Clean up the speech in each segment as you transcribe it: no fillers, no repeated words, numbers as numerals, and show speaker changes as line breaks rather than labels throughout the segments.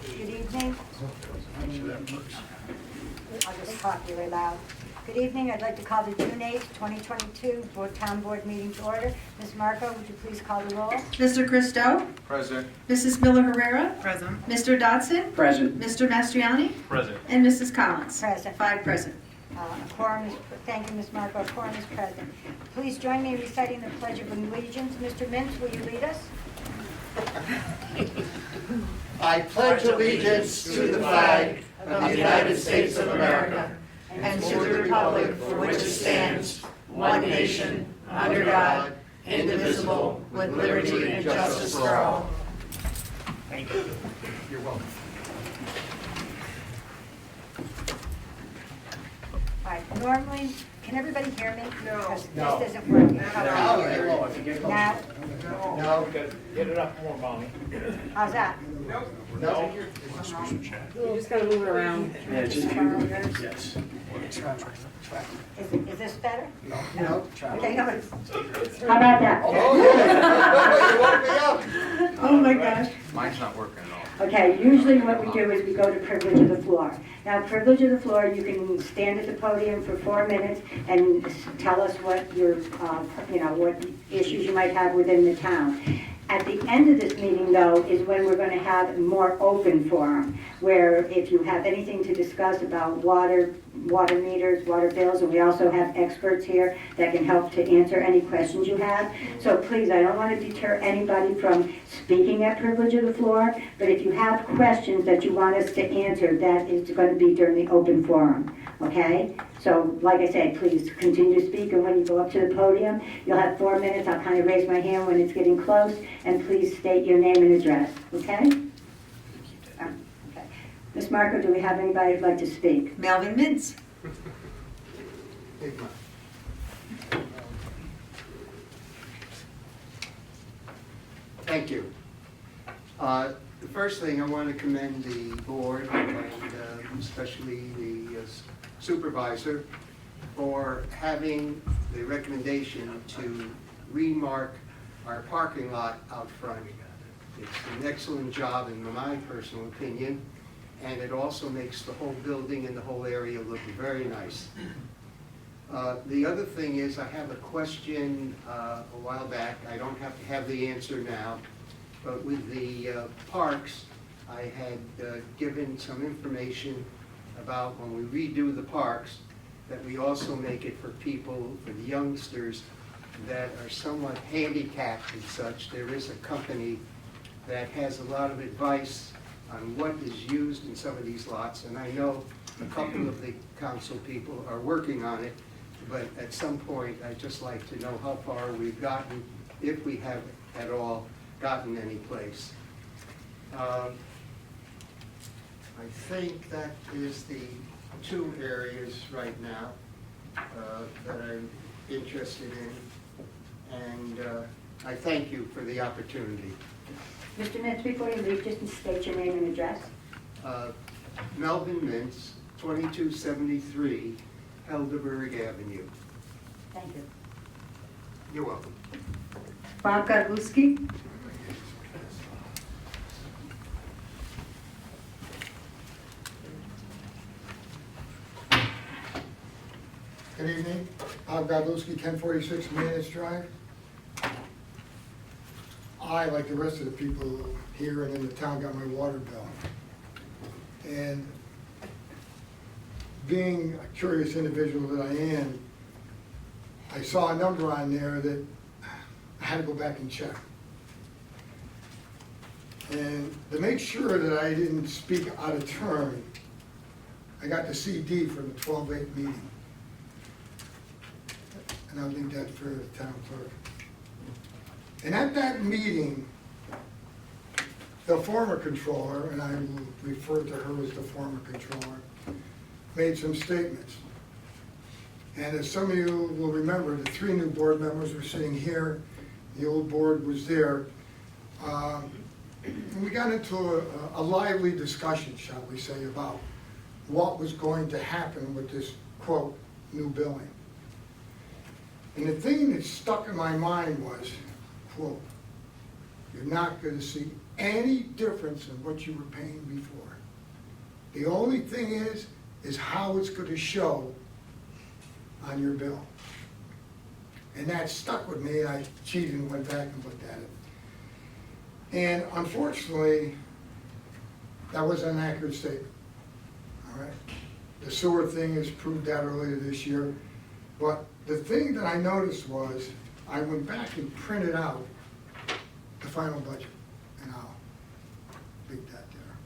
Good evening. I'll just talk really loud. Good evening. I'd like to call the June 8th, 2022 Town Board meeting to order. Ms. Marco, would you please call the roll?
Mr. Christo?
Present.
Mrs. Miller Herrera?
Present.
Mr. Dodson?
Present.
Mr. Mastriani?
Present.
And Mrs. Collins?
Present.
5 present.
A quorum is, thank you, Ms. Marco. A quorum is present. Please join me in reciting the Pledge of Allegiance. Mr. Mintz, will you lead us?
I pledge allegiance to the flag of the United States of America and to the republic for which it stands, one nation, under God, indivisible, with liberty and justice for all.
Thank you. You're welcome.
All right, normally, can everybody hear me?
No.
Because
No.
this isn't working.
No.
Now,
No.
Get it up more, Bonnie.
how's that?
No.
You just gotta move it around.
Yeah, just
Yes.
yes.
Is this better?
No.
Okay, how about that?
Oh, yeah. You woke me up.
Oh, my gosh.
Mine's not working at all.
Okay, usually what we do is we go to privilege of the floor. Now, privilege of the floor, you can stand at the podium for 4 minutes and tell us what your, what issues you might have within the town. At the end of this meeting, though, is when we're going to have a more open forum, where if you have anything to discuss about water meters, water bills, and we also have experts here that can help to answer any questions you have. So please, I don't want to deter anybody from speaking at privilege of the floor, but if you have questions that you want us to answer, that is going to be during the open forum, okay? So, like I said, please continue to speak, and when you go up to the podium, you'll have 4 minutes. I'll kind of raise my hand when it's getting close, and please state your name and address, okay? Okay. Ms. Marco, do we have anybody who'd like to speak?
Melvin Mintz?
Thank you. The first thing, I want to commend the board and especially the supervisor for having the recommendation to remark our parking lot out front. It's an excellent job in my personal opinion, and it also makes the whole building and the whole area look very nice. The other thing is, I have a question a while back. I don't have to have the answer now, but with the parks, I had given some information about when we redo the parks, that we also make it for people, for the youngsters that are somewhat handicapped and such. There is a company that has a lot of advice on what is used in some of these lots, and I know a couple of the council people are working on it, but at some point, I'd just like to know how far we've gotten, if we have at all gotten any place. I think that is the 2 areas right now that I'm interested in, and I thank you for the opportunity.
Mr. Mintz, before you leave, just state your name and address.
Melvin Mintz, 2273 Helderberg Avenue.
Thank you.
You're welcome.
Bob Godlewski?
Good evening. Bob Godlewski, 1046 Manus Drive. I, like the rest of the people here and in the town, got my water bill. And being a curious individual that I am, I saw a number on there that I had to go back and check. And to make sure that I didn't speak out of turn, I got the CD for the 12/8 meeting. And I'll leave that for the town clerk. And at that meeting, the former controller, and I will refer to her as the former controller, made some statements. And as some of you will remember, the 3 new board members were sitting here, the old board was there. And we got into a lively discussion, shall we say, about what was going to happen with this, quote, new building. And the thing that stuck in my mind was, quote, you're not gonna see any difference in what you were paying before. The only thing is how it's gonna show on your bill. And that stuck with me, and I cheated and went back and looked at it. And unfortunately, that was an accurate statement, all right? The sewer thing is proved out earlier this year, but the thing that I noticed was, I went back and printed out the final budget, and I'll leave that there.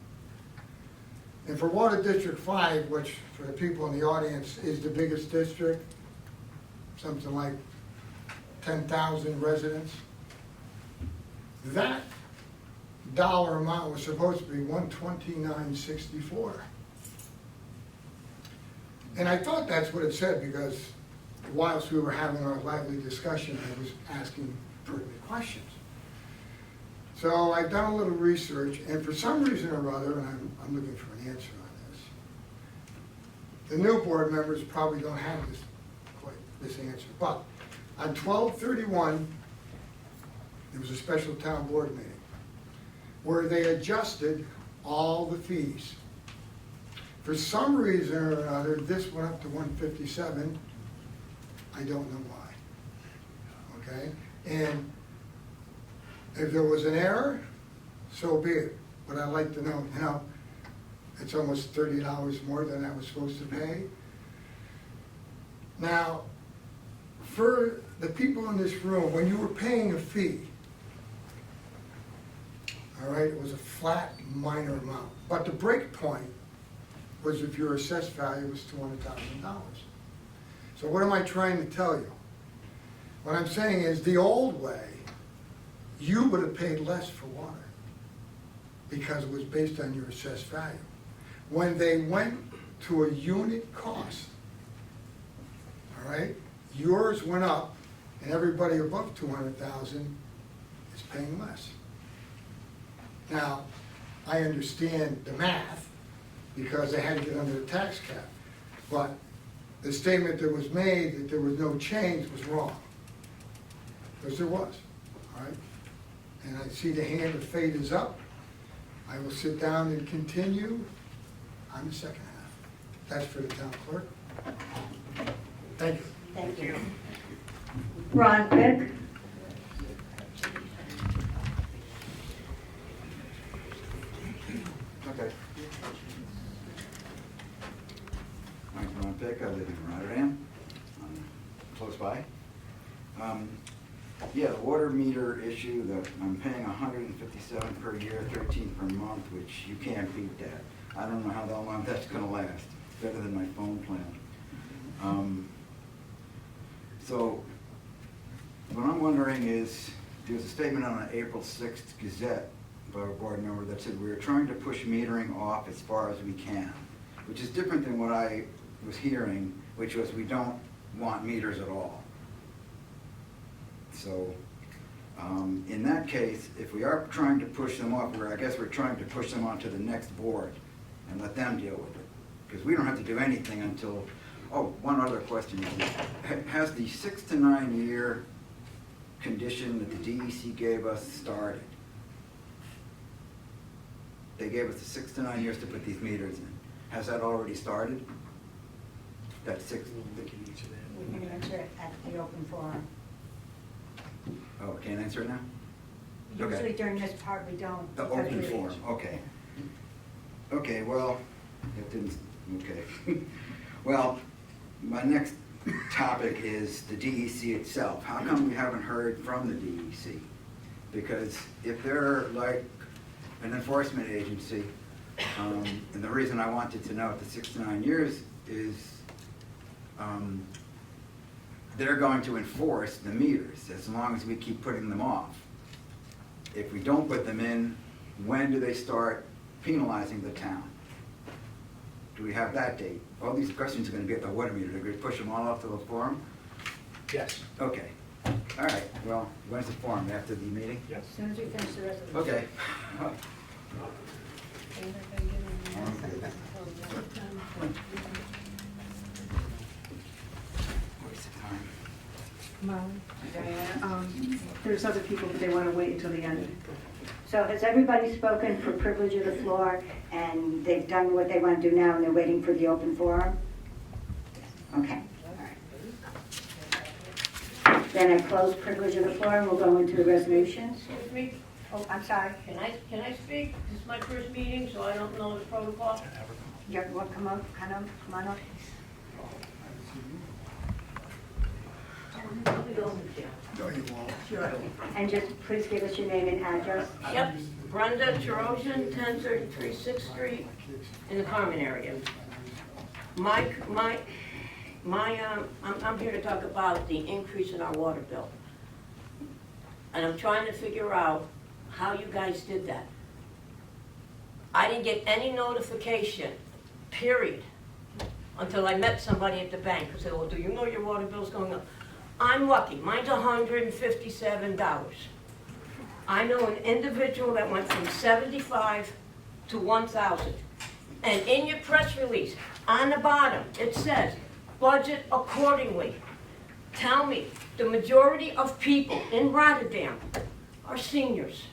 And for Water District 5, which for the people in the audience is the biggest district, something like 10,000 residents, that dollar amount was supposed to be $129.64. And I thought that's what it said, because whilst we were having our lively discussion, I was asking pertinent questions. So I've done a little research, and for some reason or other, and I'm looking for an answer on this, the new board members probably don't have this answer, but on 12/31, there was a special town board meeting where they adjusted all the fees. For some reason or another, this went up to 157. I don't know why, okay? And if there was an error, so be it. But I'd like to know, it's almost $30 more than I was supposed to pay. Now, for the people in this room, when you were paying a fee, all right, it was a flat, minor amount. But the break point was if your assessed value was $200,000. So what am I trying to tell you? What I'm saying is, the old way, you would have paid less for water because it was based on your assessed value. When they went to a unit cost, all right, yours went up, and everybody above 200,000 is paying less. Now, I understand the math, because they had to get under the tax cap, but the statement that was made that there was no change was wrong, because there was, all right? And I see the hand of fate is up. I will sit down and continue on the second half. That's for the town clerk. Thank you.
Thank you. Ron Pick?
Okay. I'm Ron Pick, I live in Rotterdam, close by. Yeah, the water meter issue, that I'm paying $157 per year, $13 per month, which you can't beat that. I don't know how long that's gonna last. It's better than my phone plan. So, what I'm wondering is, there was a statement on an April 6th Gazette by a board member that said we were trying to push metering off as far as we can, which is different than what I was hearing, which was we don't want meters at all. So, in that case, if we are trying to push them off, I guess we're trying to push them onto the next board and let them deal with it. Because we don't have to do anything until, oh, one other question. Has the 6 to 9 year condition that the DEC gave us started? They gave us the 6 to 9 years to put these meters in. Has that already started? That 6?
We can answer it at the open forum.
Oh, I can't answer it now?
Usually
Okay.
during this part, we don't.
The
because
open
we-
forum, okay. Okay, well, it didn't, okay. Well, my next topic is the DEC itself. How come we haven't heard from the DEC? Because if they're like an enforcement agency, and the reason I wanted to know at the 6 to 9 years is they're going to enforce the meters as long as we keep putting them off. If we don't put them in, when do they start penalizing the town? Do we have that date? All these questions are going to be at the water meter. They're going to push them all off to the forum?
Yes.
Okay. All right. Well, when's the forum? After the meeting?
Yes.
As soon as we finish the resolution.
Okay. Where's the time?
There's other people, but they want to wait until the end.
So has everybody spoken for privilege of the floor, and they've done what they want to do now, and they're waiting for the open forum? Okay. Then I close privilege of the floor, and we'll go into the resolutions.
Excuse me,
Oh, I'm sorry.
can I speak? This is my first meeting, so I don't know the protocol.
You want to come up, come on up?
I'll be going with you.
No, you won't.
Sure.
And just please give us your name and address.
Yep, Brenda Terosian, 1033 6th Street, in the Carmen area. I'm here to talk about the increase in our water bill. And I'm trying to figure out how you guys did that. I didn't get any notification, period, until I met somebody at the bank who said, well, do you know your water bill's going up? I'm lucky, mine's $157. I know an individual that went from 75 to 1,000. And in your press release, on the bottom, it says, budget accordingly. Tell me, the majority of people in Rotterdam are seniors.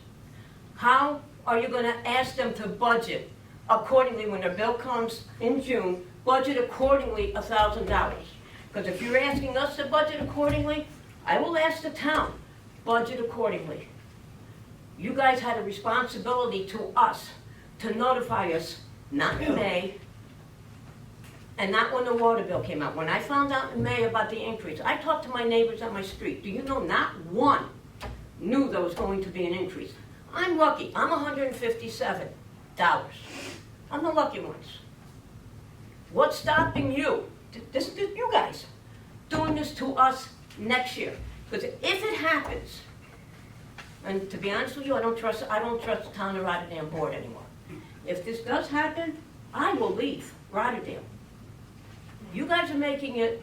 How are you gonna ask them to budget accordingly when their bill comes in June, budget accordingly $1,000? Because if you're asking us to budget accordingly, I will ask the town, budget accordingly. You guys had a responsibility to us to notify us, not in May, and not when the water bill came out. When I found out in May about the increase, I talked to my neighbors on my street. Do you know, not one knew there was going to be an increase. I'm lucky, I'm $157. I'm the lucky ones. What's stopping you? This is you guys doing this to us next year. Because if it happens, and to be honest with you, I don't trust the town of Rotterdam board anymore. If this does happen, I will leave Rotterdam. You guys are making it,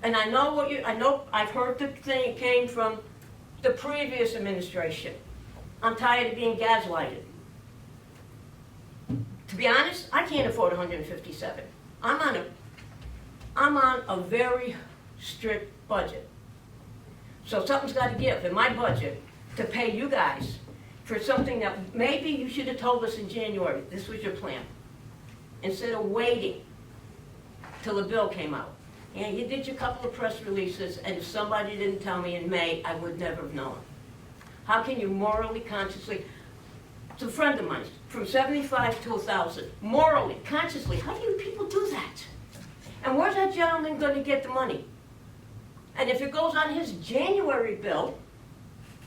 and I know I've heard the thing came from the previous administration. I'm tired of being gaslighted. To be honest, I can't afford 157. I'm on a very strict budget. So something's got to give in my budget to pay you guys for something that maybe you should have told us in January. This was your plan. Instead of waiting till the bill came out. And you did your couple of press releases, and if somebody didn't tell me in May, I would never have known. How can you morally, consciously, it's a friend of mine, from 75 to 1,000, morally, consciously, how do you people do that? And where's that gentleman going to get the money? And if it goes on his January bill,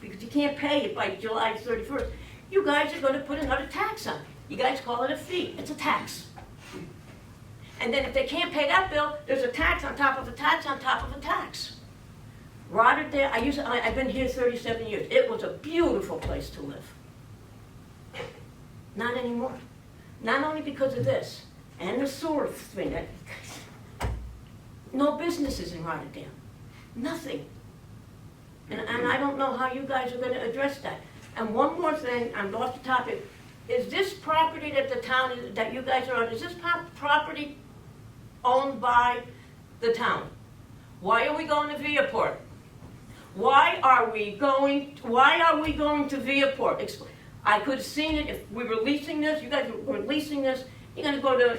because you can't pay it by July 31st, you guys are going to put another tax on it. You guys call it a fee. It's a tax. And then if they can't pay that bill, there's a tax on top of a tax on top of a tax. Rotterdam, I've been here 37 years. It was a beautiful place to live. Not anymore. Not only because of this, and the sewer thing. No businesses in Rotterdam. Nothing. And I don't know how you guys are going to address that. And one more thing, I'm off the topic. Is this property that the town, that you guys are on, is this property owned by the town? Why are we going to Viaport? Why are we going to Viaport? I could have seen it if we were leasing this. You guys were leasing this. You're going to go to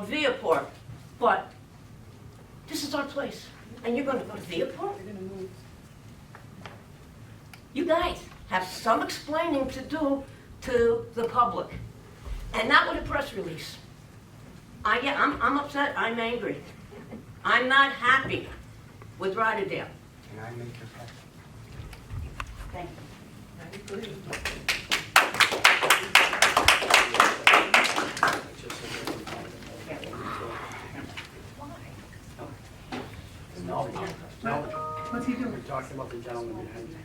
Viaport, but this is our place, and you're going to go to Viaport. You guys have some explaining to do to the public, and not with a press release. I'm upset. I'm angry. I'm not happy with Rotterdam.
Can I make your copy?
Thank you.
No.
What's he doing?
We're talking about the gentleman behind you.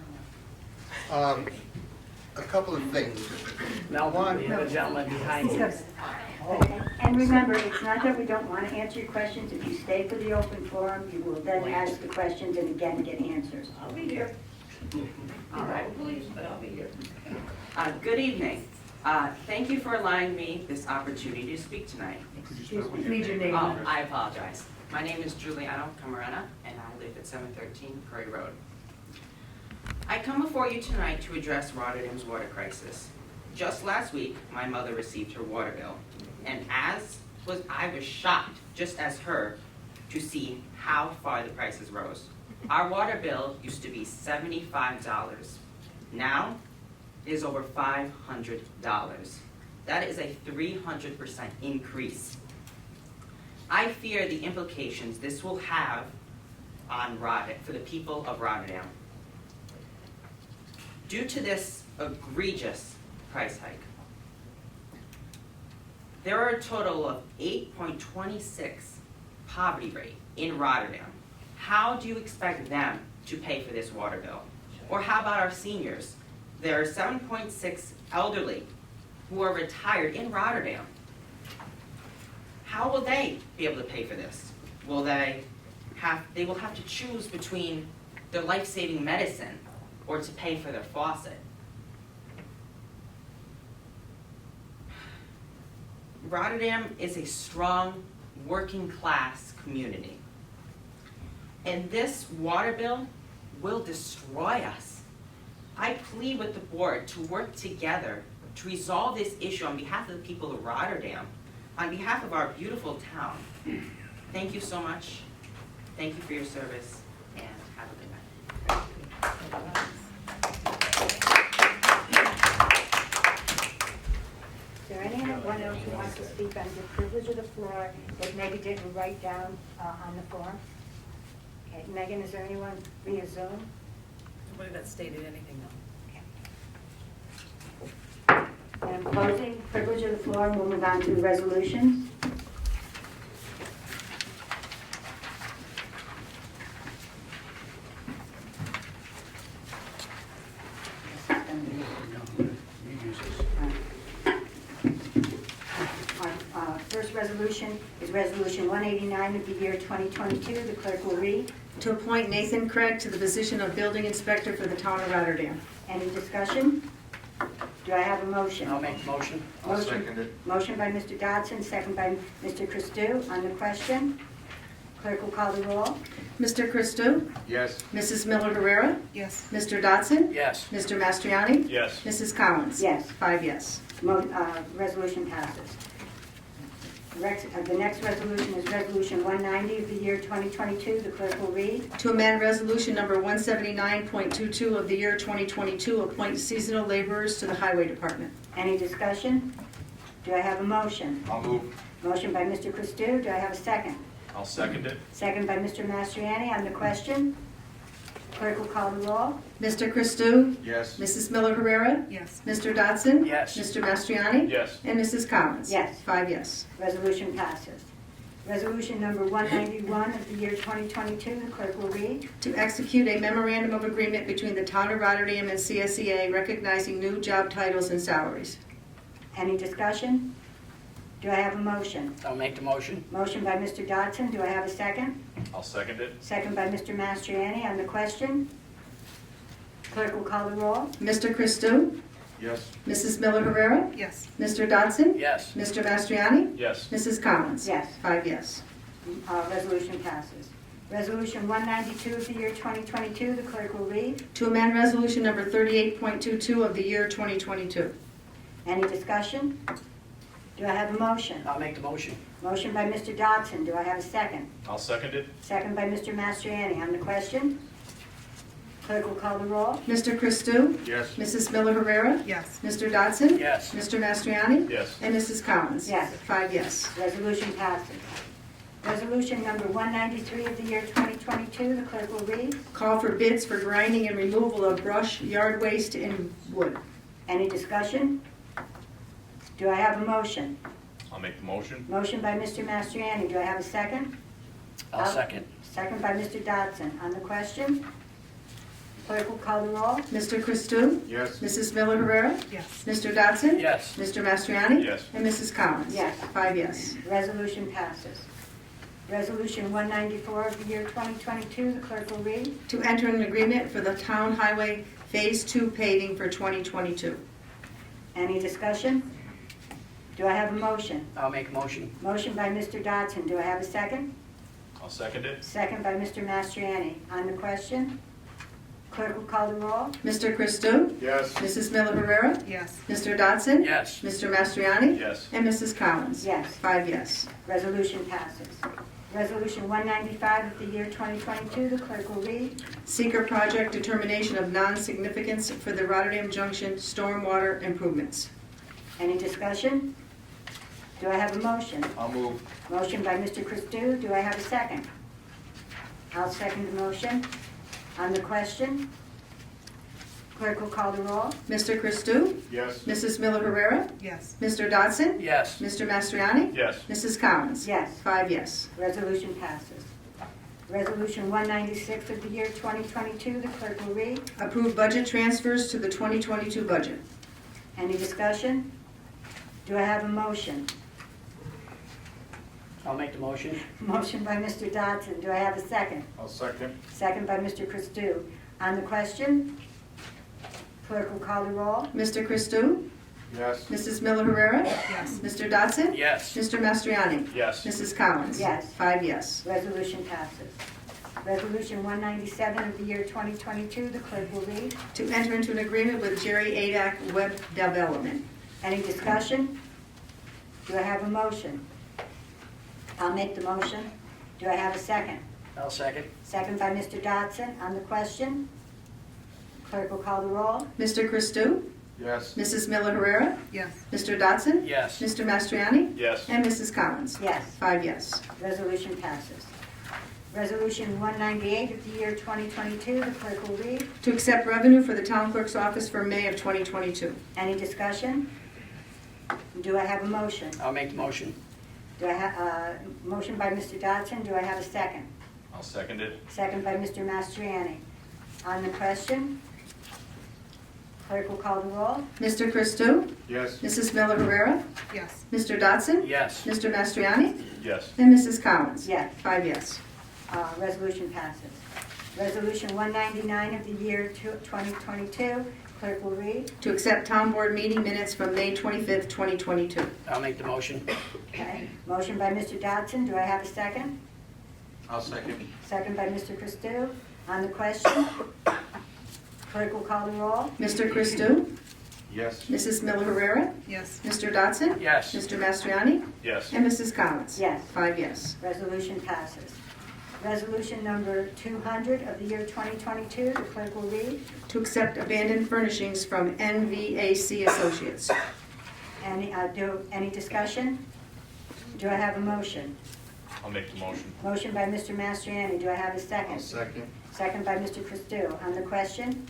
A couple of things.
Now, one, we have a gentleman behind
He's
you.
got
And remember, it's not that we don't want to answer your questions. If you stay for the open forum, you will then ask the questions and again get answers.
I'll be here.
All right.
Please, but I'll be here.
Good evening. Thank you for allowing me this opportunity to speak tonight.
Need your name.
Oh, I apologize. My name is Giuliano Camarena, and I live at 713 Curry Road. I come before you tonight to address Rotterdam's water crisis. Just last week, my mother received her water bill, and I was shocked, just as her, to see how far the prices rose. Our water bill used to be $75. Now, it is over $500. That is a 300% increase. I fear the implications this will have on for the people of Rotterdam. Due to this egregious price hike, there are a total of 8.26 poverty rate in Rotterdam. How do you expect them to pay for this water bill? Or how about our seniors? There are 7.6 elderly who are retired in Rotterdam. How will they be able to pay for this? They will have to choose between their life-saving medicine or to pay for their faucet. Rotterdam is a strong, working-class community. And this water bill will destroy us. I plead with the board to work together to resolve this issue on behalf of the people of Rotterdam, on behalf of our beautiful town. Thank you so much. Thank you for your service, and have a good night.
Is there anyone else who wants to speak under privilege of the floor that maybe didn't write down on the form? Okay, Megan, is there anyone via Zoom?
Nobody that stated anything
And I'm closing privilege of the floor, moving on to resolutions. Our first resolution is Resolution 189 of the year 2022. The clerk will read.
To appoint Nathan Craig to the position of Building Inspector for the Town of Rotterdam.
Any discussion? Do I have a motion?
I'll make the motion.
I'll second it.
Motion by Mr. Dodson, second by Mr. Christou. On the question, clerk will call the roll.
Mr. Christou?
Yes.
Mrs. Miller Herrera?
Yes.
Mr. Dodson?
Yes.
Mr. Mastriani?
Yes.
Mrs. Collins?
Yes.
5 yes.
Resolution passes. The next resolution is Resolution 190 of the year 2022. The clerk will read.
To amend Resolution Number 179.22 of the year 2022, appoint seasonal laborers to the Highway Department.
Any discussion? Do I have a motion?
I'll move.
Motion by Mr. Christou. Do I have a second?
I'll second it.
Second by Mr. Mastriani. On the question, clerk will call the roll.
Mr. Christou?
Yes.
Mrs. Miller Herrera?
Yes.
Mr. Dodson?
Yes.
Mr. Mastriani?
Yes.
And Mrs. Collins?
Yes.
5 yes.
Resolution passes. Resolution number 191 of the year 2022. The clerk will read.
To execute a memorandum of agreement between the Town of Rotterdam and CSEA recognizing new job titles and salaries.
Any discussion? Do I have a motion?
I'll make the motion.
Motion by Mr. Dodson. Do I have a second?
I'll second it.
Second by Mr. Mastriani. On the question, clerk will call the roll.
Mr. Christou?
Yes.
Mrs. Miller Herrera?
Yes.
Mr. Dodson?
Yes.
Mr. Mastriani?
Yes.
Mrs. Collins?
Yes.
5 yes.
Resolution passes. Resolution 192 of the year 2022. The clerk will read.
To amend Resolution Number 38.22 of the year 2022.
Any discussion? Do I have a motion?
I'll make the motion.
Motion by Mr. Dodson. Do I have a second?
I'll second it.
Second by Mr. Mastriani. On the question, clerk will call the roll.
Mr. Christou?
Yes.
Mrs. Miller Herrera?
Yes.
Mr. Dodson?
Yes.
Mr. Mastriani?
Yes.
And Mrs. Collins?
Yes.
5 yes.
Resolution passes. Resolution number 193 of the year 2022. The clerk will read.
Call for bids for grinding and removal of brush, yard waste, and wood.
Any discussion? Do I have a motion?
I'll make the motion.
Motion by Mr. Mastriani. Do I have a second?
I'll second.
Second by Mr. Dodson. On the question, clerk will call the roll.
Mr. Christou?
Yes.
Mrs. Miller Herrera?
Yes.
Mr. Dodson?
Yes.
Mr. Mastriani?
Yes.
And Mrs. Collins?
Yes.
5 yes.
Resolution passes. Resolution 194 of the year 2022. The clerk will read.
To enter an agreement for the Town Highway Phase 2 paving for 2022.
Any discussion? Do I have a motion?
I'll make a motion.
Motion by Mr. Dodson. Do I have a second?
I'll second it.
Second by Mr. Mastriani. On the question, Clerk will call the roll.
Mr. Christou?
Yes.
Mrs. Miller Rivera?
Yes.
Mr. Dodson?
Yes.
Mr. Mastriani?
Yes.
And Mrs. Collins?
Yes.
5 yes.
Resolution passes. Resolution 195 of the year 2022, the clerk will read.
Seeker project determination of non-significance for the Rotterdam Junction stormwater improvements.
Any discussion? Do I have a motion?
I'll move.
Motion by Mr. Christou. Do I have a second? I'll second the motion. On the question, clerk will call the roll.
Mr. Christou?
Yes.
Mrs. Miller Rivera?
Yes.
Mr. Dodson?
Yes.
Mr. Mastriani?
Yes.
Mrs. Collins?
Yes.
5 yes.
Resolution passes. Resolution 196 of the year 2022, the clerk will read.
Approve budget transfers to the 2022 budget.
Any discussion? Do I have a motion?
I'll make the motion.
Motion by Mr. Dodson. Do I have a second?
I'll second.
Second by Mr. Christou. On the question, clerk will call the roll.
Mr. Christou?
Yes.
Mrs. Miller Rivera?
Yes.
Mr. Dodson?
Yes.
Mr. Mastriani?
Yes.
Mrs. Collins?
Yes.
5 yes.
Resolution passes. Resolution 197 of the year 2022, the clerk will read.
To enter into an agreement with Jerry Adak Web Development.
Any discussion? Do I have a motion? I'll make the motion. Do I have a second?
I'll second.
Second by Mr. Dodson. On the question, clerk will call the roll.
Mr. Christou?
Yes.
Mrs. Miller Herrera?
Yes.
Mr. Dodson?
Yes.
Mr. Mastriani?
Yes.
And Mrs. Collins?
Yes.
5 yes.
Resolution passes. Resolution 198 of the year 2022, the clerk will read.
To accept revenue for the town clerk's office for May of 2022.
Any discussion? Do I have a motion?
I'll make the motion.
Do I have a motion by Mr. Dodson? Do I have a second?
I'll second it.
Second by Mr. Mastriani. On the question, clerk will call the roll.
Mr. Christou?
Yes.
Mrs. Miller Herrera?
Yes.
Mr. Dodson?
Yes.
Mr. Mastriani?
Yes.
And Mrs. Collins?
Yes.
5 yes.
Resolution passes. Resolution 199 of the year 2022, clerk will read.
To accept town board meeting minutes from May 25th, 2022.
I'll make the motion.
Okay. Motion by Mr. Dodson. Do I have a second?
I'll second.
Second by Mr. Christou. On the question, clerk will call the roll.
Mr. Christou?
Yes.
Mrs. Miller Herrera?
Yes.
Mr. Dodson?
Yes.
Mr. Mastriani?
Yes.
And Mrs. Collins?
Yes.
5 yes.
Resolution passes. Resolution number 200 of the year 2022, the clerk will read.
To accept abandoned furnishings from NVAC Associates.
Any discussion? Do I have a motion?
I'll make the motion.
Motion by Mr. Mastriani. Do I have a second?
second.
Second by Mr. Christou. On the question,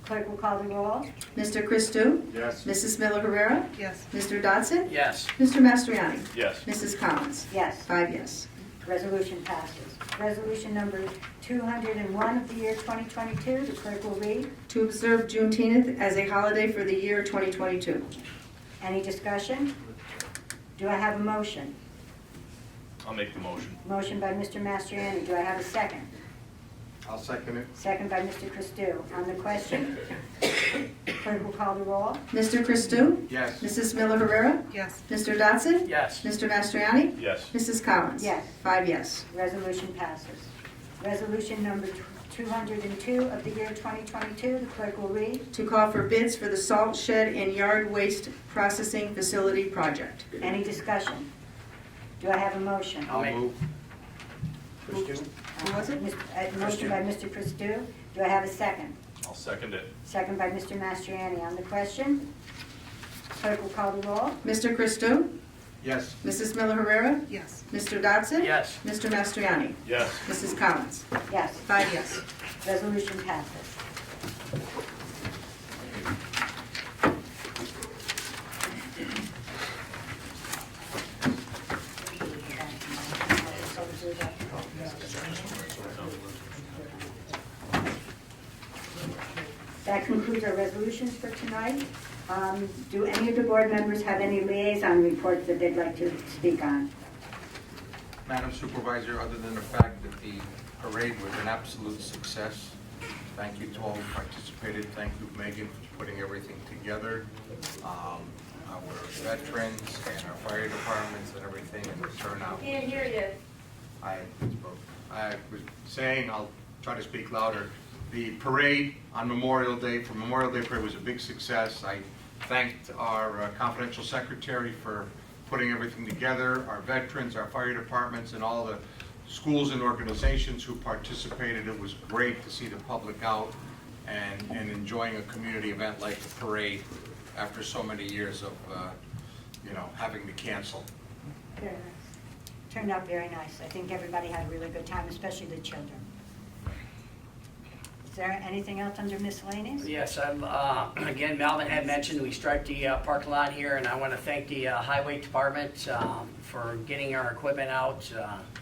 clerk will call the roll.
Mr. Christou?
Yes.
Mrs. Miller Herrera?
Yes.
Mr. Dodson?
Yes.
Mr. Mastriani?
Yes.
Mrs. Collins?
Yes.
5 yes.
Resolution passes. Resolution number 201 of the year 2022, the clerk will read.
To observe Juneteenth as a holiday for the year 2022.
Any discussion? Do I have a motion?
I'll make the motion.
Motion by Mr. Mastriani. Do I have a second?
I'll second it.
Second by Mr. Christou. On the question, clerk will call the roll.
Mr. Christou?
Yes.
Mrs. Miller Herrera?
Yes.
Mr. Dodson?
Yes.
Mr. Mastriani?
Yes.
Mrs. Collins?
Yes.
5 yes.
Resolution passes. Resolution number 202 of the year 2022, the clerk will read.
To call for bids for the salt shed and yard waste processing facility project.
Any discussion? Do I have a motion?
I'll make.
move.
Christou?
Who was it?
Motion by Mr. Christou. Do I have a second?
I'll second it.
Second by Mr. Mastriani. On the question, clerk will call the roll.
Mr. Christou?
Yes.
Mrs. Miller Herrera?
Yes.
Mr. Dodson?
Yes.
Mr. Mastriani?
Yes.
Mrs. Collins?
Yes,
5 yes.
resolution passes. That concludes our resolutions for tonight. Do any of the board members have any liaison reports that they'd like to speak on?
Madam Supervisor, other than the fact that the parade was an absolute success, thank you to all who participated. Thank you, Megan, for putting everything together. Our veterans and our fire departments and everything, and the turnout.
Can't hear you.
I was saying, I'll try to speak louder. The parade on Memorial Day, for Memorial Day parade, was a big success. I thanked our confidential secretary for putting everything together, our veterans, our fire departments, and all the schools and organizations who participated. It was great to see the public out and enjoying a community event like the parade after so many years of, having to cancel.
Very nice. Turned out very nice. I think everybody had a really good time, especially the children. Is there anything else under miscellaneous?
Yes, again, Melvin had mentioned we striped the parking lot here, and I want to thank the highway department for getting our equipment out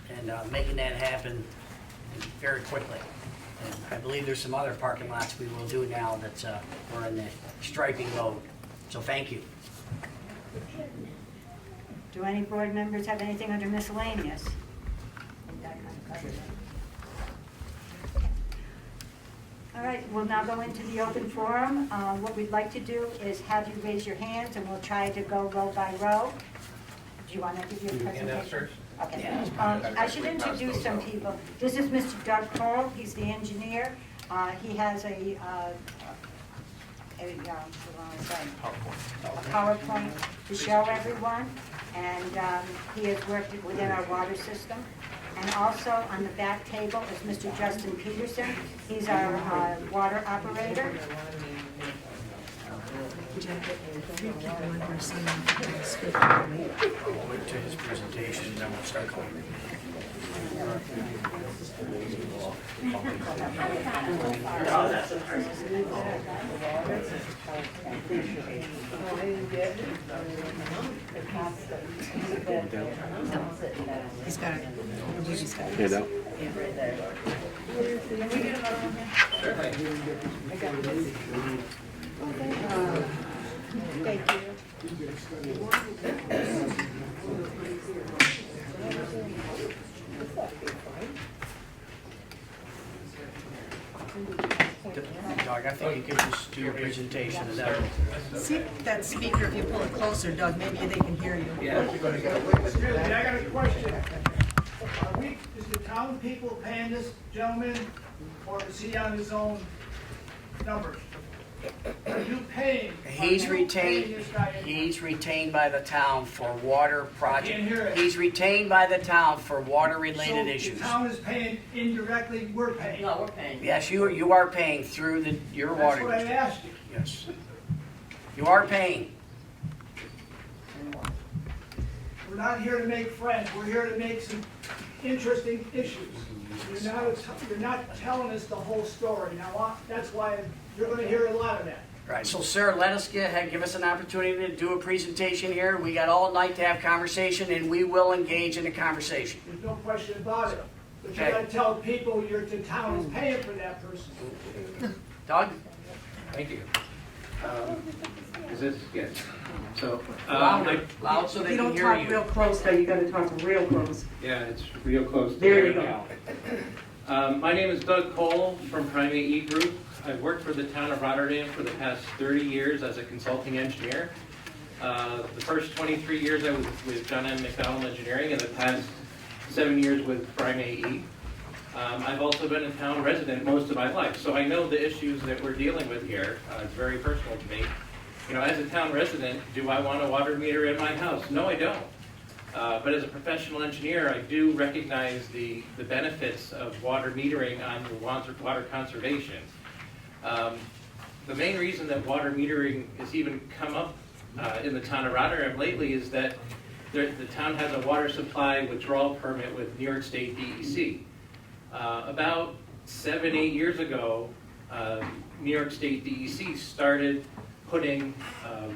and making that happen very quickly. And I believe there's some other parking lots we will do now that we're in the striping mode. So thank you.
Do any board members have anything under miscellaneous? All right, we'll now go into the open forum. What we'd like to do is have you raise your hands, and we'll try to go row by row. Do you want to give your presentation? Okay. I should introduce some people. This is Mr. Doug Cole. He's the engineer. He has a PowerPoint to show everyone, and he has worked within our water system. And also on the back table is Mr. Justin Peterson. He's our water operator.
I'll wait to his presentation, and then we'll start going.
He's got it. He's got it.
Handout.
Thank you.
Doug, I think you could just do your presentation. Is that
See that speaker, if you pull it closer, Doug, maybe they can hear you.
Excuse me, I got a question. Is the town people paying this gentleman, or is he on his own numbers? Are you paying?
He's
are you paying
retained,
this guy?
he's retained by the town for water
Can't hear
project.
it.
He's retained by the town for water-related
So
issues.
the town is paying indirectly, we're paying.
No, we're paying.
Yes, you are paying through your
That's
water
what I
district.
asked you.
Yes. You are paying.
We're not here to make friends, we're here to make some interesting issues. You're not telling us the whole story. Now, that's why you're gonna hear a lot of that.
Right, so sir, let us give us an opportunity to do a presentation here. We got all night to have conversation, and we will engage in a conversation.
There's no question about it. But you
Okay.
gotta tell people the town is paying for that person.
Doug?
Thank you. Is this, yes. So,
Loud so
If
they
you
can
don't
hear
talk real
you.
close, though, you gotta talk real close.
yeah, it's real close to
There you
right now. My name is Doug Cole from Primate E Group. I've worked for the town of Rotterdam for the past 30 years as a consulting engineer. The first 23 years I was with John M. McDonald Engineering, and the past 7 years with Primate E. I've also been a town resident most of my life, so I know the issues that we're dealing with here. It's very personal to me. You know, as a town resident, do I want a water meter in my house? No, I don't. But as a professional engineer, I do recognize the benefits of water metering on your water conservation. The main reason that water metering has even come up in the town of Rotterdam lately is that the town has a water supply withdrawal permit with New York State DEC. About 7-8 years ago, New York State DEC started putting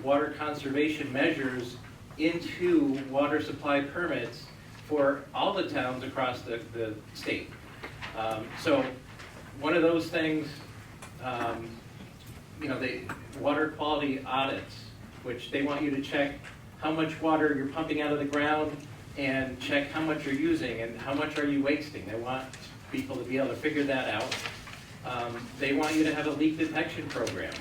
water conservation measures into water supply permits for all the towns across the state. So one of those things, the water quality audits, which they want you to check how much water you're pumping out of the ground and check how much you're using and how much are you wasting. They want people to be able to figure that out. They want you to have a leak detection program,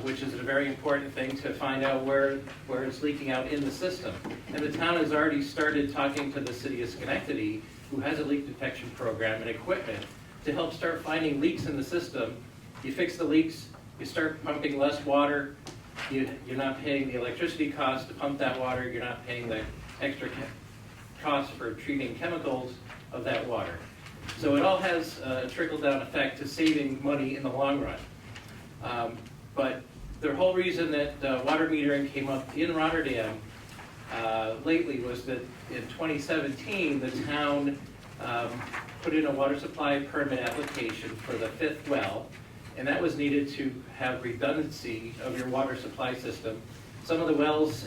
which is a very important thing to find out where it's leaking out in the system. And the town has already started talking to the city of Schenectady, who has a leak detection program and equipment to help start finding leaks in the system. You fix the leaks, you start pumping less water, you're not paying the electricity cost to pump that water, you're not paying the extra cost for treating chemicals of that water. So it all has a trickle-down effect to saving money in the long run. But the whole reason that water metering came up in Rotterdam lately was that in 2017, the town put in a water supply permit application for the 5th well, and that was needed to have redundancy of your water supply system. Some of the wells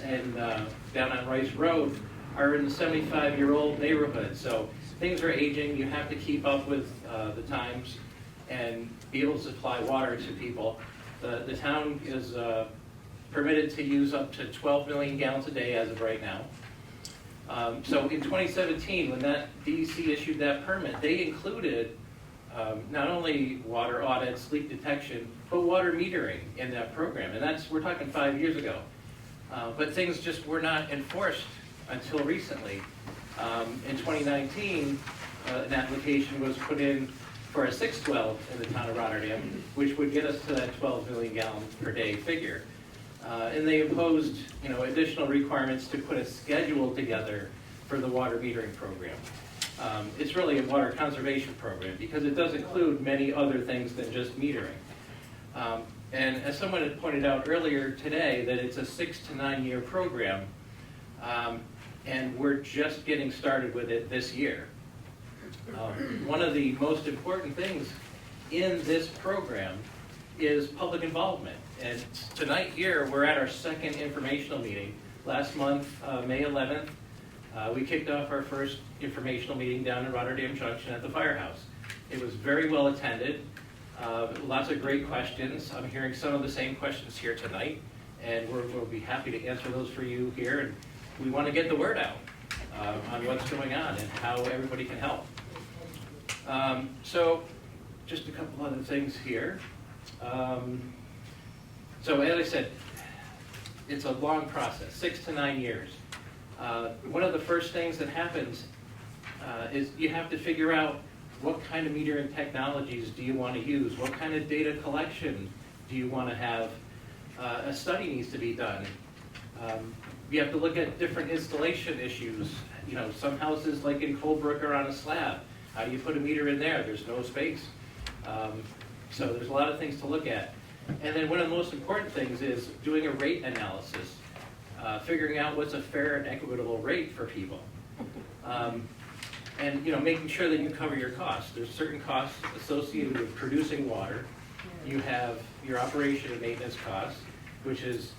down on Rice Road are in the 75-year-old neighborhood, so things are aging. You have to keep up with the times and be able to supply water to people. The town is permitted to use up to 12 million gallons a day as of right now. So in 2017, when that DEC issued that permit, they included not only water audits, leak detection, but water metering in that program. And we're talking 5 years ago. But things just were not enforced until recently. In 2019, an application was put in for a 6th well in the town of Rotterdam, which would get us to that 12 million gallons per day figure. And they imposed, additional requirements to put a schedule together for the water metering program. It's really a water conservation program because it does include many other things than just metering. And as someone had pointed out earlier today, that it's a 6 to 9 year program, and we're just getting started with it this year. One of the most important things in this program is public involvement. And tonight here, we're at our 2nd informational meeting. Last month, May 11th, we kicked off our first informational meeting down in Rotterdam Junction at the firehouse. It was very well attended, lots of great questions. I'm hearing some of the same questions here tonight, and we'll be happy to answer those for you here. And we want to get the word out on what's going on and how everybody can help. So just a couple other things here. So as I said, it's a long process, 6 to 9 years. One of the first things that happens is you have to figure out what kind of metering technologies do you want to use, what kind of data collection do you want to have. A study needs to be done. You have to look at different installation issues. Some houses like in Colebrook are on a slab. How do you put a meter in there? There's no space. So there's a lot of things to look at. And then one of the most important things is doing a rate analysis, figuring out what's a fair and equitable rate for people. And making sure that you cover your costs. There's certain costs associated with producing water. You have your operation and maintenance costs, which is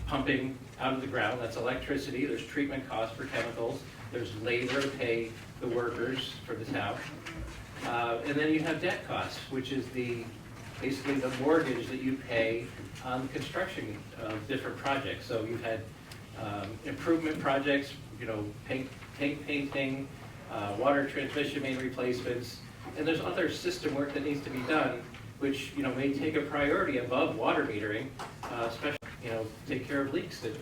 pumping out of the ground. That's electricity. There's treatment costs for chemicals. There's labor to pay the workers for the town. And then you have debt costs, which is basically the mortgage that you pay on the construction of different projects. So you've had improvement projects, tank painting, water transmission main replacements, and there's other system work that needs to be done, which may take a priority above water metering, especially take care of leaks that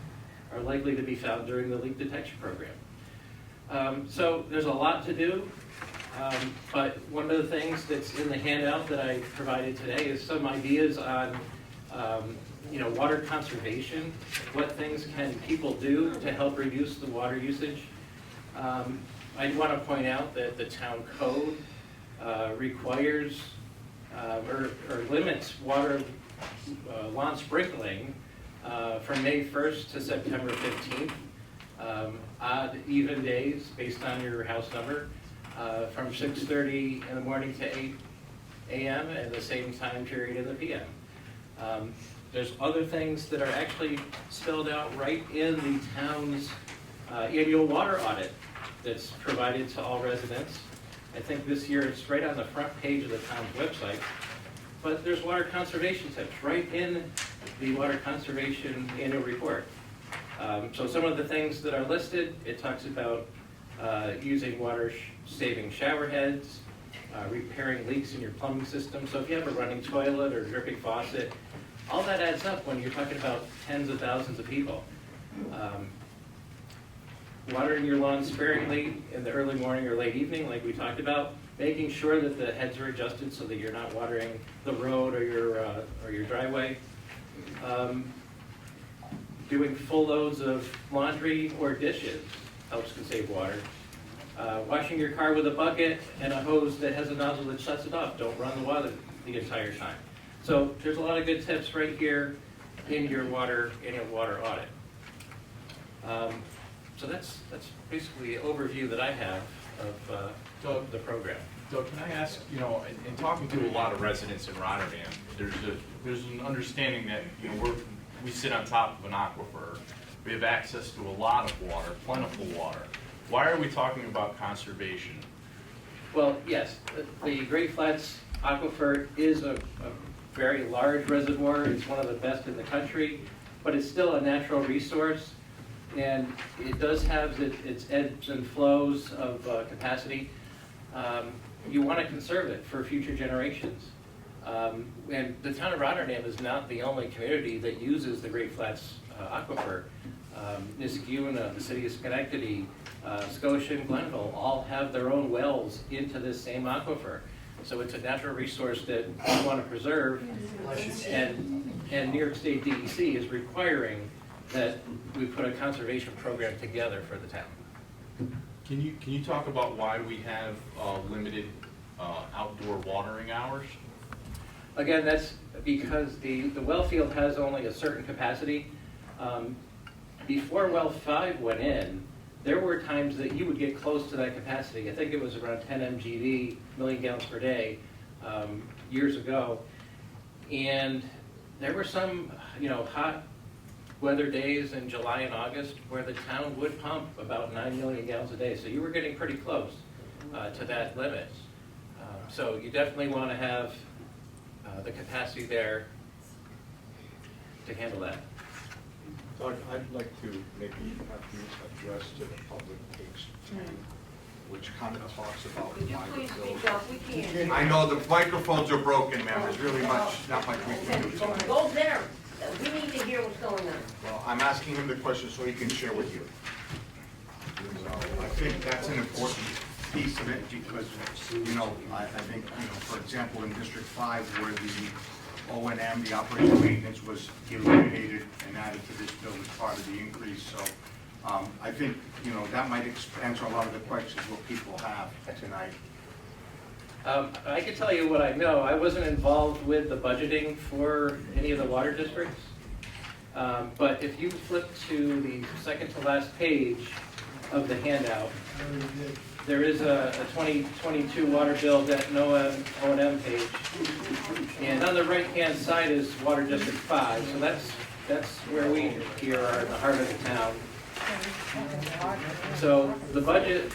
are likely to be found during the leak detection program. So there's a lot to do. But one of the things that's in the handout that I provided today is some ideas on, water conservation. What things can people do to help reduce the water usage? I want to point out that the town code requires or limits water lawn sprinkling from May 1st to September 15th. Odd, even days based on your house number. From 6:30 in the morning to 8 a.m. and the same time period in the p.m. There's other things that are actually spelled out right in the town's annual water audit that's provided to all residents. I think this year it's right on the front page of the town's website. But there's water conservation tips right in the water conservation annual report. So some of the things that are listed, it talks about using water-saving shower heads, repairing leaks in your plumbing system. So if you have a running toilet or dripping faucet, all that adds up when you're talking about tens of thousands of people. Watering your lawn sparingly in the early morning or late evening, like we talked about. making sure that the heads are adjusted so that you're not watering the road or your driveway. Doing full loads of laundry or dishes helps to save water. Washing your car with a bucket and a hose that has a nozzle that shuts it off. Don't run the water the entire time. So there's a lot of good tips right here in your water audit. So that's basically the overview that I have of the program.
Doug, can I ask, you know, in talking to a lot of residents in Rotterdam, there's an understanding that, you know, we sit on top of an aquifer. We have access to a lot of water, plentiful water. Why are we talking about conservation?
Well, yes, the Great Flats Aquifer is a very large reservoir. It's one of the best in the country, but it's still a natural resource, and it does have its ebbs and flows of capacity. You want to conserve it for future generations. And the town of Rotterdam is not the only community that uses the Great Flats Aquifer. Niskayuna, the city of Schenectady, Scotia and Glenville all have their own wells into this same aquifer. So it's a natural resource that we want to preserve, and New York State DEC is requiring that we put a conservation program together for the town.
Can you talk about why we have limited outdoor watering hours?
Again, that's because the well field has only a certain capacity. Before well 5 went in, there were times that you would get close to that capacity. I think it was around 10 MGD, million gallons per day, years ago. And there were some, hot weather days in July and August where the town would pump about 9 million gallons a day. So you were getting pretty close to that limit. So you definitely want to have the capacity there to handle that.
Doug, I'd like to maybe have you address to the public page 10, which kind of talks about
Could you please
liability.
speak up? We can't.
I know the microphones are broken, ma'am, there's really not much we can do.
Go there. We need to hear what's going on.
Well, I'm asking him the question so he can share with you. So I think that's an important piece of it because, I think, for example, in District 5 where the O&M, the operating maintenance was eliminated and added to this bill as part of the increase. So I think, that might answer a lot of the questions what people have tonight.
I can tell you what I know. I wasn't involved with the budgeting for any of the water districts. But if you flip to the second to last page of the handout, there is a 2022 water bill debt and O&M page. And on the right-hand side is Water District 5. So that's where we here are in the heart of the town. So the budget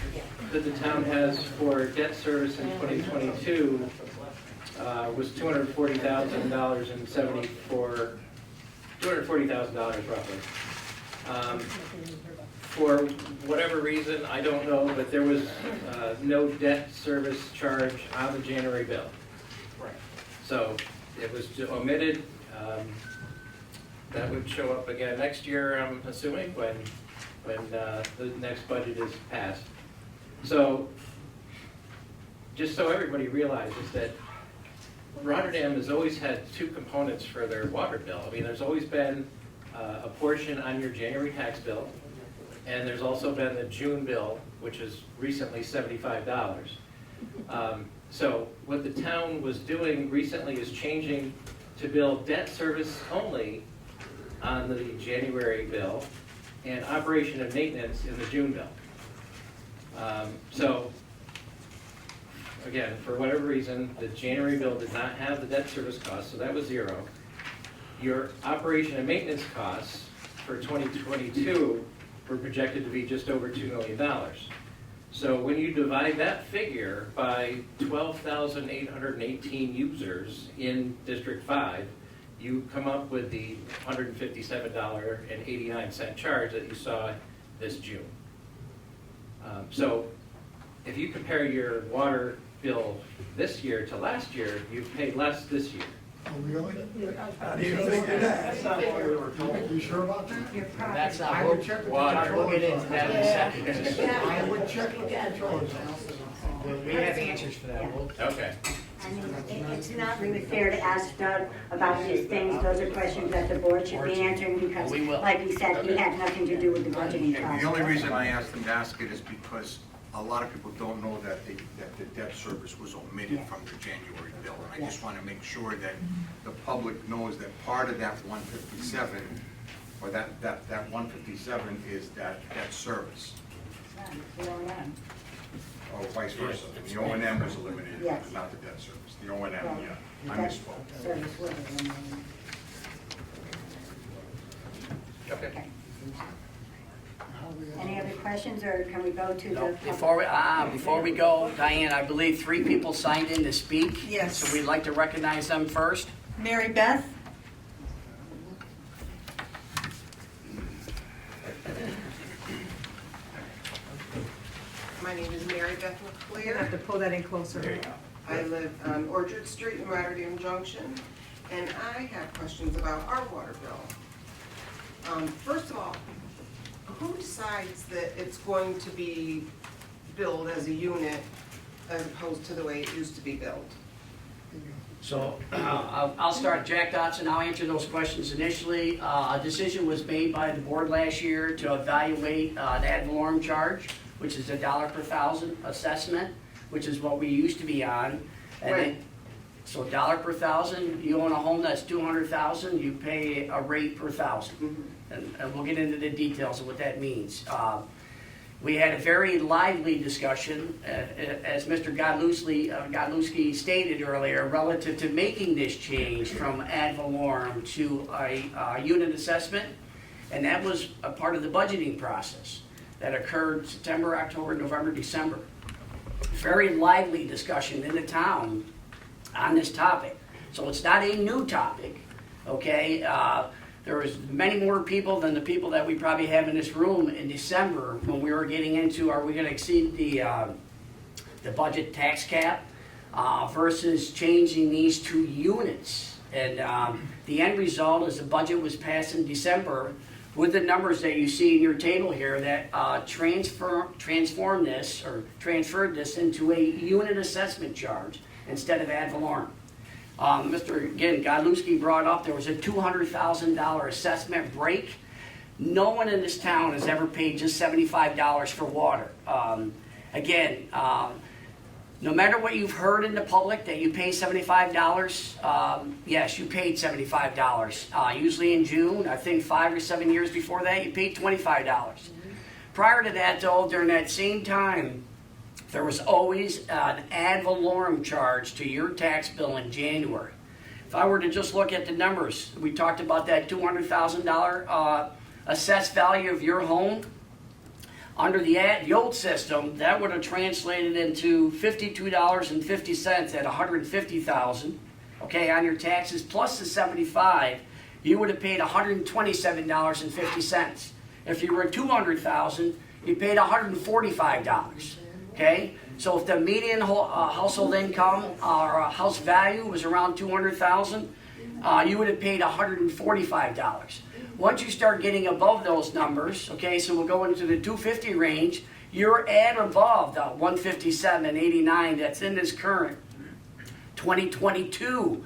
that the town has for debt service in 2022 was $240,000 and $240,000 roughly. For whatever reason, I don't know, but there was no debt service charge on the January bill. So it was omitted. That would show up again next year, I'm assuming, when the next budget is passed. So just so everybody realizes that Rotterdam has always had two components for their water bill. I mean, there's always been a portion on your January tax bill, and there's also been the June bill, which is recently $75. So what the town was doing recently is changing to bill debt service only on the January bill and operation and maintenance in the June bill. So again, for whatever reason, the January bill did not have the debt service costs, so that was zero. Your operation and maintenance costs for 2022 were projected to be just over $2 million. So when you divide that figure by 12,818 users in District 5, you come up with the $157.89 charge that you saw this June. So if you compare your water bill this year to last year, you've paid less this year.
Oh, really? I didn't think of that.
That's not what we were told.
You sure about that?
That's not
I would check with the
water. We'll
controllers
get
on
into that in a second.
I would check with the controllers.
We have answers for that.
Okay.
I mean, it's not really fair to ask Doug about these things. Those are questions that the board should be answering because,
We will.
like he said, he had nothing to do with the budgeting process.
The only reason I asked them to ask it is because a lot of people don't know that the debt service was omitted from their January bill. And I just want to make sure that the public knows that part of that 157, or that 157 is that debt service, or vice versa. The O and M was eliminated,
Yes.
not the debt service. The O and M,
Right.
yeah, I
That
misspoke.
service was eliminated. Okay. Any other questions, or can we go to
No,
the?
before we go, Diane, I believe 3 people signed in to speak.
Yes.
So we'd like to recognize them first.
Mary Beth?
My name is Mary Beth
You're gonna have
McClear.
to pull that in closer.
There you go.
I live on Orchard Street in Rotterdam Junction, and I have questions about our water bill. First of all, who decides that it's going to be billed as a unit as opposed to the way it used to be billed?
So I'll start. Jack Dotson, I'll answer those questions initially. A decision was made by the board last year to evaluate an ad valorem charge, which is $1 per thousand assessment, which is what we used to be on. And
Right.
then, so $1 per thousand, you own a home that's 200,000, you pay a rate per thousand. And we'll get into the details of what that means. We had a very lively discussion, as Mr. Godlewski stated earlier, relative to making this change from ad valorem to a unit assessment. And that was a part of the budgeting process that occurred September, October, November, December. Very lively discussion in the town on this topic. So it's not a new topic, okay? There was many more people than the people that we probably have in this room in December when we were getting into, are we gonna exceed the budget tax cap versus changing these 2 units. And the end result is the budget was passed in December with the numbers that you see in your table here that transformed this or transferred this into a unit assessment charge instead of ad valorem. Mr. Godlewski brought up there was a $200,000 assessment break. No one in this town has ever paid just $75 for water. No matter what you've heard in the public that you pay $75, yes, you paid $75. Usually in June, I think 5 or 7 years before that, you paid $25. Prior to that, though, during that same time, there was always an ad valorem charge to your tax bill in January. If I were to just look at the numbers, we talked about that $200,000 assessed value of your home. Under the old system, that would have translated into $52.50 at $150,000. Okay, on your taxes plus the $75, you would have paid $127.50. If you were $200,000, you paid $145. Okay, so if the median household income or house value was around $200,000, you would have paid $145. Once you start getting above those numbers, okay, so we'll go into the 250 range, you're at above the 157.89 that's in this current 2022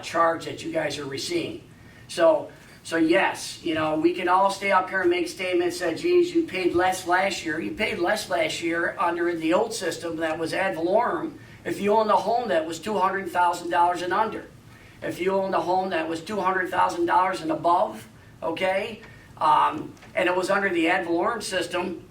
charge that you guys are receiving. So yes, you know, we can all stay up here and make statements that, geez, you paid less last year. You paid less last year under the old system that was ad valorem if you owned a home that was $200,000 and under. If you owned a home that was $200,000 and above, okay, and it was under the ad valorem system,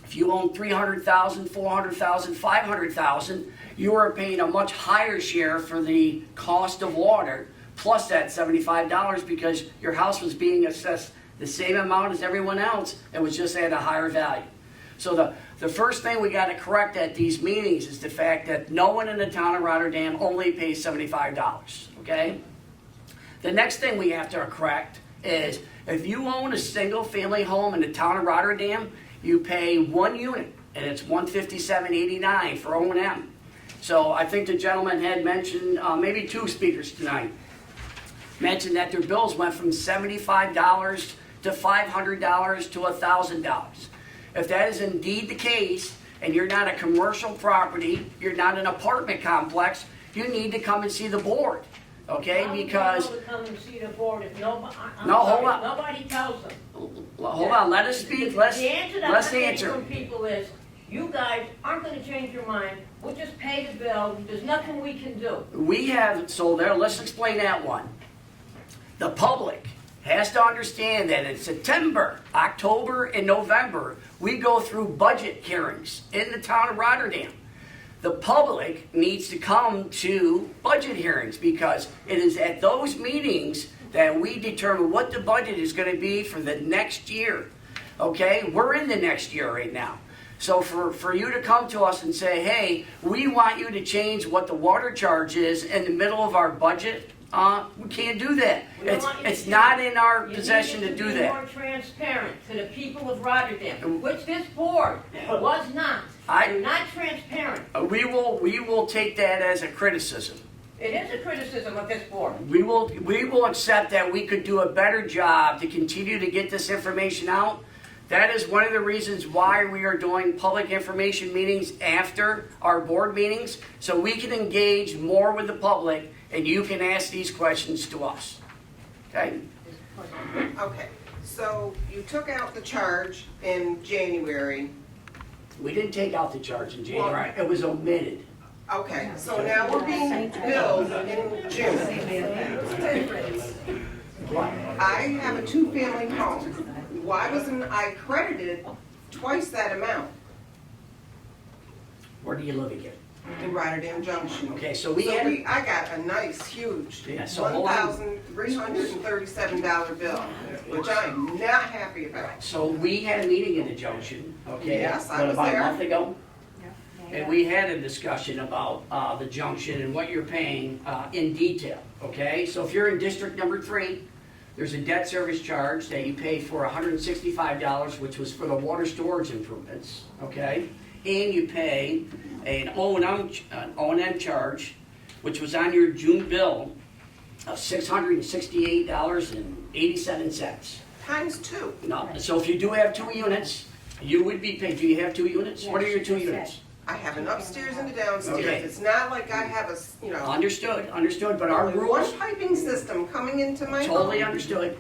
if you owned $300,000, $400,000, $500,000, you were paying a much higher share for the cost of water plus that $75 because your house was being assessed the same amount as everyone else. It was just at a higher value. So the first thing we got to correct at these meetings is the fact that no one in the town of Rotterdam only pays $75, okay? The next thing we have to correct is if you own a single family home in the town of Rotterdam, you pay 1 unit and it's $157.89 for O&M. So I think the gentleman had mentioned, maybe 2 speakers tonight, mentioned that their bills went from $75 to $500 to $1,000. If that is indeed the case, and you're not a commercial property, you're not an apartment complex, you need to come and see the board, okay? Because,
How would they know to come and see the board if nobody,
No, hold on.
nobody tells them?
hold on, let us speak, let's
The answer that I'm getting
answer.
from people is, you guys aren't gonna change your mind, we'll just pay the bill, there's nothing we can do.
We have, so there, let's explain that one. The public has to understand that in September, October, and November, we go through budget hearings in the town of Rotterdam. The public needs to come to budget hearings because it is at those meetings that we determine what the budget is going to be for the next year. Okay, we're in the next year right now. So for you to come to us and say, hey, we want you to change what the water charge is in the middle of our budget, we can't do that.
We don't want you
It's
to-
not in our
You
possession to
needed
do
be
that.
more transparent to the people of Rotterdam, which this board was not. You're not transparent.
We will take that as a criticism.
It is a criticism of this board.
We will accept that we could do a better job to continue to get this information out. That is one of the reasons why we are doing public information meetings after our board meetings, so we can engage more with the public and you can ask these questions to us. Okay?
Okay, so you took out the charge in January.
We didn't take out the charge in January. It was omitted.
Okay, so now we're being billed in June. I have a two-family home. Why wasn't I credited twice that amount
Where do you live again?
in Rotterdam Junction?
Okay, so we had.
I got a nice, huge,
Yeah, so hold on.
$1,337 bill, which I'm not happy about.
So we had a meeting in the junction, okay?
Yes, I was
About a
there.
month ago. And we had a discussion about the junction and what you're paying in detail, okay? So if you're in District Number 3, there's a debt service charge that you pay for $165, which was for the water storage improvements, okay? And you pay an O&M charge, which was on your June bill of $668.87.
Times two.
No, so if you do have 2 units, you would be paid. Do you have 2 units? What are your 2 units?
I have an upstairs and a downstairs.
Okay.
It's not like I have
Understood, but our
only
rules,
one piping system coming into my home.
totally understood.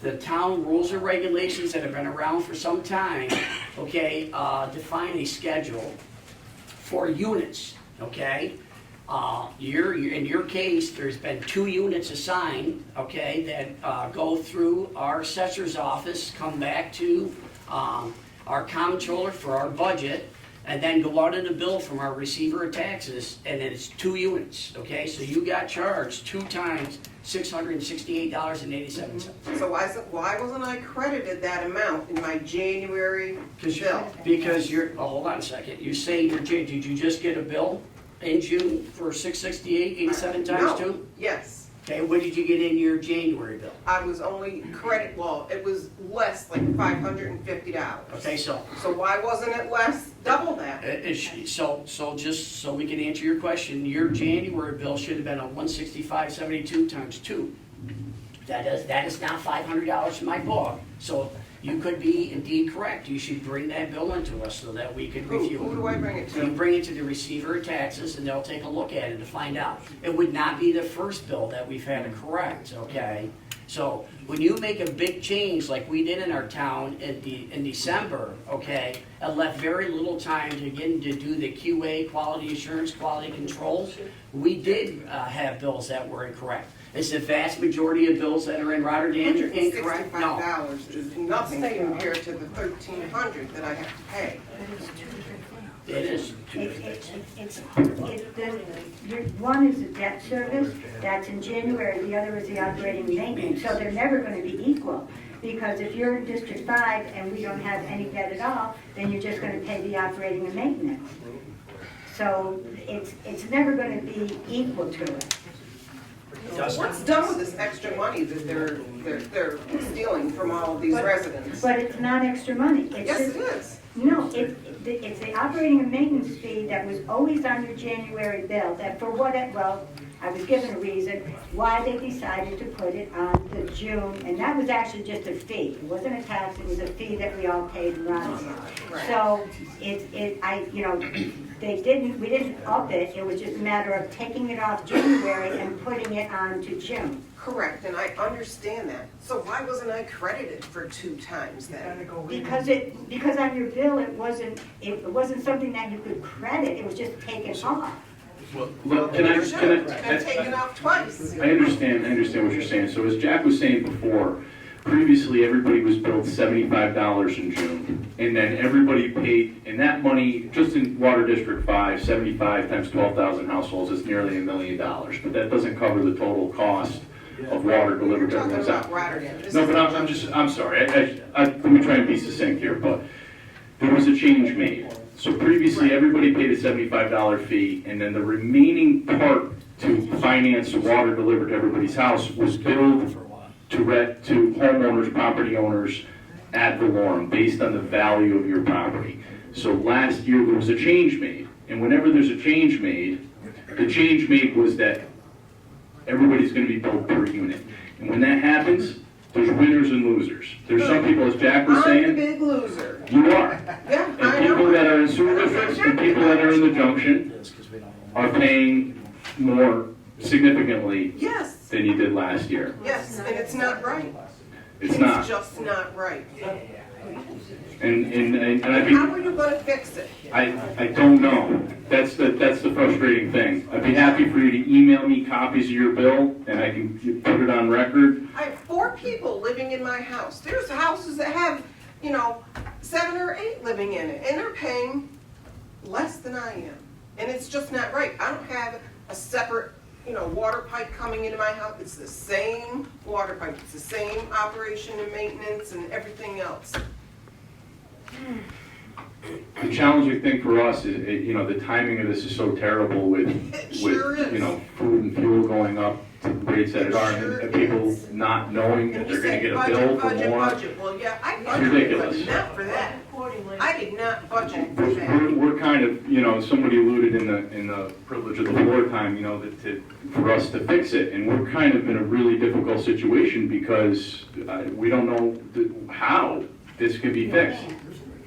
The town rules and regulations that have been around for some time, okay, define a schedule for units, okay? In your case, there's been 2 units assigned, okay, that go through our assessor's office, come back to our comptroller for our budget, and then go out in the bill from our receiver of taxes, and it's 2 units, okay? So you got charged 2 times $668.87.
So why wasn't I credited that amount in my January bill?
Because you're, hold on a second, you say did you just get a bill in June for $668.87 times 2?
No, yes.
Okay, what did you get in your January bill?
I was only it was less, like $550.
Okay, so,
So why wasn't it less, double that?
so just so we can answer your question, your January bill should have been a $165.72 times 2. That is now $500 in my book, so you could be indeed correct. You should bring that bill into us so that we could review it.
Who do I bring it
You
to?
bring it to the receiver of taxes and they'll take a look at it to find out. It would not be the first bill that we've had to correct, okay? So when you make a big change like we did in our town in December, okay, it left very little time to do the QA, quality assurance, quality control. We did have bills that were incorrect. Is the vast majority of bills that are in Rotterdam incorrect? No.
$165 is nothing compared to the $1,300 that I have to pay.
It is.
One is the debt service, that's in January, the other is the operating maintenance, so they're never gonna be equal. Because if you're in District 5 and we don't have any debt at all, then you're just gonna pay the operating and maintenance. So it's never gonna be equal to it.
What's done with this extra money that they're stealing from all of these residents?
But it's not extra money. It's
Yes,
just-
it is.
No, it's the operating and maintenance fee that was always on your January bill, that for what it, well, I was given a reason why they decided to put it on the June, and that was actually just a fee. It wasn't a tax, it was a fee that we all paid around here. So we didn't up it, it was just a matter of taking it off January and putting it on to June.
Correct, and I understand that. So why wasn't I credited for 2 times then?
Because on your bill, it wasn't something that you could credit, it was just taken off.
Well, can I,
It's been taken off twice.
I understand what you're saying. So as Jack was saying before, previously everybody was billed $75 in June. And then everybody paid, and that money, just in Water District 5, 75 times 12,000 households is nearly $1 million. But that doesn't cover the total cost of water delivered to
Talking
everyone's
about
house.
Rotterdam.
No, but I'm sorry. Let me try and be succinct here, but there was a change made. So previously, everybody paid a $75 fee, and then the remaining part to finance the water delivered to everybody's house was billed to homeowners, property owners ad valorem, based on the value of your property. So last year, there was a change made, and whenever there's a change made, the change made was that everybody's going to be billed per unit. And when that happens, there's winners and losers. There's some people, as Jack was
I'm the
saying,
big loser.
you are.
Yeah,
And
I
people
know.
that are in sewer districts and people that are in the junction are paying more significantly
Yes,
than you did last year.
yes, and it's not right.
It's not.
It's just not right.
And I
How
think,
are you gonna fix it?
I don't know. That's the frustrating thing. I'd be happy for you to email me copies of your bill and I can put it on record.
I have 4 people living in my house. There's houses that have, 7 or 8 living in it, and they're paying less than I am. And it's just not right. I don't have a separate, water pipe coming into my house. It's the same water pipe. It's the same operation and maintenance and everything else.
The challenging thing for us is, the timing of this is so terrible with,
It sure is.
food and fuel going up to rates that it are, and people not knowing that
And
they're
you
gonna
said
get a bill for
budget,
more.
budget. Well, yeah, I
It's
budgeted,
ridiculous.
but not for that. I did not budget for that.
We're kind of, somebody alluded in the privilege of the floor time, for us to fix it, and we're kind of in a really difficult situation because we don't know how this can be fixed.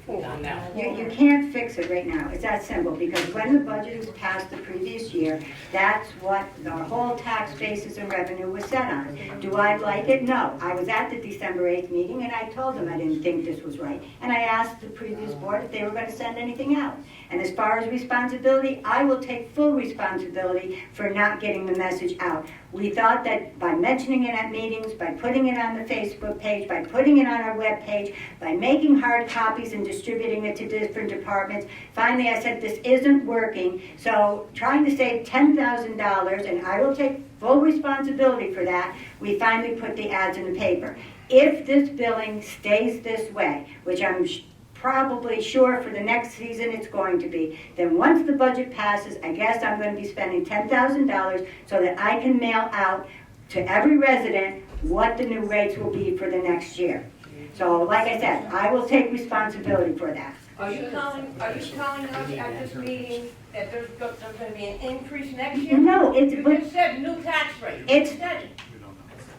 Not now.
You can't fix it right now, it's that simple, because when the budget was passed the previous year, that's what the whole tax basis and revenue was set on. Do I like it? No. I was at the December 8th meeting and I told them I didn't think this was right. And I asked the previous board if they were going to send anything out. And as far as responsibility, I will take full responsibility for not getting the message out. We thought that by mentioning it at meetings, by putting it on the Facebook page, by putting it on our web page, by making hard copies and distributing it to different departments, finally I said this isn't working, so trying to save $10,000, and I will take full responsibility for that, we finally put the ads in the paper. If this billing stays this way, which I'm probably sure for the next season it's going to be, then once the budget passes, I guess I'm going to be spending $10,000 so that I can mail out to every resident what the new rates will be for the next year. So like I said, I will take responsibility for that.
Are you telling us at this meeting that there's going to be an increase next year?
No,
You just said new tax rate.
It's-
You said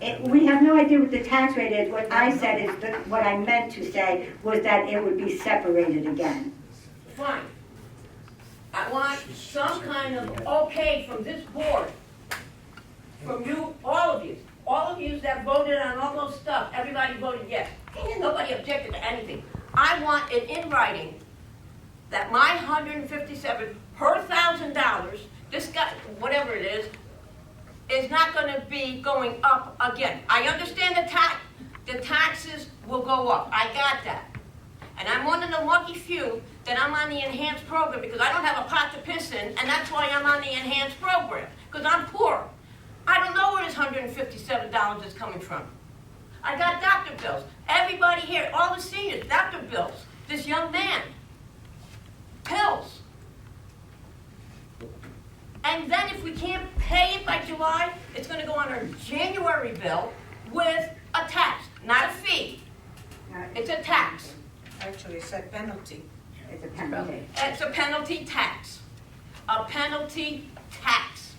it.
We have no idea what the tax rate is. What I said is, that what I meant to say was that it would be separated again.
Fine. I want some kind of okay from this board, from you, all of you that voted on all those stuff, everybody voted yes. And nobody objected to anything. I want it in writing that my $157 per $1,000, this guy, whatever it is not gonna be going up again. I understand the taxes will go up, I got that. And I'm one of the lucky few that I'm on the enhanced program because I don't have a pot to piss in, and that's why I'm on the enhanced program, because I'm poor. I don't know where this $157 is coming from. I got doctor bills. Everybody here, all the seniors, doctor bills. This young man, pills. And then if we can't pay it by July, it's going to go on our January bill with a tax, not a fee. It's a tax.
Actually, it's a penalty.
It's a penalty.
It's a penalty tax. A penalty tax.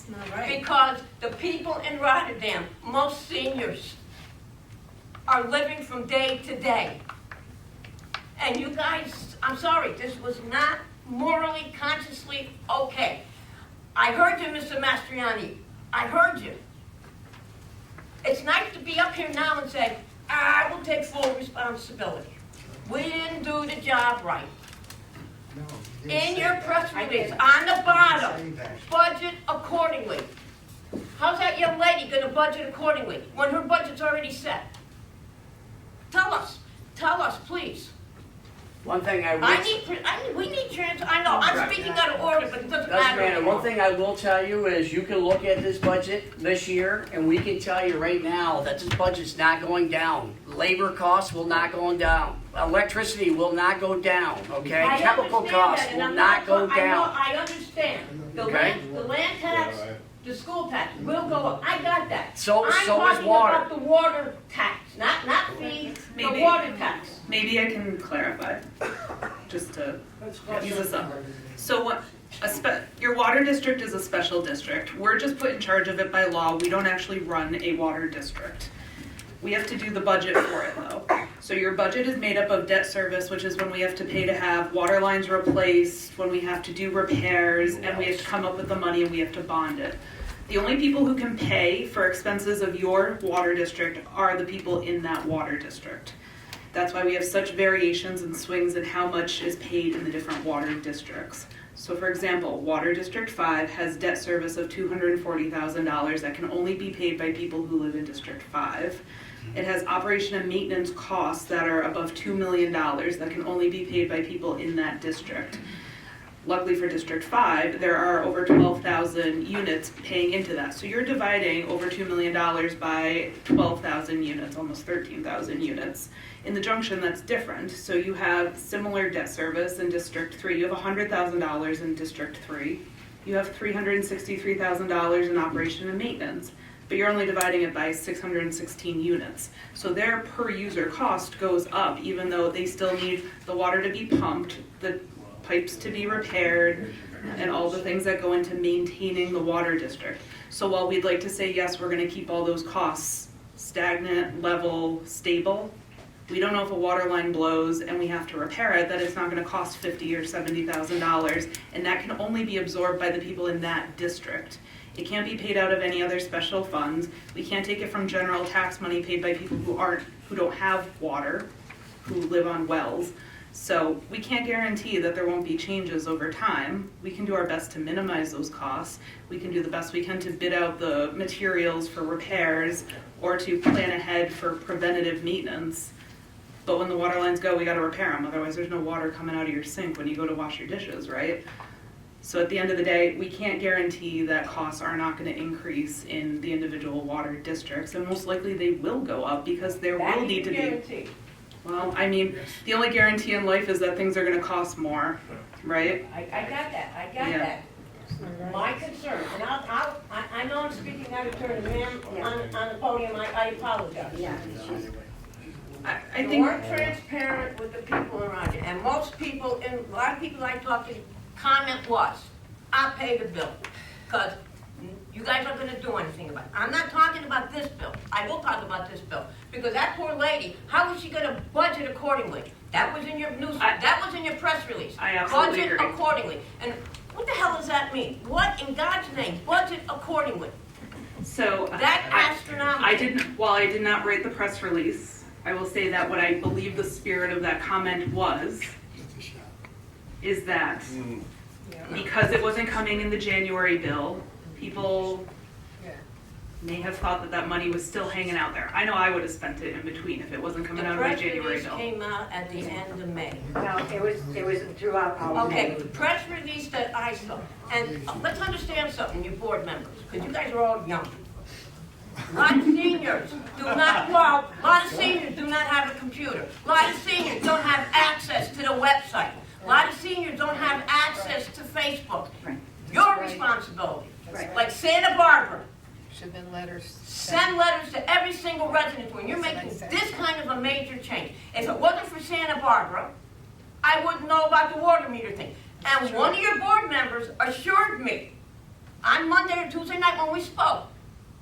Because the people in Rotterdam, most seniors, are living from day to day. And you guys, I'm sorry, this was not morally, consciously okay. I heard you, Mr. Mastriani. I heard you. It's nice to be up here now and say, I will take full responsibility. We didn't do the job right. In your press release, on the bottom, budget accordingly. How's that young lady gonna budget accordingly when her budget's already set? Tell us, please.
One thing I will.
We need I know, I'm speaking out of order, but it doesn't matter anymore.
One thing I will tell you is you can look at this budget this year and we can tell you right now that this budget's not going down. Labor costs will not go down. Electricity will not go down, okay?
I
Chemical
understand
costs
that, and
will
I'm
not go down.
I understand. The
Okay.
land tax, the school tax will go up. I got that.
So is water.
I'm talking about the water tax, not fees, the
Maybe.
water tax.
Maybe I can clarify, just to ease this up. So what, your water district is a special district. We're just put in charge of it by law. We don't actually run a water district. We have to do the budget for it though. So your budget is made up of debt service, which is when we have to pay to have water lines replaced, when we have to do repairs, and we have to come up with the money and we have to bond it. The only people who can pay for expenses of your water district are the people in that water district. That's why we have such variations and swings in how much is paid in the different water districts. So for example, Water District 5 has debt service of $240,000 that can only be paid by people who live in District 5. It has operation and maintenance costs that are above $2 million that can only be paid by people in that district. Luckily for District 5, there are over 12,000 units paying into that. So you're dividing over $2 million by 12,000 units, almost 13,000 units. In the junction, that's different. So you have similar debt service in District 3. You have $100,000 in District 3. You have $363,000 in operation and maintenance. But you're only dividing it by 616 units. So their per user cost goes up, even though they still need the water to be pumped, the pipes to be repaired, and all the things that go into maintaining the water district. So while we'd like to say, yes, we're gonna keep all those costs stagnant, level, stable, we don't know if a water line blows and we have to repair it, that it's not gonna cost $50,000 or $70,000, and that can only be absorbed by the people in that district. It can't be paid out of any other special funds. We can't take it from general tax money paid by people who don't have water, who live on wells. So we can't guarantee that there won't be changes over time. We can do our best to minimize those costs. We can do the best we can to bid out the materials for repairs or to plan ahead for preventative maintenance. But when the water lines go, we gotta repair them. Otherwise there's no water coming out of your sink when you go to wash your dishes, right? So at the end of the day, we can't guarantee that costs are not going to increase in the individual water districts, and most likely they will go up because there will need to be. Well, I mean, the only guarantee in life is that things are going to cost more, right?
I got that,
Yeah.
My concern, and I know I'm speaking out of turn, ma'am, on the podium, I apologize.
Yeah.
I
You
think,
weren't transparent with the people around you, and most people, and a lot of people I talked to, comment was, I'll pay the bill, because you guys aren't gonna do anything about it. I'm not talking about this bill, I will talk about this bill, because that poor lady, how is she gonna budget accordingly? That was in your news, that was in your press release.
I absolutely
Budget
agree.
accordingly, and what the hell does that mean? What in God's name, budget accordingly?
so.
That astronomical.
While I did not write the press release, I will say that what I believe the spirit of that comment was, is that because it wasn't coming in the January bill, people may have thought that that money was still hanging out there. I know I would have spent it in between if it wasn't coming out of my January
The
bill.
press release came out at the end of May.
No, it was throughout all May.
Okay, the press release that I saw, and let's understand something, you board members, because you guys are all young. A lot of seniors do not, well, a lot of seniors do not have a computer. A lot of seniors don't have access to the website. A lot of seniors don't have access to Facebook.
Right.
Your responsibility.
Right.
Like Santa Barbara,
Should have been letters.
send letters to every single resident when you're making this kind of a major change. If it wasn't for Santa Barbara, I wouldn't know about the water meter thing. And one of your board members assured me, on Monday or Tuesday night when we spoke,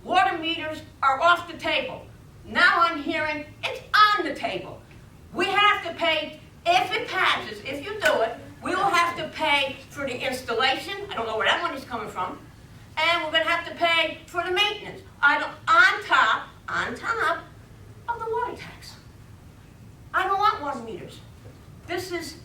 water meters are off the table. Now I'm hearing it's on the table. We have to pay, if it passes, if you do it, we will have to pay for the installation. I don't know where that money's coming from. And we're going to have to pay for the maintenance on top of the water tax. I don't want water meters. This is,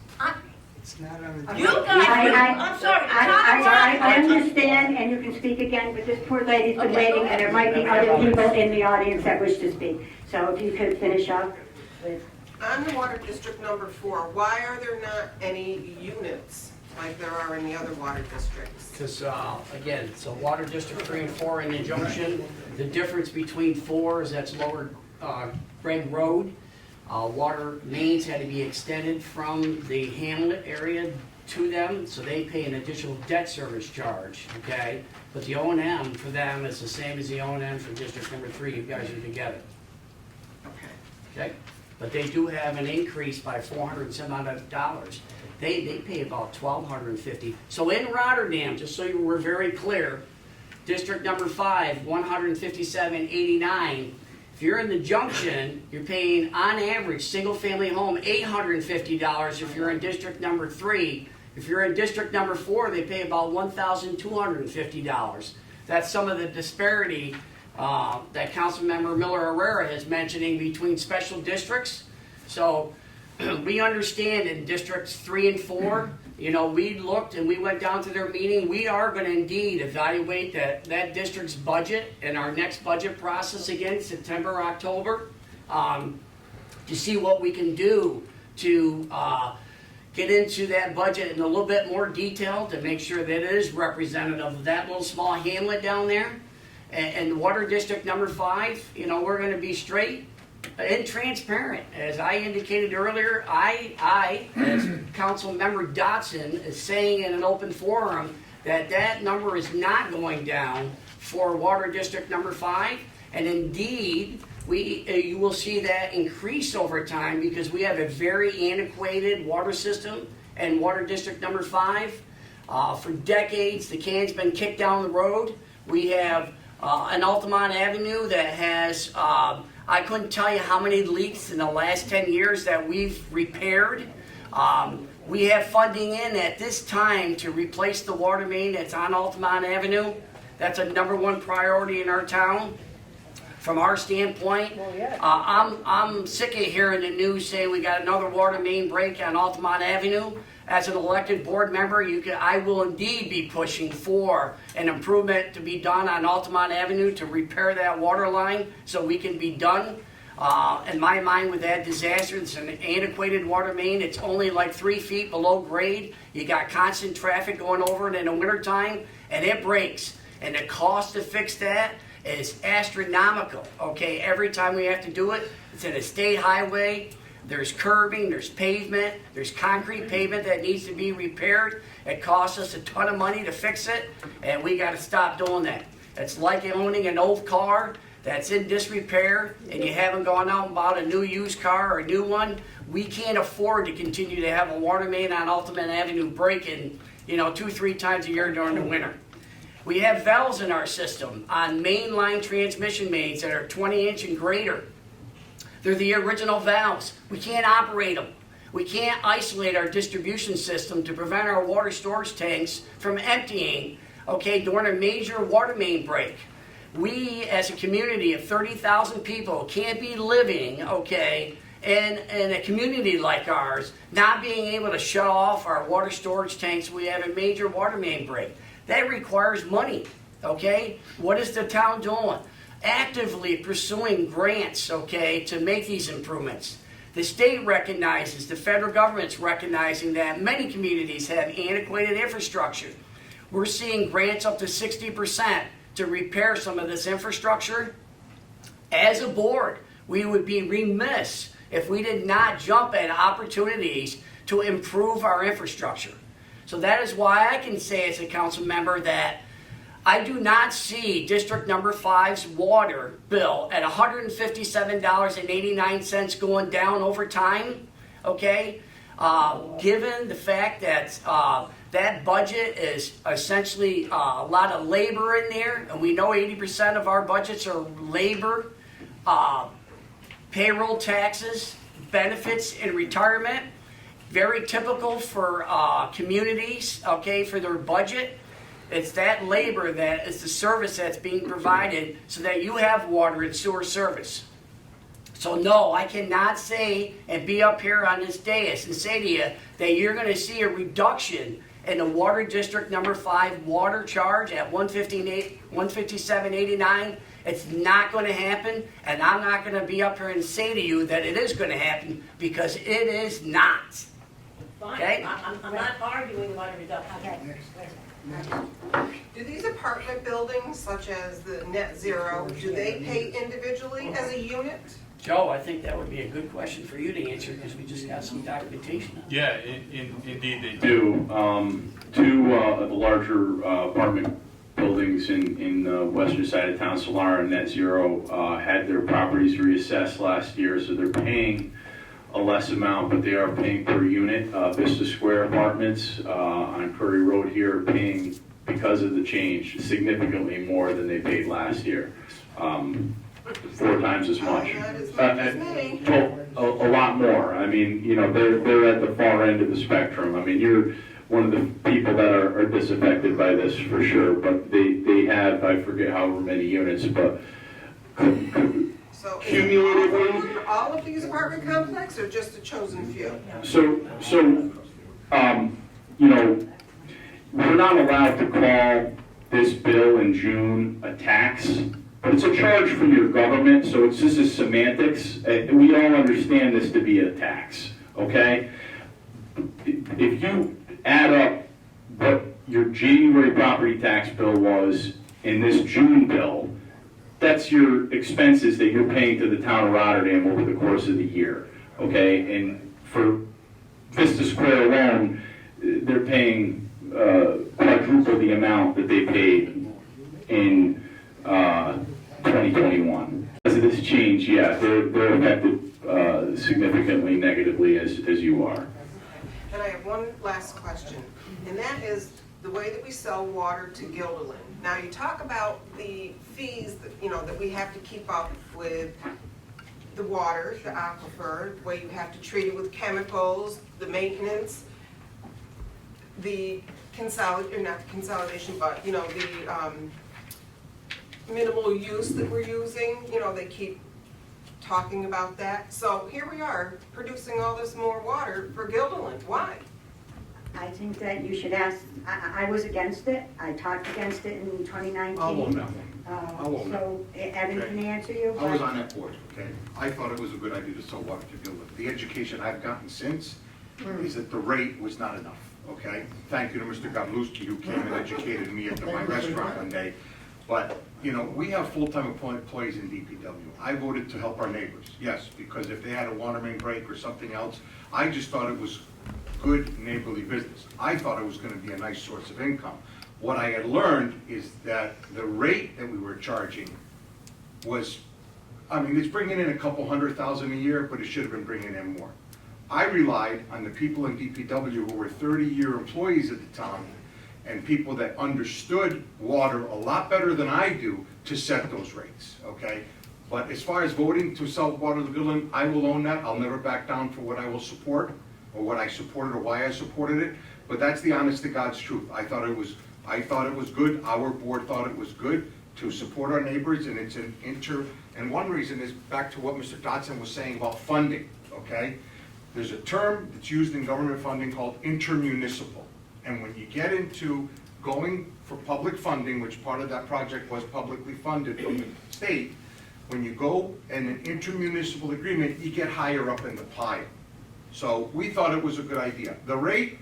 It's not on the.
you guys, I'm sorry.
I understand, and you can speak again, but this poor lady's been waiting, and there might be other people in the audience that wish to speak. So if you could finish up with.
On the water district number 4, why are there not any units like there are in the other water districts?
Because, again, so Water District 3 and 4 in the junction, the difference between 4 is that's Lower Greg Road. Water mains had to be extended from the hamlet area to them, so they pay an additional debt service charge, okay? But the O&M for them is the same as the O&M for District number 3, you guys are together, okay? But they do have an increase by $400 and some odd dollars. They pay about $1,250. So in Rotterdam, just so you were very clear, District number 5, $157.89. If you're in the junction, you're paying on average single-family home $850. If you're in District number 3, if you're in District number 4, they pay about $1,250. That's some of the disparity that Councilmember Miller Herrera is mentioning between special districts. So we understand in Districts 3 and 4, you know, we looked and we went down to their meeting. We are going to indeed evaluate that district's budget in our next budget process again, September, October, to see what we can do to get into that budget in a little bit more detail to make sure that it is representative of that little small hamlet down there. And Water District number 5, you know, we're going to be straight and transparent. As I indicated earlier, I as Council Member Dotson, is saying in an open forum that number is not going down for Water District number 5, and indeed, you will see that increase over time because we have a very antiquated water system in Water District number 5. For decades, the can's been kicked down the road. We have an Altamont Avenue that has, I couldn't tell you how many leaks in the last 10 years that we've repaired. We have funding in at this time to replace the water main that's on Altamont Avenue. That's a #1 priority in our town. From our standpoint, I'm sick of hearing the news saying we got another water main break on Altamont Avenue. As an elected board member, I will indeed be pushing for an improvement to be done on Altamont Avenue to repair that water line so we can be done. In my mind, with that disaster, it's an antiquated water main. It's only like 3 feet below grade. You got constant traffic going over it in the wintertime, and it breaks. And the cost to fix that is astronomical, okay? Every time we have to do it, it's in a state highway. There's curbing, there's pavement, there's concrete pavement that needs to be repaired. It costs us a ton of money to fix it, and we got to stop doing that. It's like owning an old car that's in disrepair, and you haven't gone out and bought a new used car or a new one. We can't afford to continue to have a water main on Altamont Avenue breaking, 2-3 times a year during the winter. We have valves in our system on mainline transmission mains that are 20-inch and greater. They're the original valves. We can't operate them. We can't isolate our distribution system to prevent our water storage tanks from emptying, during a major water main break. We, as a community of 30,000 people, can't be living, in a community like ours, not being able to shut off our water storage tanks when we have a major water main break. That requires money, What is the town doing? Actively pursuing grants, to make these improvements. The state recognizes, the federal government's recognizing that many communities have antiquated infrastructure. We're seeing grants up to 60% to repair some of this infrastructure. As a board, we would be remiss if we did not jump at opportunities to improve our infrastructure. So that is why I can say as a council member that I do not see District number 5's water bill at $157.89 going down over time, Given the fact that that budget is essentially a lot of labor in there, and we know 80% of our budgets are labor, payroll taxes, benefits, and retirement. Very typical for communities, okay, for their budget. It's that labor that is the service that's being provided so that you have water and sewer service. So no, I cannot say and be up here on this dais and say to you that you're going to see a reduction in the Water District Number 5 water charge at $157.89. It's not going to happen, and I'm not going to be up here and say to you that it is going to happen, because it is not. Okay?
Fine, I'm not arguing about a reduction.
Okay.
Do these apartment buildings, such as the Net Zero, do they pay individually as a unit?
Joe, I think that would be a good question for you to answer, because we just got some documentation on it.
Yeah, indeed they do.
Do, two of the larger apartment buildings in the western side of town, Solar and Net Zero, had their properties reassessed last year, so they're paying a less amount, but they are paying per unit. Vista Square Apartments on Curry Road here are paying, because of the change, significantly more than they paid last year. 4 times as much.
Not as much as me.
Well, a lot more. I mean, you know, they're at the far end of the spectrum. I mean, you're one of the people that are disaffected by this for sure, but they have, I forget however many units, but
So
cumulatively,
all of these apartment complexes, or just a chosen few?
so you know, we're not allowed to call this bill in June a tax, but it's a charge from your government, so it's just a semantics. We all understand this to be a tax, okay? If you add up what your January property tax bill was in this June bill, that's your expenses that you're paying to the town of Rotterdam over the course of the year, okay? And for Vista Square alone, they're paying quadruple the amount that they paid in 2021. Because of this change, yeah, they're affected significantly negatively as you are.
And I have one last question, and that is the way that we sell water to Guilderland. Now, you talk about the fees that, you know, that we have to keep up with the water, the aquifer, the way you have to treat it with chemicals, the maintenance, the not the consolidation, but, you know, the minimal use that we're using, you know, they keep talking about that. So here we are, producing all this more water for Guilderland. Why?
I think that you should ask, I was against it, I talked against it in 2019.
I'll own that one. I'll own that.
So Evan can answer you.
I was
but-
on that board, okay? I thought it was a good idea to sell water to Gilbert. The education I've gotten since is that the rate was not enough, okay? Thank you to Mr. Gabluski, who came and educated me at my restaurant one day. But, you know, we have full-time employees in DPW. I voted to help our neighbors, yes, because if they had a water main break or something else, I just thought it was good neighborly business. I thought it was going to be a nice source of income. What I had learned is that the rate that we were charging was, I mean, it's bringing in a couple $100,000 a year, but it should have been bringing in more. I relied on the people in DPW who were 30-year employees at the time and people that understood water a lot better than I do to set those rates, okay? But as far as voting to sell water to Guilderland, I will own that. I'll never back down for what I will support or what I supported or why I supported it. But that's the honest to God's truth. I thought it was good. Our board thought it was good to support our neighbors, and it's an and one reason is back to what Mr. Dodson was saying about funding, okay? There's a term that's used in government funding called intermunicipal. And when you get into going for public funding, which part of that project was publicly funded from the state, when you go in an intermunicipal agreement, you get higher up in the pile. So we thought it was a good idea. The rate,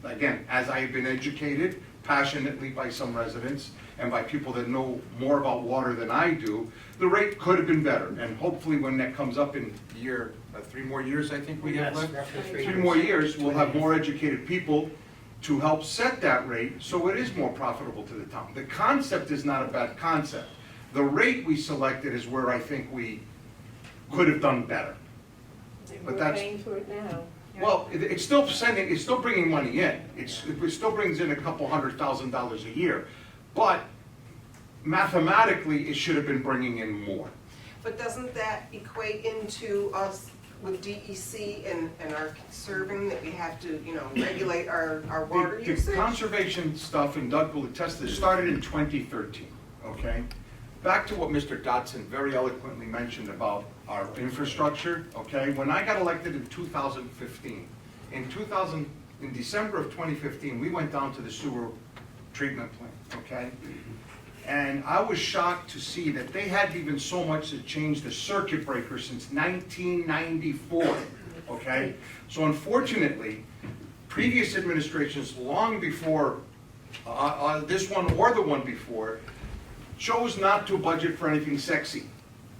again, as I have been educated passionately by some residents and by people that know more about water than I do, the rate could have been better. And hopefully when that comes up in 3 more years, I think we have left. 3 more years, we'll have more educated people to help set that rate so it is more profitable to the town. The concept is not a bad concept. The rate we selected is where I think we could have done better. But
We're
that's,
paying for it now.
Well, it's still bringing money in. It still brings in a couple $100,000 a year. But mathematically, it should have been bringing in more.
But doesn't that equate into us with DEC and our conserving that we have to, regulate our water
The
usage?
conservation stuff, and Doug will attest to this, started in 2013, okay? Back to what Mr. Dotson very eloquently mentioned about our infrastructure, okay? When I got elected in 2015, in December of 2015, we went down to the sewer treatment plant, okay? And I was shocked to see that they hadn't even so much to change the circuit breaker since 1994, okay? So unfortunately, previous administrations, long before this one or the one before, chose not to budget for anything sexy,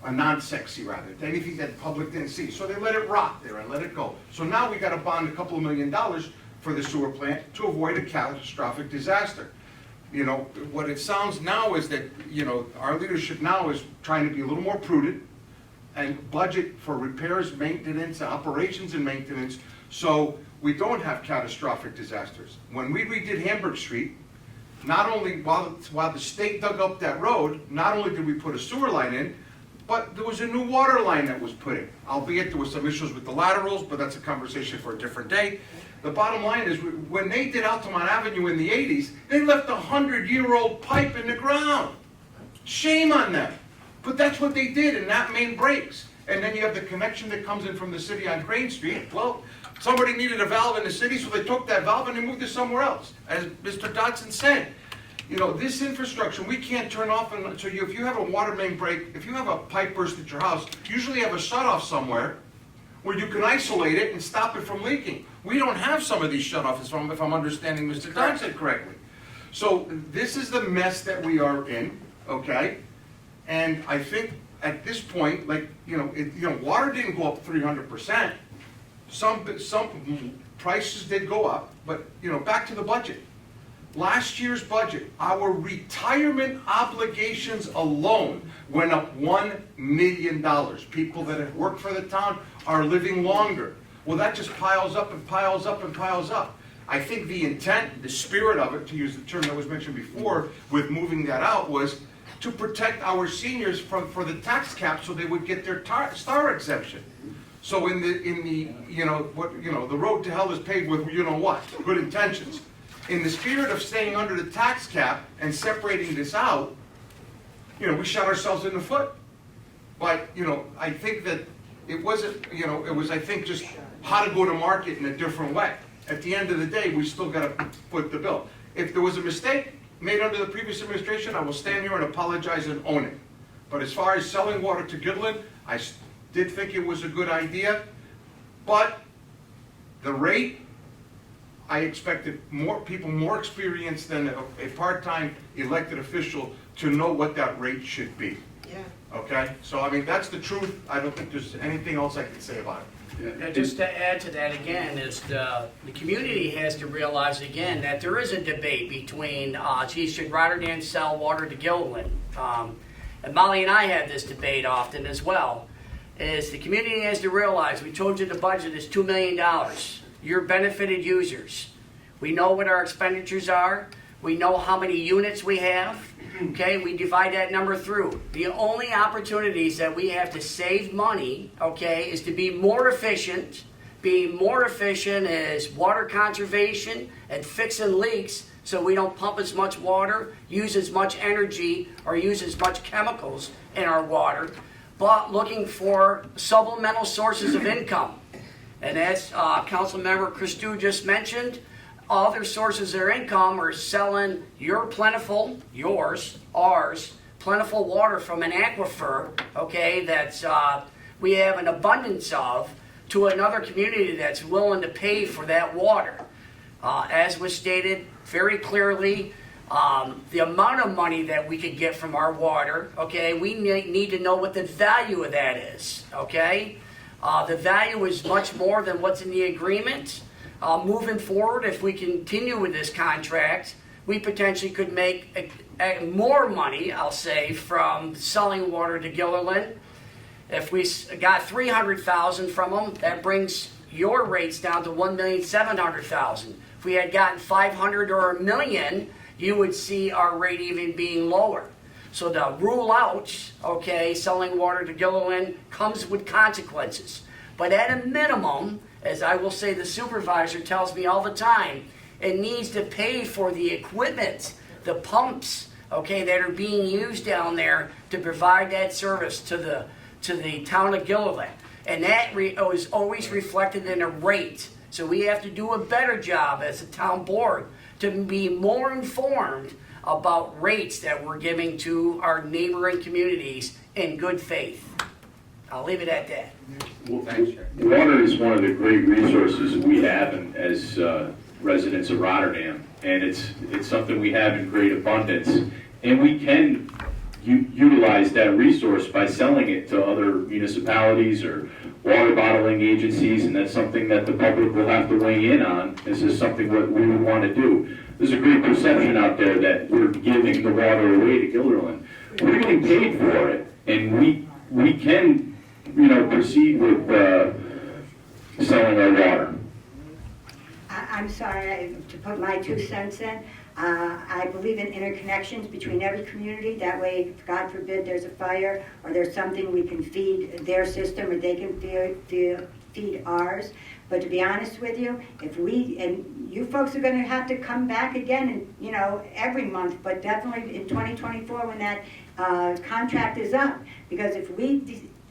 or non-sexy rather, anything that the public didn't see. So they let it rot there and let it go. So now we got to bond a couple of $1 million for the sewer plant to avoid a catastrophic disaster. What it sounds now is that, our leadership now is trying to be a little more prudent and budget for repairs, maintenance, operations and maintenance, so we don't have catastrophic disasters. When we redid Hamburg Street, not only while the state dug up that road, not only did we put a sewer line in, but there was a new water line that was put in. Albeit there were some issues with the laterals, but that's a conversation for a different day. The bottom line is, when they did Altamont Avenue in the 80s, they left a 100-year-old pipe in the ground. Shame on them. But that's what they did, and that main breaks. And then you have the connection that comes in from the city on Crane Street. Well, somebody needed a valve in the city, so they took that valve and they moved it somewhere else. As Mr. Dotson said, this infrastructure, we can't turn off, and so if you have a water main break, if you have a pipe burst at your house, you usually have a shutoff somewhere where you can isolate it and stop it from leaking. We don't have some of these shutoffs, if I'm understanding Mr. Dotson correctly. So this is the mess that we are in, okay? And I think at this point, water didn't go up 300%. Some prices did go up, but back to the budget. Last year's budget, our retirement obligations alone went up $1 million. People that have worked for the town are living longer. Well, that just piles up and piles up and piles up. I think the intent, the spirit of it, to use the term that was mentioned before, with moving that out, was to protect our seniors for the tax cap, so they would get their star exemption. So the road to hell is paved with good intentions. In the spirit of staying under the tax cap and separating this out, we shot ourselves in the foot. But I think that it wasn't, it was, I think, just how to go to market in a different way. At the end of the day, we still got to foot the bill. If there was a mistake made under the previous administration, I will stand here and apologize and own it. But as far as selling water to Gitlin, I did think it was a good idea, but the rate, I expected more people, more experienced than a part-time elected official, to know what that rate should be.
Yeah.
Okay? So, I mean, that's the truth. I don't think there's anything else I can say about it.
And just to add to that again, is the community has to realize again that there is a debate between, should Rotterdam sell water to Gilliland? And Molly and I have this debate often as well, is the community has to realize, we told you the budget is $2 million. You're benefited users. We know what our expenditures are. We know how many units we have. Okay, we divide that number through. The only opportunities that we have to save money, okay, is to be more efficient. Being more efficient is water conservation and fixing leaks so we don't pump as much water, use as much energy, or use as much chemicals in our water, but looking for supplemental sources of income. And as Councilmember Christou just mentioned, other sources of income are selling ours, plentiful water from an aquifer, okay, that's we have an abundance of, to another community that's willing to pay for that water. As was stated very clearly, the amount of money that we could get from our water, okay, we need to know what the value of that is, okay? The value is much more than what's in the agreement. Moving forward, if we continue with this contract, we potentially could make more money, I'll say, from selling water to Gilliland. If we got $300,000 from them, that brings your rates down to 1,700,000. If we had gotten 500 or 1 million, you would see our rate even being lower. So to rule out, okay, selling water to Gilliland comes with consequences. But at a minimum, as I will say, the supervisor tells me all the time, it needs to pay for the equipment, the pumps, okay, that are being used down there to provide that service to the town of Gilliland. And that is always reflected in a rate. So we have to do a better job as a town board to be more informed about rates that we're giving to our neighboring communities in good faith. I'll leave it at that.
Water is one of the great resources we have as residents of Rotterdam, and it's something we have in great abundance, and we can utilize that resource by selling it to other municipalities or water bottling agencies, and that's something that the public will have to weigh in on. This is something what we would want to do. There's a great perception out there that we're giving the water away to Gilderland. We're getting paid for it, and we can, proceed with selling our water.
I'm sorry to put my 2 cents in. I believe in interconnections between every community. That way, if God forbid there's a fire or there's something, we can feed their system or they can feed ours. But to be honest with you, and you folks are going to have to come back again, and every month, but definitely in 2024 when that contract is up, because if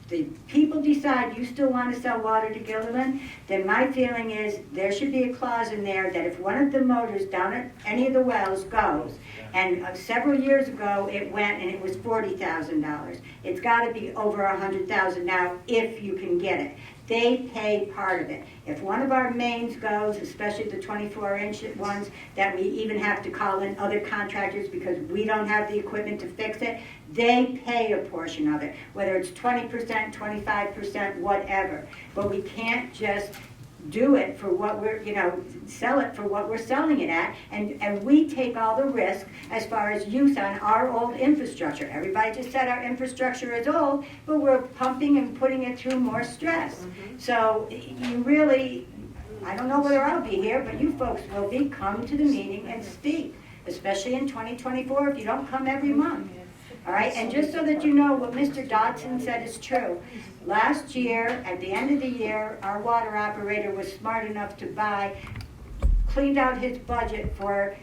the people decide you still want to sell water to Gilderland, then my feeling is there should be a clause in there that if one of the motors down at any of the wells goes, and several years ago it went and it was $40,000, it's got to be over $100,000 now if you can get it. They pay part of it. If one of our mains goes, especially the 24-inch ones, that we even have to call in other contractors because we don't have the equipment to fix it, they pay a portion of it, whether it's 20%, 25%, whatever. But we can't just do it for what we're, sell it for what we're selling it at, and we take all the risk as far as use on our old infrastructure. Everybody just said our infrastructure is old, but we're pumping and putting it through more stress. So you really, I don't know whether I'll be here, but you folks will be. Come to the meeting and speak, especially in 2024 if you don't come every month. All right, and just so that you know, what Mr. Dodson said is true. Last year, at the end of the year, our water operator was smart enough to cleaned out his budget for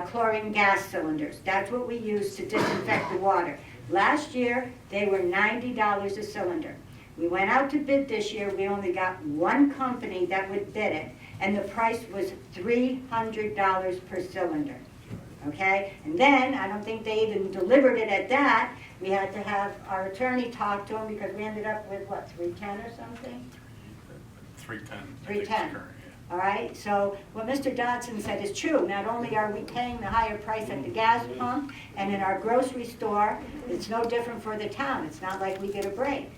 chlorine gas cylinders. That's what we use to disinfect the water. Last year, they were $90 a cylinder. We went out to bid this year. We only got one company that would bid it, and the price was $300 per cylinder. Okay, and then I don't think they even delivered it at that. We had to have our attorney talk to him because we ended up with what, $310 or something? $310. All right, so what Mr. Dodson said is true. Not only are we paying the higher price at the gas pump and in our grocery store, it's no different for the town. It's not like we get a break.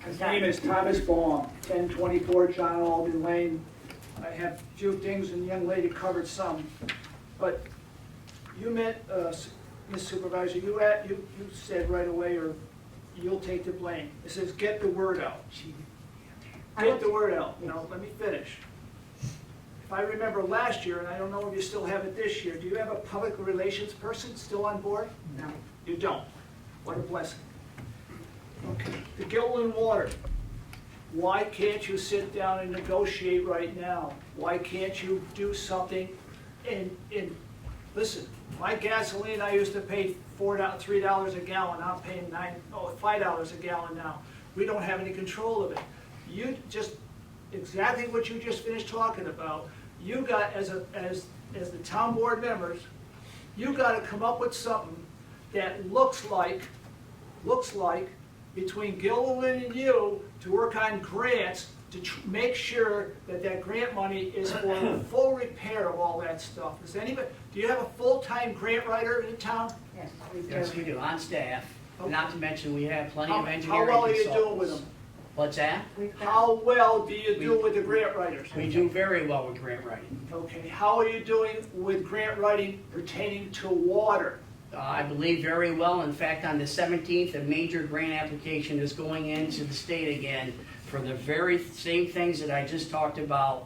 His name is Thomas Baum, 1024 John Alden Lane. I have a few things, and the young lady covered some. But you met, Ms. Supervisor, you said right away, or you'll take the blame. It says, get the word out. Get the word out. Let me finish. If I remember last year, and I don't know if you still have it this year, do you have a public relations person still on board?
No.
You don't. What a blessing. Okay. The Gilliland Water. Why can't you sit down and negotiate right now? Why can't you do something? And listen, my gasoline, I used to pay $3 a gallon. I'm paying $5 a gallon now. We don't have any control of it. You just, exactly what you just finished talking about, you got, as the town board members, you got to come up with something that looks like between Gilliland and you to work on grants to make sure that grant money is for full repair of all that stuff. Do you have a full-time grant writer in the town?
Yes, we do.
Yes, we do, on staff. Not to mention, we have plenty of engineering
How well are you
consultants.
doing with them?
What's that?
How well do you do with the grant writers?
We do very well with grant writing.
Okay, how are you doing with grant writing pertaining to water?
I believe very well. In fact, on the 17th, a major grant application is going into the state again for the very same things that I just talked about.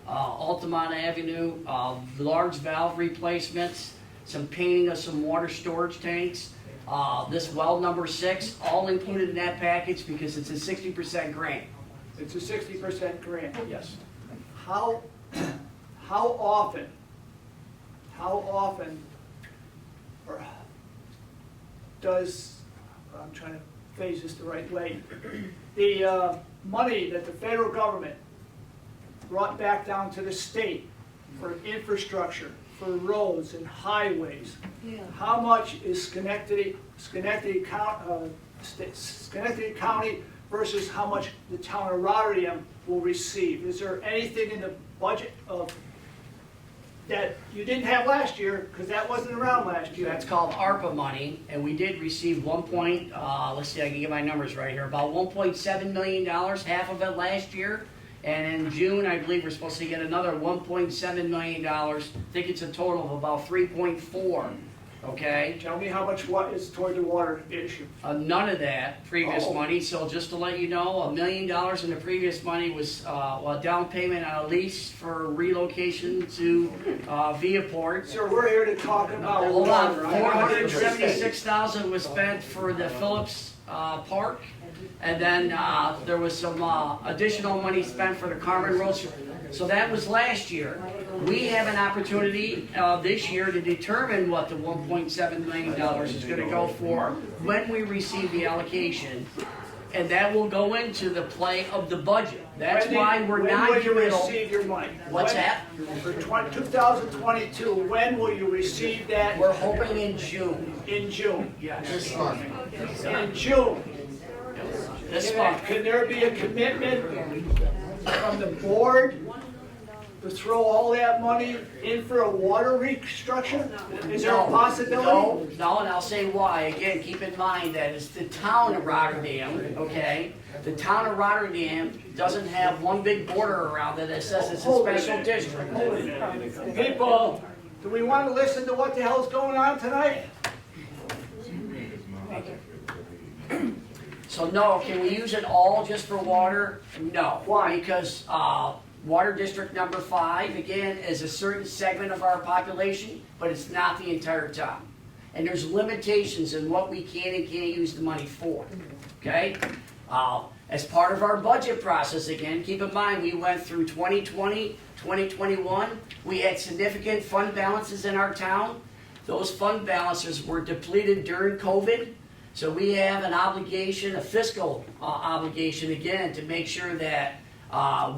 Altamont Avenue, large valve replacements, some painting of some water storage tanks. This well number 6, all included in that package because it's a 60% grant.
It's a 60% grant.
Yes.
How often, or does, I'm trying to phrase this the right way, the money that the federal government brought back down to the state for infrastructure, for roads and highways, how much is Schenectady County versus how much the town of Rotterdam will receive? Is there anything in the budget of that you didn't have last year, because that wasn't around last year?
That's called ARPA money, and we did receive let's see, I can get my numbers right here, about $1.7 million, half of it last year. And in June, I believe we're supposed to get another $1.7 million. I think it's a total of about 3.4, okay?
Tell me how much what is toward the water issue.
None of that previous money, so just to let you know, $1 million in the previous money was a down payment on a lease for relocation to Viaport.
Sir, we're here to talk about
Hold on,
water.
$476,000 was spent for the Phillips Park. And then there was some additional money spent for the Carmen Road. So that was last year. We have an opportunity this year to determine what the $1.7 million is going to go for when we receive the allocation. And that will go into the play of the budget. That's why we're not
When will you
giving.
receive your money?
What's that?
For 2022, when will you receive that?
We're hoping in June.
In June.
Yes.
In June.
This month.
Can there be a commitment from the board to throw all that money in for a water restructure? Is there a possibility?
No, and I'll say why. Again, keep in mind that it's the town of Rotterdam, okay? The town of Rotterdam doesn't have one big border around it that says it's a special district.
People, do we want to listen to what the hell's going on tonight?
So no, can we use it all just for water? No.
Why?
Because Water District number 5, again, is a certain segment of our population, but it's not the entire town. And there's limitations in what we can and can't use the money for, okay? As part of our budget process, again, keep in mind, we went through 2020, 2021. We had significant fund balances in our town. Those fund balances were depleted during COVID. So we have an obligation, a fiscal obligation, again, to make sure that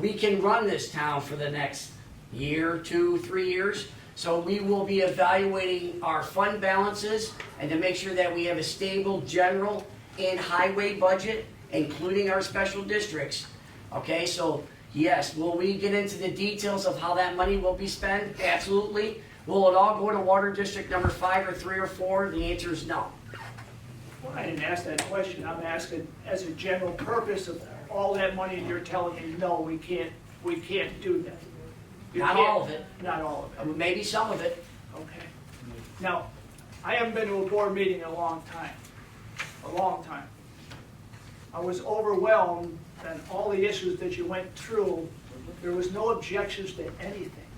we can run this town for the next year, 2, 3 years. So we will be evaluating our fund balances and to make sure that we have a stable general and highway budget, including our special districts. Okay, so yes, will we get into the details of how that money will be spent? Absolutely. Will it all go to Water District number 5 or 3 or 4? The answer is no.
Well, I didn't ask that question. I'm asking as a general purpose of all that money, and you're telling me, no, we can't do that. You
Not
can't-
all of it.
Not all of it.
Maybe some of it.
Okay. Now, I haven't been to a board meeting in a long time. I was overwhelmed at all the issues that you went through. There was no objections to anything.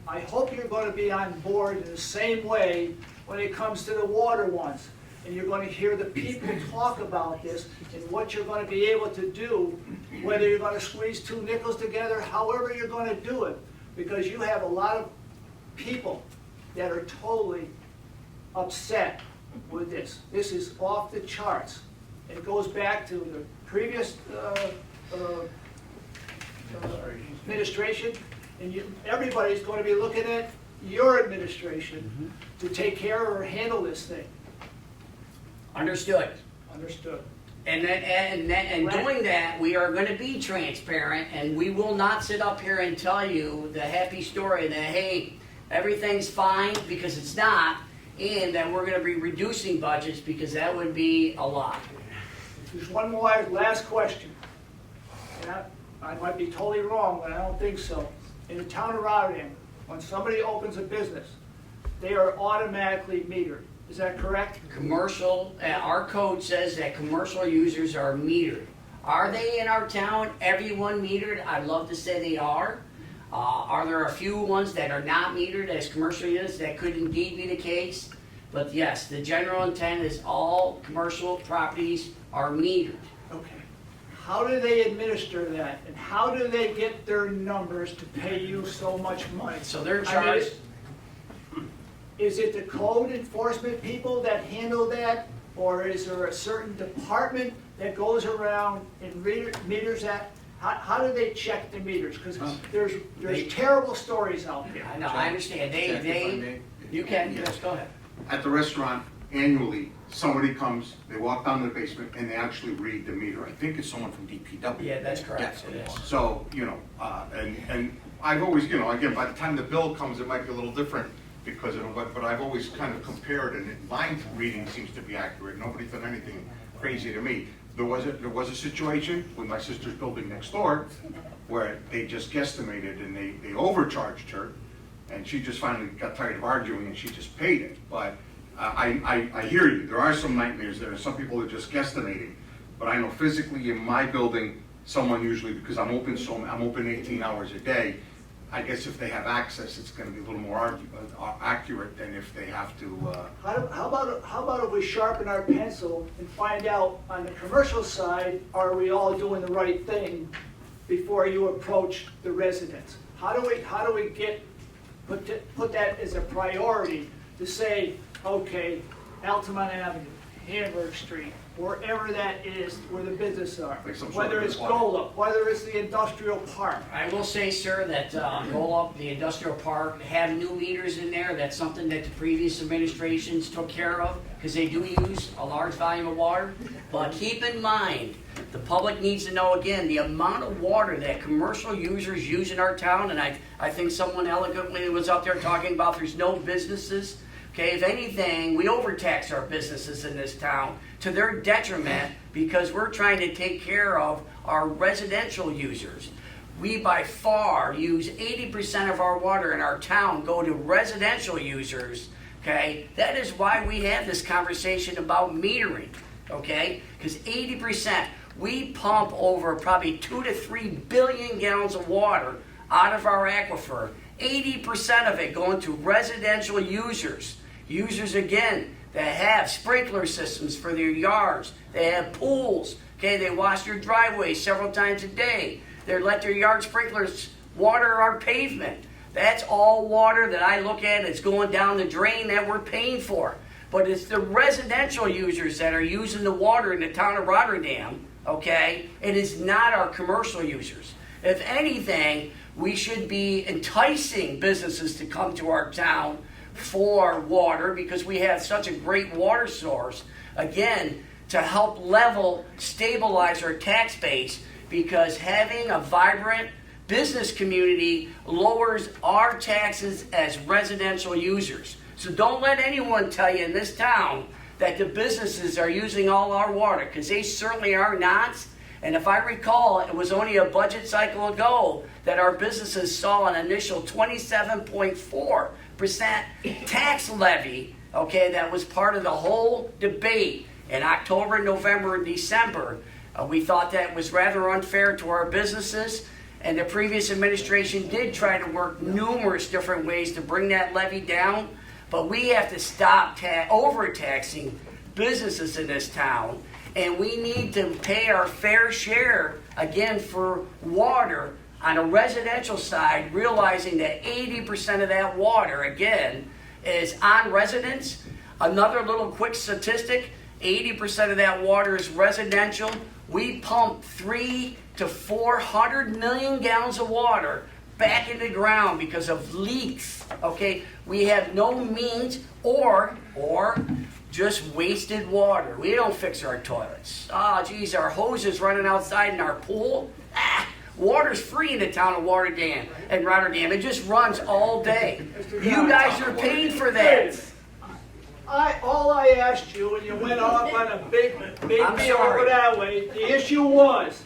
I hope you're going to be on board in the same way when it comes to the water ones. And you're going to hear the people talk about this and what you're going to be able to do, whether you're going to squeeze 2 nickels together, however you're going to do it. Because you have a lot of people that are totally upset with this. This is off the charts. It goes back to the previous administration, and everybody's going to be looking at your administration to take care or handle this thing.
Understood.
Understood.
And doing that, we are going to be transparent, and we will not sit up here and tell you the happy story that, hey, everything's fine, because it's not, and that we're going to be reducing budgets, because that would be a lot.
There's one more last question. And I might be totally wrong, but I don't think so. In the town of Rotterdam, when somebody opens a business, they are automatically metered. Is that correct?
Commercial, our code says that commercial users are metered. Are they in our town, everyone metered? I'd love to say they are. Are there a few ones that are not metered as commercial units? That could indeed be the case. But yes, the general intent is all commercial properties are metered.
Okay. How do they administer that? And how do they get their numbers to pay you so much money?
So they're
I mean,
charged.
Is it the code enforcement people that handle that? Or is there a certain department that goes around and meters that? How do they check the meters? Because there's terrible stories out there.
I know, I understand. You can, yes, go ahead.
At the restaurant, annually, somebody comes, they walk down to the basement, and they actually read the meter. I think it's someone from DPW.
Yeah, that's correct, it is.
So, and I've always, again, by the time the bill comes, it might be a little different, because but I've always kind of compared, and my reading seems to be accurate. Nobody's done anything crazy to me. There was a situation with my sister's building next door where they just guesstimated and they overcharged her, and she just finally got tired of arguing and she just paid it. But I hear you. There are some nightmares there. Some people are just guesstimating. But I know physically in my building, someone usually, because I'm open 18 hours a day. I guess if they have access, it's going to be a little more accurate than if they have to.
How about if we sharpen our pencil and find out on the commercial side, are we all doing the right thing before you approach the residents? How do we put that as a priority to say, okay, Altamont Avenue, Hamburg Street, wherever that is, where the businesses are, whether it's Gola, whether it's the industrial park.
I will say, sir, that Gola, the industrial park, have new meters in there. That's something that the previous administrations took care of, because they do use a large volume of water. But keep in mind, the public needs to know, again, the amount of water that commercial users use in our town, and I think someone eloquently was out there talking about there's no businesses. Okay, if anything, we overtax our businesses in this town to their detriment, because we're trying to take care of our residential users. We by far use 80% of our water in our town go to residential users. Okay, that is why we have this conversation about metering. Okay, because 80%, we pump over probably 2 to 3 billion gallons of water out of our aquifer. 80% of it going to residential users. Users, again, that have sprinkler systems for their yards. They have pools. Okay, they wash their driveways several times a day. They let their yard sprinklers water our pavement. That's all water that I look at that's going down the drain that we're paying for. But it's the residential users that are using the water in the town of Rotterdam, okay? It is not our commercial users. If anything, we should be enticing businesses to come to our town for water, because we have such a great water source, again, to help level, stabilize our tax base, because having a vibrant business community lowers our taxes as residential users. So don't let anyone tell you in this town that the businesses are using all our water, because they certainly are not. And if I recall, it was only a budget cycle ago that our businesses saw an initial 27.4% tax levy, okay, that was part of the whole debate in October, November, and December. We thought that was rather unfair to our businesses, and the previous administration did try to work numerous different ways to bring that levy down, but we have to stop overtaxing businesses in this town, and we need to pay our fair share, again, for water on a residential side, realizing that 80% of that water, again, is on residents. Another little quick statistic, 80% of that water is residential. We pump 300 to 400 million gallons of water back in the ground because of leaks, okay? We have no means, or just wasted water. We don't fix our toilets. Oh, geez, our hose is running outside in our pool. Water's free in the town of Rotterdam. It just runs all day. You guys are paying for that.
All I asked you, and you went off on a big deal over that way, the issue was,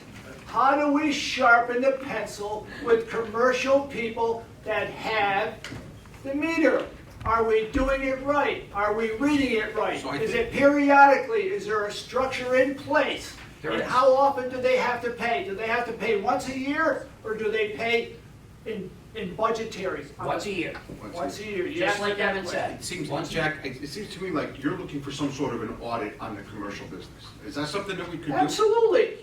how do we sharpen the pencil with commercial people that have the meter? Are we doing it right? Are we reading it right? Is it periodically? Is there a structure in place
There
And
is.
how often do they have to pay? Do they have to pay once a year, or do they pay in budgetary?
Once a year.
Once a year,
Just
yes.
like Evan said.
It seems,
Once-
Jack, it seems to me like you're looking for some sort of an audit on the commercial business. Is that something that we could do?
Absolutely.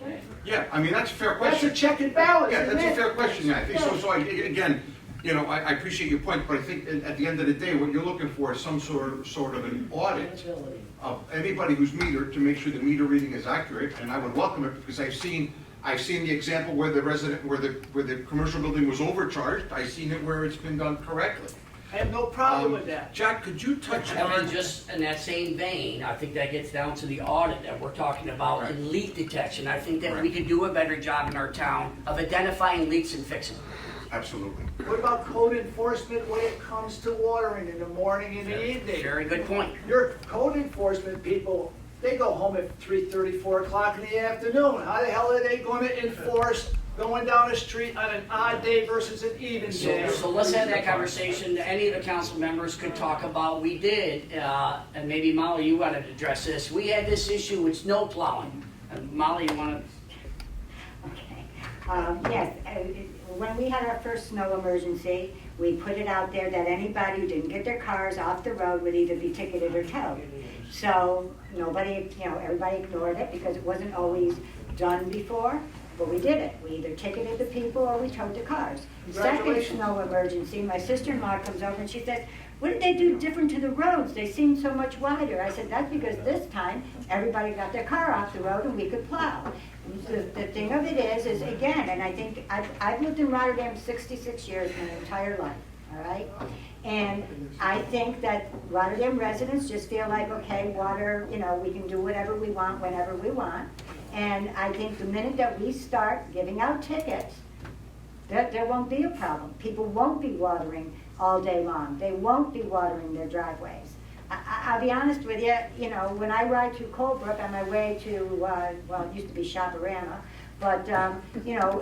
Yeah, I mean, that's a fair
That's
question.
a check and balance,
Yeah,
isn't
that's a
it?
fair question, yeah, I think, so I, again, you know, I appreciate your point, but I think at the end of the day, what you're looking for is some sort of an audit of anybody who's metered to make sure the meter reading is accurate, and I would welcome it, because I've seen the example where the commercial building was overcharged, I've seen it where it's been done correctly.
I have no problem with that.
Jack, could you touch
And then
on,
just in that same vein, I think that gets down to the audit that we're talking about and leak detection. I think that we could do a better job in our town of identifying leaks and fixing them.
absolutely.
What about code enforcement when it comes to watering in the morning and the evening?
Very good point.
Your code enforcement people, they go home at 3:30, 4 o'clock in the afternoon. How the hell are they going to enforce going down the street on an odd day versus an even day?
So let's have that conversation. Any of the council members could talk about, we did, and maybe Molly, you wanted to address this. We had this issue with snow plowing. Molly, you want to?
Okay. Yes, when we had our first snow emergency, we put it out there that anybody who didn't get their cars off the road would either be ticketed or towed. So nobody, everybody ignored it because it wasn't always done before, but we did it. We either ticketed the people or we towed the cars. Second
Congratulations.
snow emergency, my sister-in-law comes over and she says, what did they do different to the roads? They seem so much wider. I said, that's because this time, everybody got their car off the road and we could plow. The thing of it is again, and I think, I've lived in Rotterdam 66 years, my entire life, all right? And I think that Rotterdam residents just feel like, okay, water, we can do whatever we want, whenever we want. And I think the minute that we start giving out tickets, there won't be a problem. People won't be watering all day long. They won't be watering their driveways. I'll be honest with you, when I ride through Colebrook on my way to, well, it used to be Chaparana, but,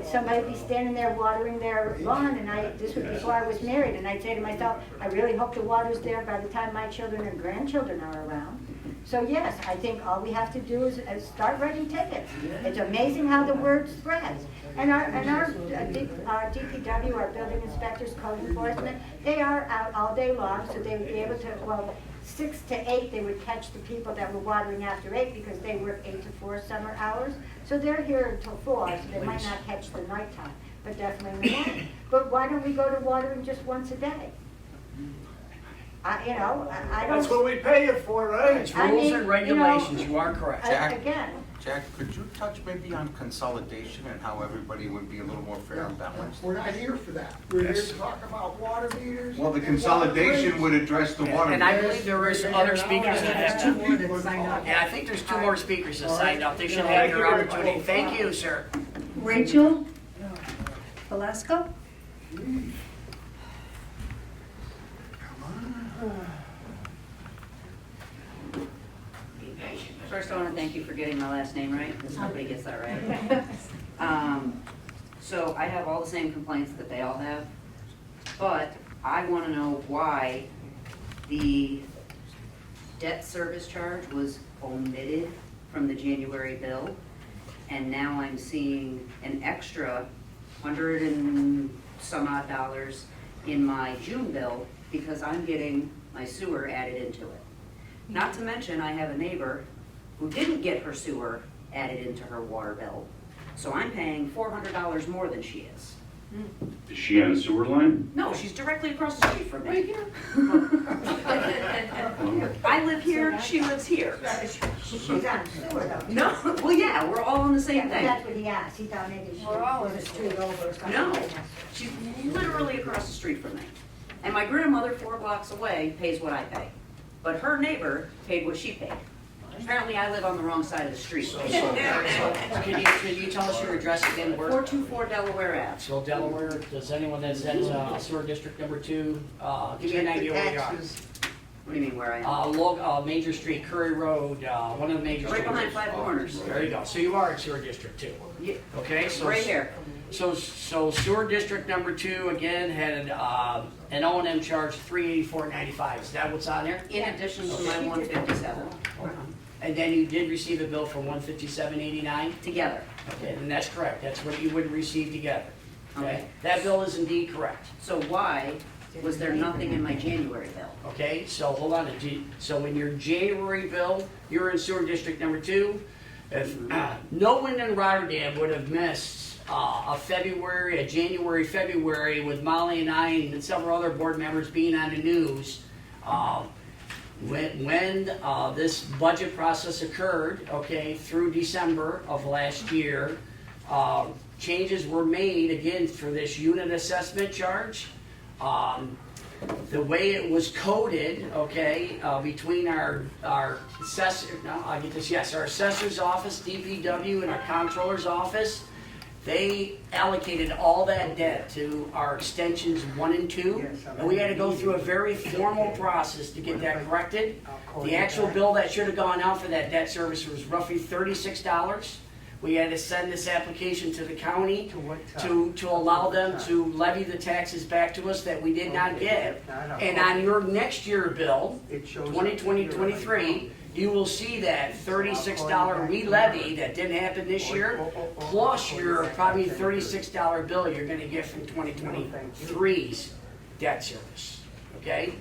somebody would be standing there watering their lawn, and this was before I was married, and I'd say to myself, I really hope the water's there by the time my children and grandchildren are around. So yes, I think all we have to do is start writing tickets. It's amazing how the word spreads. And our DPW, our building inspectors, code enforcement, they are out all day long, so they would be able to, 6 to 8, they would catch the people that were watering after 8 because they work 8 to 4 summer hours. So they're here until 4, so they might not catch the nighttime, but definitely in the morning. But why don't we go to watering just once a day? I don't.
That's what we pay you for, right?
It's rules and regulations, you are correct.
Again,
Jack, could you touch maybe on consolidation and how everybody would be a little more fair and balanced?
We're not here for that. We're here to talk about water meters.
Well, the
and
consolidation
water
would address the water.
And I believe there is other speakers that have
Two people involved.
Yeah, I think there's 2 more speakers that signed up. They should have their opportunity. Thank you, sir.
Rachel Velasco?
First, I want to thank you for getting my last name right, because nobody gets that right. So I have all the same complaints that they all have, but I want to know why the debt service charge was omitted from the January bill, and now I'm seeing an extra $100 and some odd dollars in my June bill because I'm getting my sewer added into it. Not to mention, I have a neighbor who didn't get her sewer added into her water bill, so I'm paying $400 more than she is.
Is she on a sewer line?
No, she's directly across the street from me. Right here. I live here, she lives here.
she's on sewer though.
No, well, yeah, we're all on the same thing.
That's what he asked. He thought maybe she was a street over or something.
No, she's literally across the street from me. And my grandmother, 4 blocks away, pays what I pay. But her neighbor paid what she paid. Apparently, I live on the wrong side of the street.
Can you tell us your address again?
424 Delaware Ave.
So Delaware, does anyone that's in sewer district number 2, give me an idea where you are?
What do you mean, where I am?
Major Street, Curry Road, one of the major streets.
Right behind Five Corners.
There you go. So you are in sewer district 2.
Yeah.
Okay, so.
Right here.
So sewer district number 2, again, had an O&M charge $384.95. Is that what's on there?
In addition to my 157.
And then you did receive a bill for $157.89?
Together.
Okay, and that's correct, that's what you would receive together.
Okay.
That bill is indeed correct.
So why was there nothing in my January bill?
Okay, so hold on, so in your January bill, you're in sewer district number 2. If no one in Rotterdam would have missed a January, February with Molly and I and several other board members being on the news, when this budget process occurred, okay, through December of last year, changes were made again for this unit assessment charge. The way it was coded, okay, between our assessor, no, I get this, yes, our assessor's office, DPW, and our comptroller's office, they allocated all that debt to our extensions 1 and 2, and we had to go through a very formal process to get that corrected. The actual bill that should have gone out for that debt service was roughly $36. We had to send this application to the county to allow them to levy the taxes back to us that we did not get. And on your next year bill, 2020-23, you will see that $36 re-levy that didn't happen this year, plus your probably $36 bill you're gonna get from 2023's debt service, okay?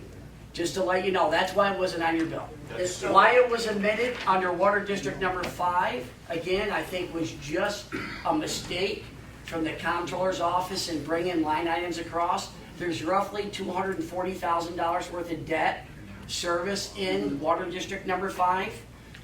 Just to let you know, that's why it wasn't on your bill. Why it was omitted under Water District number 5, again, I think was just a mistake from the comptroller's office in bringing line items across. There's roughly $240,000 worth of debt service in Water District number 5.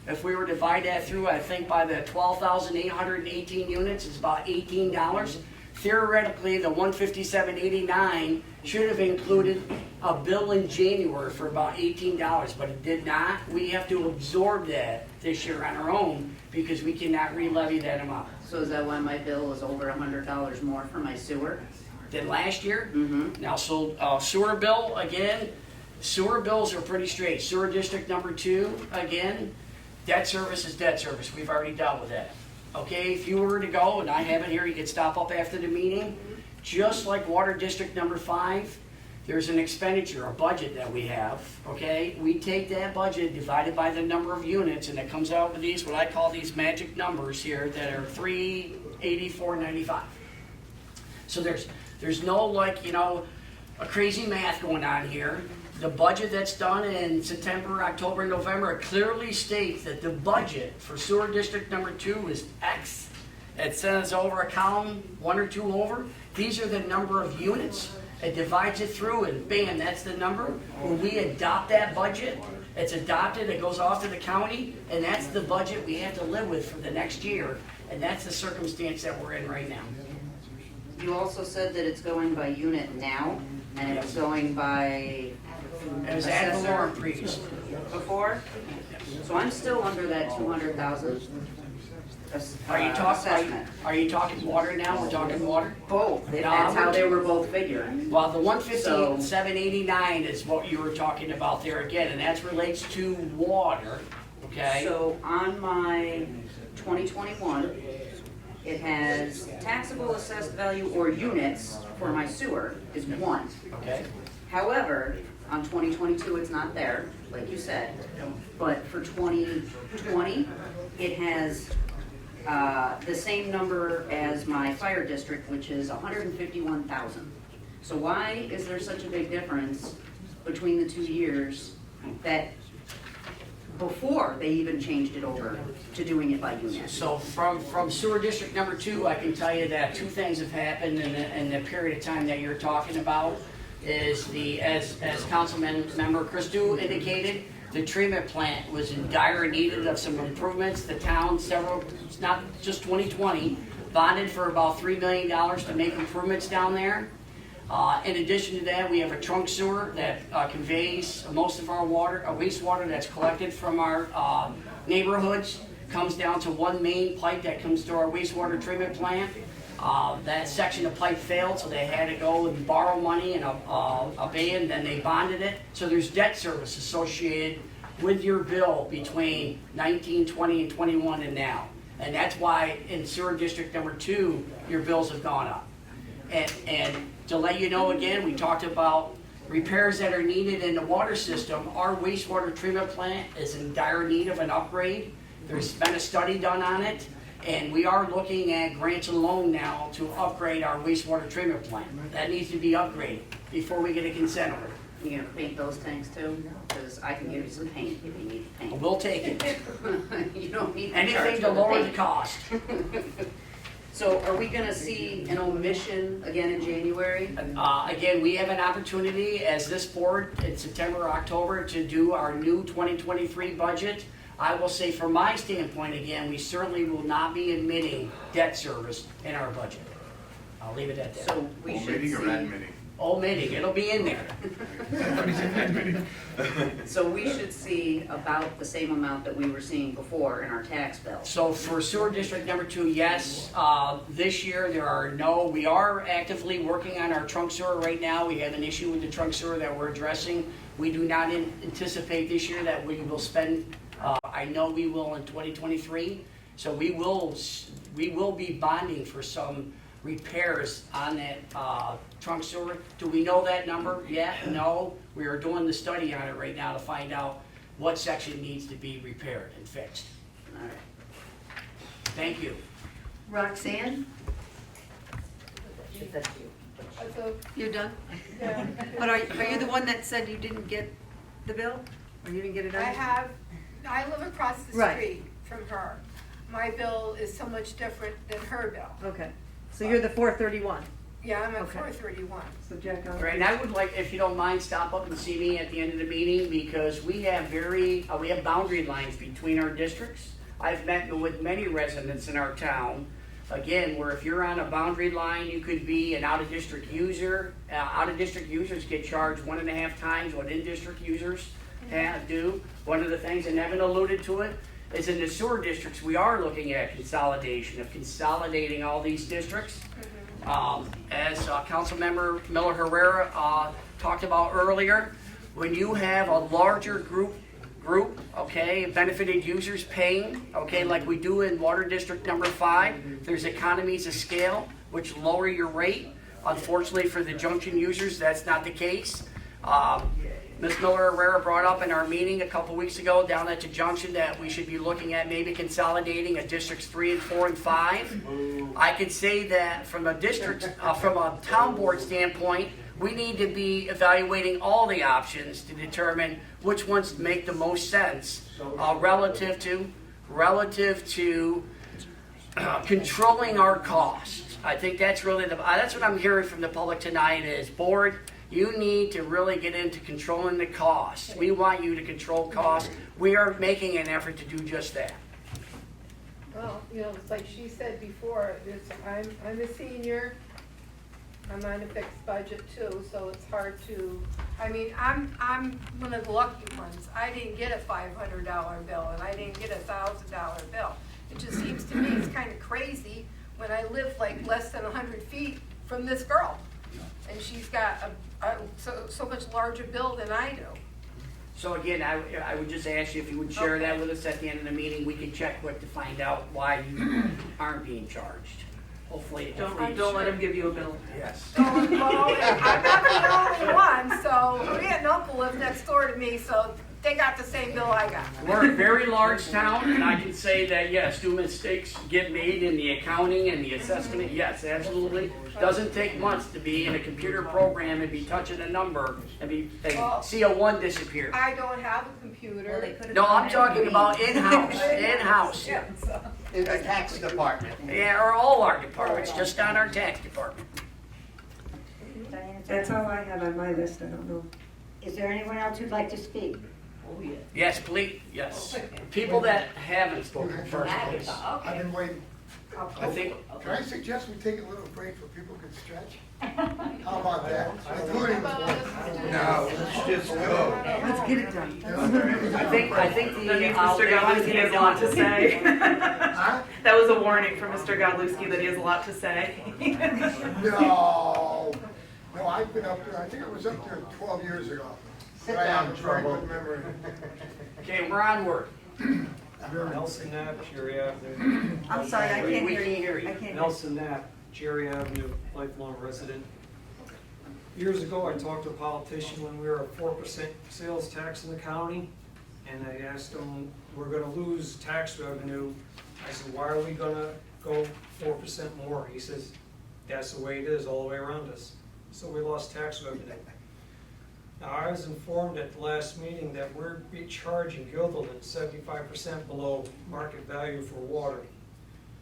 If we were to divide that through, I think by the 12,818 units, it's about $18. Theoretically, the $157.89 should have included a bill in January for about $18, but it did not. We have to absorb that this year on our own because we cannot re-levy that amount.
So is that why my bill is over $100 more for my sewer?
Than last year?
Mm-hmm.
Now, so sewer bill, again, sewer bills are pretty straight. Sewer district number 2, again, debt service is debt service. We've already dealt with that. Okay, if you were to go, and I have it here, you can stop up after the meeting. Just like Water District number 5, there's an expenditure, a budget that we have, okay? We take that budget divided by the number of units, and it comes out with these, what I call these magic numbers here, that are $384.95. So there's no, like, you know, a crazy math going on here. The budget that's done in September, October, and November clearly states that the budget for sewer district number 2 is X. It says over a column, 1 or 2 over. These are the number of units. It divides it through, and bam, that's the number. When we adopt that budget, it's adopted, it goes off to the county, and that's the budget we have to live with for the next year. And that's the circumstance that we're in right now.
You also said that it's going by unit now, and it's going by
It was ad valorem previously.
before? So I'm still under that 200,000 assessment.
Are you talking water now? We're talking water?
Both. That's how they were both figuring.
Well, the 157.89 is what you were talking about there again, and that relates to water, okay?
So on my 2021, it has taxable assessed value or units for my sewer is 1.
Okay.
However, on 2022, it's not there, like you said. But for 2020, it has the same number as my fire district, which is 151,000. So why is there such a big difference between the 2 years that before they even changed it over to doing it by unit?
So from sewer district number 2, I can tell you that 2 things have happened in the period of time that you're talking about. Is as Councilman Member Christou indicated, the treatment plant was in dire need of some improvements. The town, it's not just 2020, bonded for about $3 million to make improvements down there. In addition to that, we have a trunk sewer that conveys most of our water, wastewater that's collected from our neighborhoods, comes down to one main pipe that comes to our wastewater treatment plant. That section of pipe failed, so they had to go and borrow money and a band, then they bonded it. So there's debt service associated with your bill between 19, 20, and 21 and now. And that's why in sewer district number 2, your bills have gone up. And to let you know again, we talked about repairs that are needed in the water system, our wastewater treatment plant is in dire need of an upgrade. There's been a study done on it, and we are looking at grants and loan now to upgrade our wastewater treatment plant. That needs to be upgraded before we get a consent order.
You gonna paint those tanks too? Because I can give you some paint if you need paint.
We'll take it.
You don't need to charge
Anything
for
to lower the
paint.
cost.
So are we gonna see an omission again in January?
Again, we have an opportunity as this board in September or October to do our new 2023 budget. I will say from my standpoint, again, we certainly will not be admitting debt service in our budget. I'll leave it at that.
So we should
Omitting or
see,
admitting?
Omitting, it'll be in there.
so we should see about the same amount that we were seeing before in our tax bill.
So for sewer district number 2, yes, this year we are actively working on our trunk sewer right now. We have an issue with the trunk sewer that we're addressing. We do not anticipate this year that we will spend, I know we will in 2023. So we will be bonding for some repairs on that trunk sewer. Do we know that number yet? No. We are doing the study on it right now to find out what section needs to be repaired and fixed.
All right.
Thank you.
Roxanne,
That's you.
you're done? But are you the one that said you didn't get the bill? Or you didn't get it on?
I live across the
Right.
street from her. My bill is so much different than her bill.
Okay, so you're the 431.
Yeah, I'm at
Okay.
431.
So Jack,
All right, and I would like, if you don't mind, stop up and see me at the end of the meeting because we have we have boundary lines between our districts. I've met with many residents in our town, again, where if you're on a boundary line, you could be an out-of-district user. Out-of-district users get charged 1.5 times what in-district users do. One of the things, and Evan alluded to it, is in the sewer districts, we are looking at consolidating all these districts. As Councilmember Miller Herrera talked about earlier, when you have a larger group, okay, benefited users paying, okay, like we do in Water District number 5, there's economies of scale which lower your rate. Unfortunately for the junction users, that's not the case. Ms. Miller Herrera brought up in our meeting a couple weeks ago down at the junction that we should be looking at maybe consolidating a districts 3 and 4 and 5. I could say that from a town board standpoint, we need to be evaluating all the options to determine which ones make the most sense relative to controlling our costs. I think that's really that's what I'm hearing from the public tonight is, board, you need to really get into controlling the costs. We want you to control costs. We are making an effort to do just that.
Well, it's like she said before, I'm a senior. I'm on a fixed budget too, so it's hard to, I'm one of the lucky ones. I didn't get a $500 bill and I didn't get a $1,000 bill. It just seems to me it's kind of crazy when I live like less than 100 feet from this girl. And she's got so much larger bill than I do.
So again, I would just ask you if you would share that with us at the end of the meeting. We can check with to find out why you aren't being charged. Hopefully.
Don't let him give you a bill.
Yes.
Well, I'm not the only one, so my aunt and uncle live next door to me, so they got the same bill I got.
We're a very large town, and I can say that, yes, do mistakes get made in the accounting and the assessment? Yes, absolutely. Doesn't take months to be in a computer program and be touching a number and see a 1 disappear.
I don't have a computer.
No, I'm talking about in-house.
Yeah, so.
In the tax department.
Yeah, or all our departments, just not our tax department.
That's all I have on my list, I don't know.
Is there anyone else who'd like to speak?
Oh, yeah.
Yes, please, yes. People that haven't spoken first, please.
I've been waiting.
I think,
Can I suggest we take a little break so people can stretch? How about that? Including
No, let's just go.
Let's get it done.
I think the.
That means Mr. Godlewski has a lot to say.
Huh?
That was a warning from Mr. Godlewski that he has a lot to say.
No, I've been up there, I think I was up there 12 years ago. But I have a very good memory.
Okay, we're onward.
Nelson Knapp, Cherry Avenue.
I'm sorry, I can't
We
hear
can't
you.
hear you.
I can't hear you.
Nelson Knapp, Cherry Avenue, lifelong resident. Years ago, I talked to a politician when we were at 4% sales tax in the county, and I asked him, we're gonna lose tax revenue. I said, why are we gonna go 4% more? He says, that's the way it is all the way around us. So we lost tax revenue. Now, I was informed at the last meeting that we're charging Gilderland 75% below market value for water.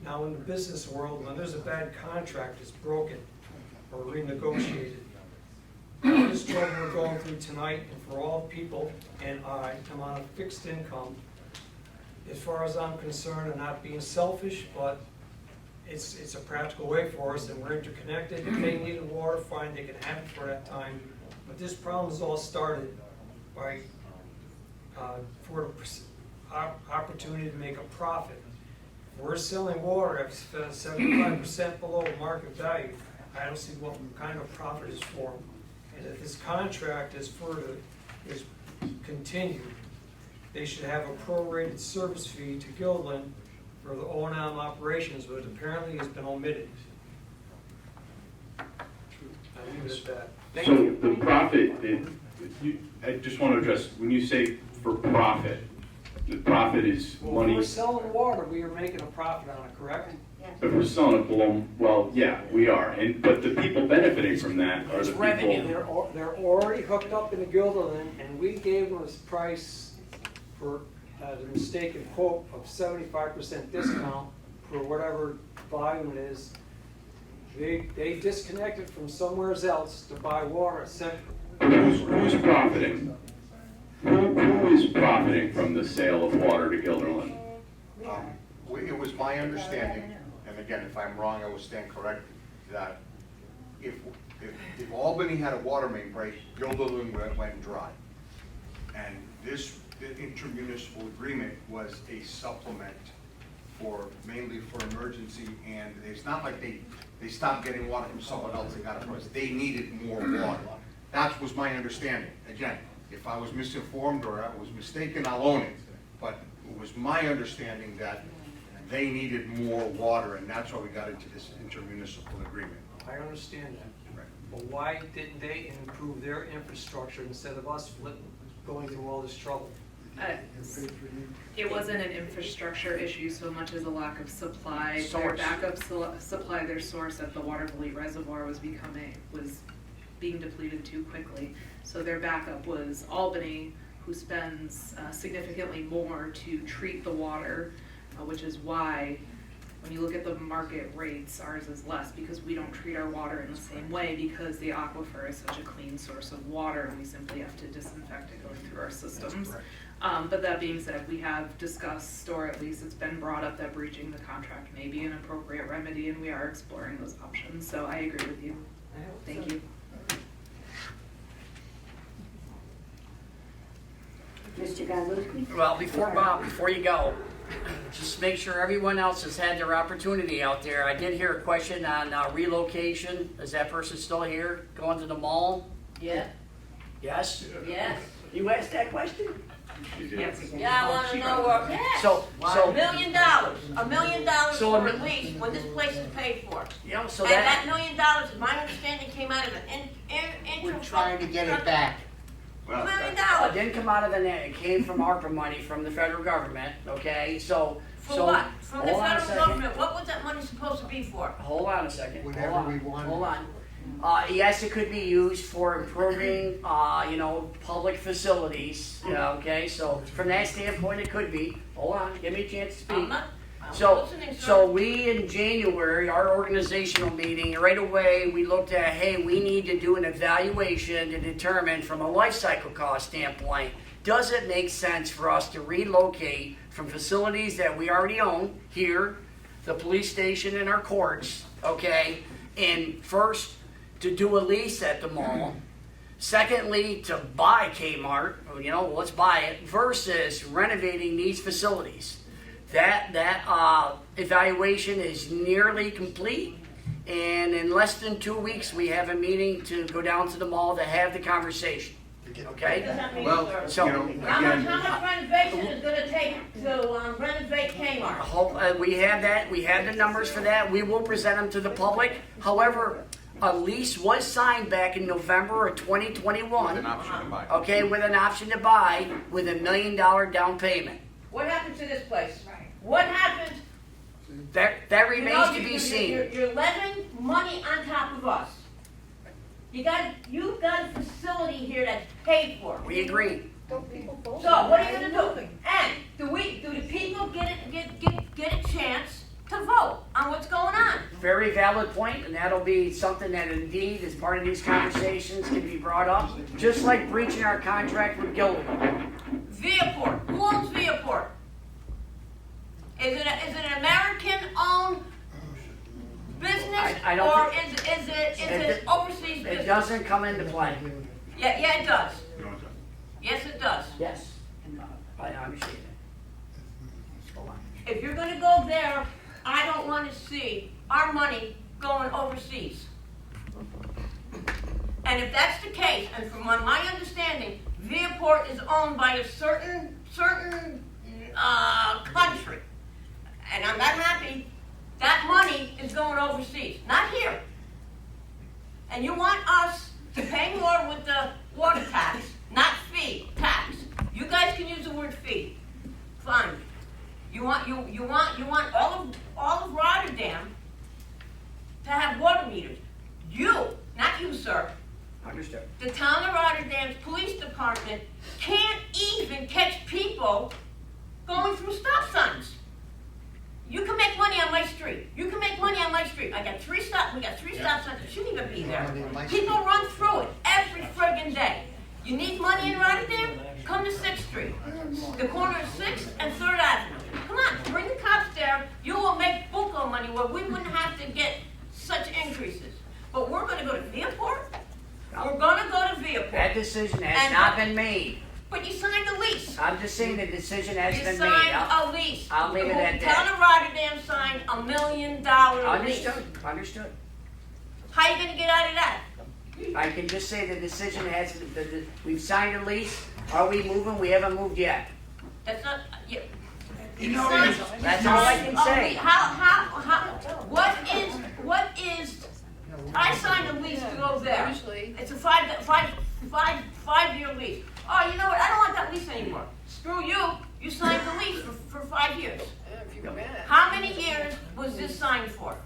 Now, in the business world, when there's a bad contract, it's broken or renegotiated. This trouble we're going through tonight, and for all people, and I'm on a fixed income, as far as I'm concerned, I'm not being selfish, but it's a practical way for us, and we're interconnected. If they needed water, fine, they can have it for that time. But this problem is all started by, for the opportunity to make a profit. We're selling water at 75% below market value. I don't see what kind of profit is for them. And if this contract is continued, they should have a prorated service fee to Gilderland for the O&M operations, but apparently has been omitted. I leave it at that.
So the profit, I just want to address, when you say for profit, the profit is
Well, if
money.
we're selling water, we are making a profit on it, correct?
If we're selling it below, well, yeah, we are. But the people benefiting from that are the people.
They're already hooked up in the Gilderland, and we gave them this price for the mistaken quote of 75% discount for whatever volume it is. They disconnected from somewhere else to buy water at
Who's profiting? Who is profiting from the sale of water to Gilderland?
It was my understanding, and again, if I'm wrong, I will stand corrected, that if Albany had a water main break, Gilderland went dry. And this intermunicipal agreement was a supplement mainly for emergency, and it's not like they stopped getting water from someone else and got it for us. They needed more water. That was my understanding. Again, if I was misinformed or I was mistaken, I'll own it. But it was my understanding that they needed more water, and that's why we got into this intermunicipal agreement.
I understand that. Right. But why didn't they improve their infrastructure instead of us going through all this trouble?
It wasn't an infrastructure issue so much as a lack of supply. Their
Source.
backup supply, their source at the Waterville Reservoir was being depleted too quickly. So their backup was Albany, who spends significantly more to treat the water, which is why when you look at the market rates, ours is less because we don't treat our water in the same way because the aquifer is such a clean source of water. We simply have to disinfect it going through our systems. But that being said, we have discussed, or at least it's been brought up, that breaching the contract may be an appropriate remedy, and we are exploring those options. So I agree with you. Thank you.
Mr. Godlewski?
Well, before you go, just make sure everyone else has had their opportunity out there. I did hear a question on relocation. Is that person still here, going to the mall?
Yeah.
Yes?
Yes.
You asked that question?
Yeah, I want to know where, yes.
So-
$1 million. $1 million
So
for
a
a lease when this place is paid for.
Yeah, so
And
that-
$1 million, my understanding, came out of an
We're trying to get it back.
$1 million.
It didn't come out of the net, it came from ARPA money from the federal government, okay?
For what? From the
hold on a
federal
second.
government, what was that money supposed to be for?
Hold on a second.
Whenever
Hold on.
we want it.
Hold on. Yes, it could be used for improving, public facilities, okay? So from that standpoint, it could be. Hold on, give me a chance to speak. So we in January, our organizational meeting, right away, we looked at, hey, we need to do an evaluation to determine from a life cycle cost standpoint, does it make sense for us to relocate from facilities that we already own here, the police station and our courts, okay? And first, to do a lease at the mall. Secondly, to buy Kmart, let's buy it, versus renovating these facilities. That evaluation is nearly complete, and in less than 2 weeks, we have a meeting to go down to the mall to have the conversation. Okay?
Well,
So,
How much renovation is gonna take to renovate Kmart?
we have that. We have the numbers for that. We will present them to the public. However, A lease was signed back in November of 2021.
With an option to buy.
Okay, with an option to buy with $1 million down payment.
What happens to this place? What happens?
That remains to be
You're
seen.
levying money on top of us. You've got a facility here that's paid for.
We agree.
Don't people vote?
So what are you gonna do? And do the people get a chance to vote on what's going on?
Very valid point, and that'll be something that indeed, as part of these conversations, can be brought up, just like breaching our contract with Gilbert.
Viaport, who owns Viaport? Is it an American-owned business,
I don't
or
think-
is it overseas business?
It doesn't come into play.
Yeah, it does.
No, it doesn't.
Yes, it does.
Yes, I understand that.
If you're gonna go there, I don't wanna see our money going overseas. And if that's the case, and from my understanding, Viaport is owned by a certain country, and I'm not happy, that money is going overseas, not here. And you want us to pay more with the water tax, not fee, tax. You guys can use the word fee, fine. You want all of Rotterdam to have water meters. You, not you, sir.
Understood.
The town of Rotterdam's police department can't even catch people going through stop signs. You can make money on my street. You can make money on my street. We got three stop signs. It shouldn't even be there. People run through it every friggin' day. You need money in Rotterdam? Come to 6th Street. The corner of 6th and 3rd Avenue. Come on, bring the cops there. You will make buco money where we wouldn't have to get such increases. But we're gonna go to Viaport? We're gonna go to Viaport.
That decision has not been made.
But you signed a lease.
I'm just saying the decision has
You
been made.
signed a lease.
I'll leave it at
The
that.
town of Rotterdam signed $1 million lease.
Understood.
How you gonna get out of that?
I can just say the decision has, we've signed a lease. Are we moving? We haven't moved yet.
That's not, you.
That's all I can say.
What is, I signed a lease to go there. It's a five-year lease. Oh, you know what, I don't want that lease anymore. Screw you, you signed the lease for 5 years. How many years was this signed for?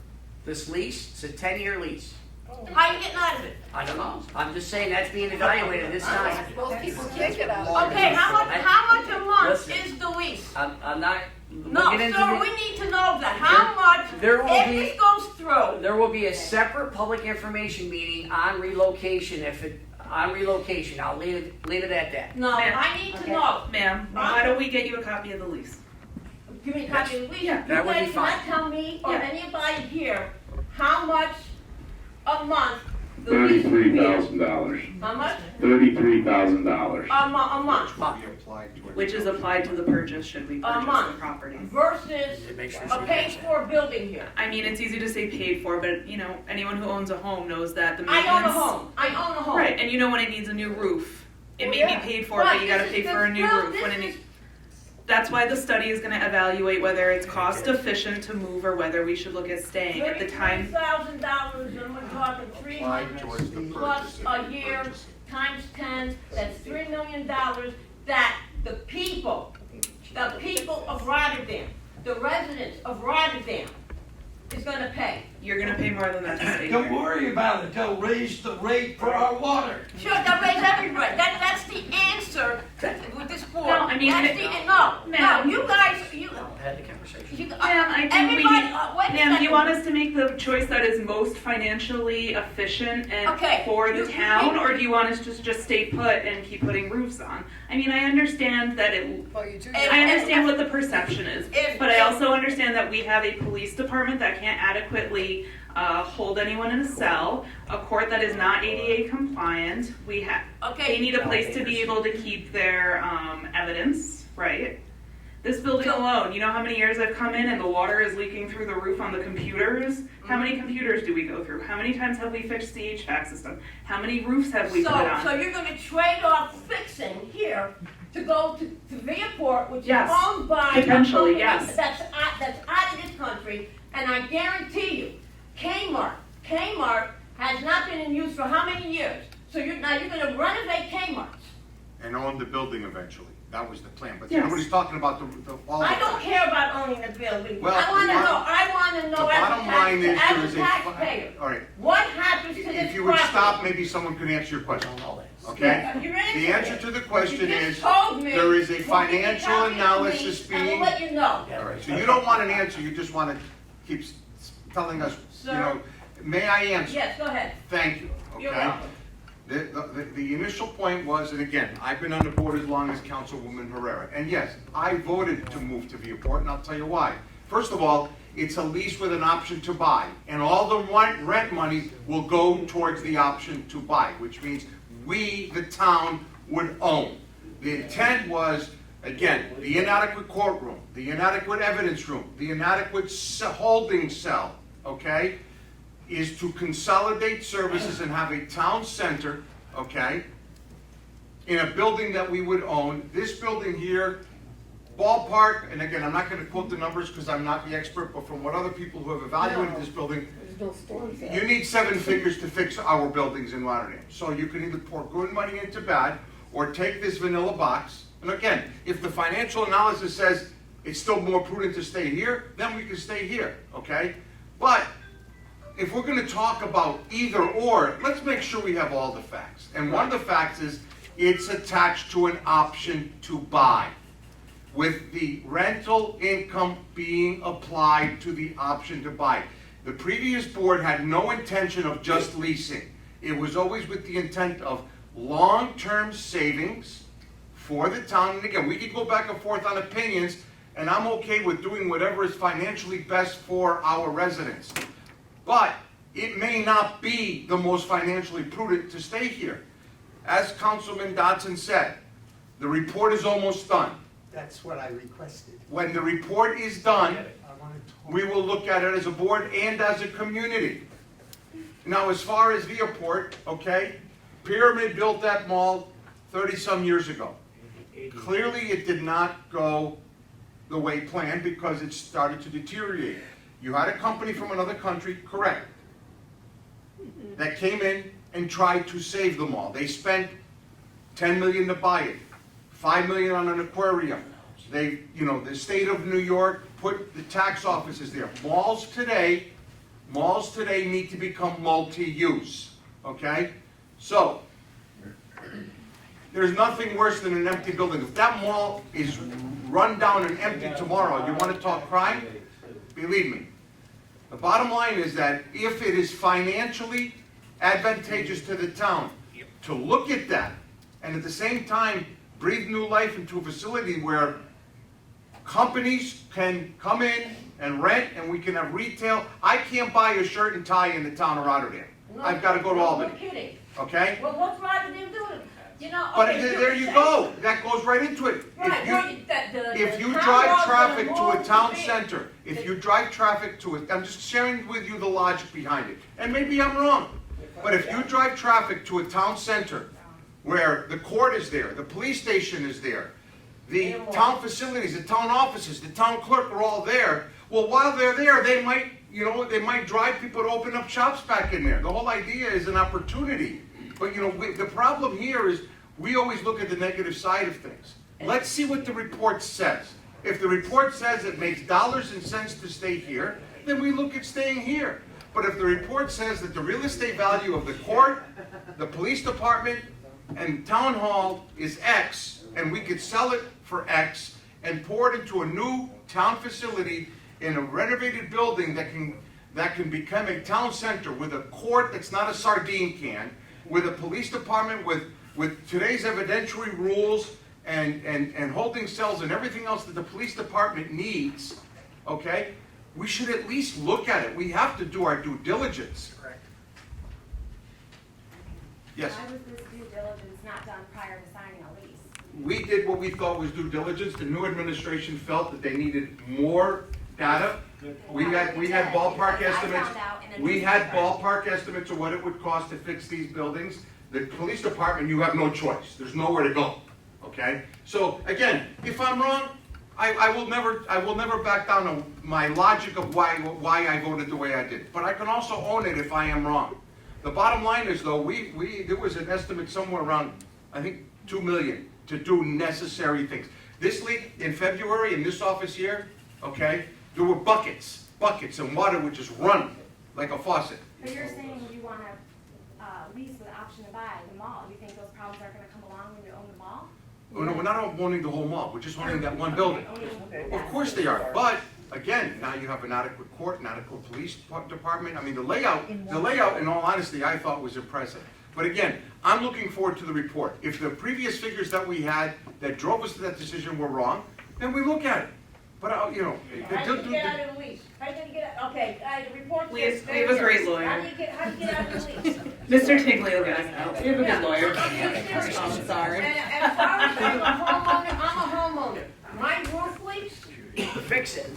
This lease, it's a 10-year lease.
How you getting out of it?
I don't know. I'm just saying that's being evaluated this time.
Most people can't get out.
Okay, how much a month
Listen.
is the lease?
I'm not.
No,
looking into
sir,
the-
we need to know that. How much,
There will
if
be-
this goes through,
There will be a separate public information meeting on relocation on relocation. I'll leave it at that.
no, I need to know.
Ma'am, why don't we get you a copy of the lease?
Give me a copy of the lease.
Yeah,
that would be
You guys cannot
fine.
tell me or
Yeah.
anybody here how much a month the lease would be.
$33,000.
How much?
$33,000.
A month.
Be applied to it.
Which is applied to the purchase should we purchase the
month.
property.
Versus
Make sure
a paid-for building here.
I mean, it's easy to say paid for, but anyone who owns a home knows that the
I
maintenance.
own a home.
Right, and you know when it needs a new roof. It
Well,
may
yeah.
be paid for,
Right,
but you gotta
this
pay
is
for a new
well,
roof
this
when it
is-
needs. That's why the study is gonna evaluate whether it's cost efficient to move or whether we should look at staying. At the time,
$33,000, and we're talking
Applied towards the
$300 plus
purchase.
a year, times 10, that's $3 million that the people of Rotterdam, the residents of Rotterdam is gonna pay.
you're gonna pay more than that to stay
Don't
here.
worry about it, they'll raise the rate for our water.
Sure, they'll raise everybody, that's the answer with this board.
No, I mean,
That's no,
ma'am.
you guys,
Had the conversation.
Ma'am, I think
everybody,
we,
wait a
ma'am,
second.
you want us to make the choice that is most financially efficient and
Okay,
for the
you-
town,
you-
or do you want us to just stay put and keep putting roofs on? I mean, I understand that
Well, you do.
I understand what the perception is,
If-
but I also understand that we have a police department that can't adequately hold anyone in a cell, a court that is not ADA compliant.
Okay.
They need a place to be able to keep their evidence, right? This building alone, you know how many years I've come in and the water is leaking through the roof on the computers? How many computers do we go through? How many times have we fixed the HVAC system? How many roofs have we put on?
So you're gonna trade off fixing here to go to Viaport, which
Yes.
is owned by
Potentially,
a company
yes.
that's out of this country, and I guarantee you, Kmart has not been in use for how many years? So now you're gonna renovate Kmart's.
And own the building eventually. That was the plan, but
Yes.
nobody's talking about all the.
I don't care about owning the building.
Well,
I wanna
the
know, I wanna
The
know as
bottom line is,
a
there is a.
taxpayer,
All right,
what happens to this property?
if you would stop, maybe someone could answer your question. Okay?
You answered
The answer
it.
to the question
You
is,
just told me
there is a
what you
financial
tell me to
analysis
me, and
being.
we'll let you know.
All right, so you don't want an answer, you just want to keep telling us, you
Sir?
know, may I answer?
Yes, go ahead.
Thank you,
You're
okay?
welcome.
The initial point was, and again, I've been on the board as long as Councilwoman Herrera, and yes, I voted to move to Viewport, and I'll tell you why. First of all, it's a lease with an option to buy, and all the rent money will go towards the option to buy, which means we, the town, would own. The intent was, again, the inadequate courtroom, the inadequate evidence room, the inadequate holding cell, okay, is to consolidate services and have a town center, okay, in a building that we would own. This building here, ballpark, and again, I'm not gonna quote the numbers because I'm not the expert, but from what other people who have evaluated this building,
There's no storms there.
you need 7 figures to fix our buildings in Rotterdam. So you can either pour good money into bad, or take this vanilla box. And again, if the financial analysis says it's still more prudent to stay here, then we can stay here, okay? But if we're gonna talk about either or, let's make sure we have all the facts. And one of the facts is, it's attached to an option to buy, with the rental income being applied to the option to buy. The previous board had no intention of just leasing. It was always with the intent of long-term savings for the town. And again, we could go back and forth on opinions, and I'm okay with doing whatever is financially best for our residents. But it may not be the most financially prudent to stay here. As Councilman Dodson said, the report is almost done.
That's what I requested.
When the report is done, we will look at it as a board and as a community. Now, as far as Viewport, okay, Pyramid built that mall 30-some years ago. Clearly, it did not go the way planned because it started to deteriorate. You had a company from another country, correct, that came in and tried to save the mall. They spent $10 million to buy it, $5 million on an aquarium. They, the state of New York put the tax offices there. Malls today need to become multi-use, okay? So, there's nothing worse than an empty building. If that mall is run down and empty tomorrow, you want to talk crime? Believe me. The bottom line is that if it is financially advantageous to the town to look at that, and at the same time breathe new life into a facility where companies can come in and rent and we can have retail. I can't buy a shirt and tie in the town of Rotterdam. I've got to go to Albany.
No kidding.
Okay?
Well, what's Rotterdam doing?
But
okay,
there you go. That goes right into it.
Right,
If you
the
drive
town
traffic
hall's
to
gonna
a
move
town
to
center, if you drive traffic to it, I'm just sharing with you the logic behind it. And maybe I'm wrong. But if you drive traffic to a town center where the court is there, the police station is there, the town facilities, the town offices, the town clerk are all there, well, while they're there, they might drive people to open up shops back in there. The whole idea is an opportunity. But the problem here is we always look at the negative side of things. Let's see what the report says. If the report says it makes dollars and cents to stay here, then we look at staying here. But if the report says that the real estate value of the court, the police department, and town hall is X, and we could sell it for X and pour it into a new town facility in a renovated building that can become a town center with a court that's not a sardine can, with a police department with today's evidentiary rules and holding cells and everything else that the police department needs, okay? We should at least look at it. We have to do our due diligence.
Correct.
Yes?
Why was this due diligence not done prior to signing a lease?
We did what we thought was due diligence. The new administration felt that they needed more data. We had ballpark estimates. We had ballpark estimates of what it would cost to fix these buildings. The police department, you have no choice. There's nowhere to go. Okay? So again, if I'm wrong, I will never back down on my logic of why I voted the way I did. But I can also own it if I am wrong. The bottom line is though, there was an estimate somewhere around, I think, 2 million to do necessary things. This leak in February in this office here, okay, there were buckets and water would just run like a faucet.
But you're saying you want to lease with the option to buy the mall. You think those problems aren't going to come along when you own the mall?
Oh, no, we're not owning the whole mall, we're just owning that one building. Of course they are, but again, now you have an adequate court, an adequate police department. I mean, the layout, in all honesty, I thought was impressive. But again, I'm looking forward to the report. If the previous figures that we had that drove us to that decision were wrong, then we look at it. But, you know.
How do you get out of the lease? How do you get out? Okay, the report
We have
says.
a great lawyer.
How do you get out of the lease?
Mr. Tigley will get us out. We have a good lawyer.
I'm
sorry.
And as far as I'm a homeowner. My roof leaks,
Fix it.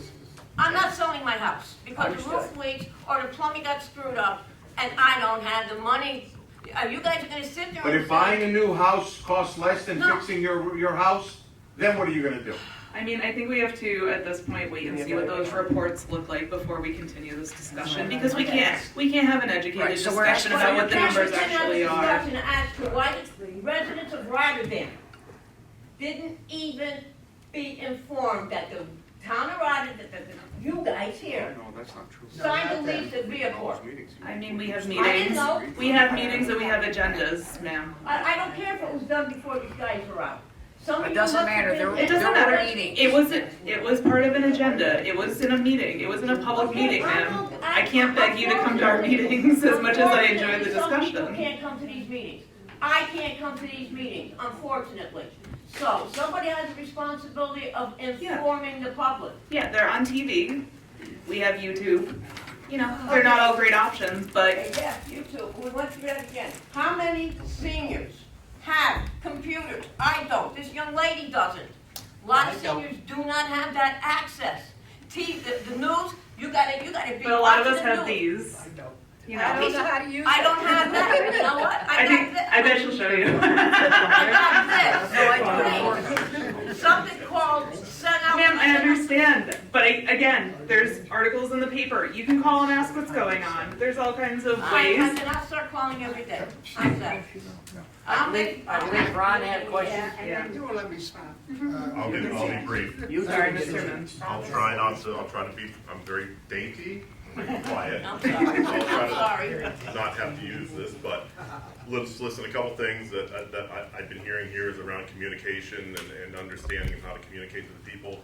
I'm not selling my house because the roof leaks or the plumbing got screwed up and I don't have the money. Are you guys gonna sit there
But
and
if buying a new house costs less than
No.
fixing your house, then what are you gonna do?
I mean, I think we have to, at this point, wait and see what those reports look like before we continue this discussion, because we can't have an educated
Right, so we're
discussion
asking
about what the numbers
Can't
actually
have a
are.
discussion as to why the residents of Rotterdam didn't even be informed that the town of Rotterdam, that you guys here
No, that's not true.
signed a lease of vehicle.
I mean, we have
I didn't
meetings,
know.
we have meetings and we have agendas, ma'am.
I don't care if it was done before these guys were out. Some of
It
you
doesn't
must have
matter.
been-
It doesn't
There were
matter.
meetings.
It was part of an agenda. It was in a meeting. It was in a public
Okay,
meeting, ma'am. I can't beg you to come to our meetings as much as I enjoy the
Some people
discussion.
can't come to these meetings. I can't come to these meetings, unfortunately. So, somebody has a responsibility of informing the public.
Yeah, they're on TV. We have YouTube. You know, they're not all great options, but
Okay, yes, you too. We went through that again. How many seniors have computers? I don't. This young lady doesn't. A lot of seniors do not have that access. The news, you gotta be
but a lot of us
watching the
have
news.
these. You
I don't
know,
know how to use it.
I don't have that. You know what?
I bet she'll show you.
I got this. Something called send out.
Ma'am, I understand, but again, there's articles in the paper. You can call and ask what's going on. There's all kinds of ways.
I'll start calling every day. I'm set.
I believe Ron had a question.
Yeah.
You will let me stop.
I'll be brief.
You
Sorry,
did.
Mr. Moon.
I'll try to be, I'm very dainty, I'm very quiet.
I'm sorry.
I'll try
I'm sorry.
to not have to use this, but let's listen, a couple things that I've been hearing here is around communication and understanding of how to communicate to the people.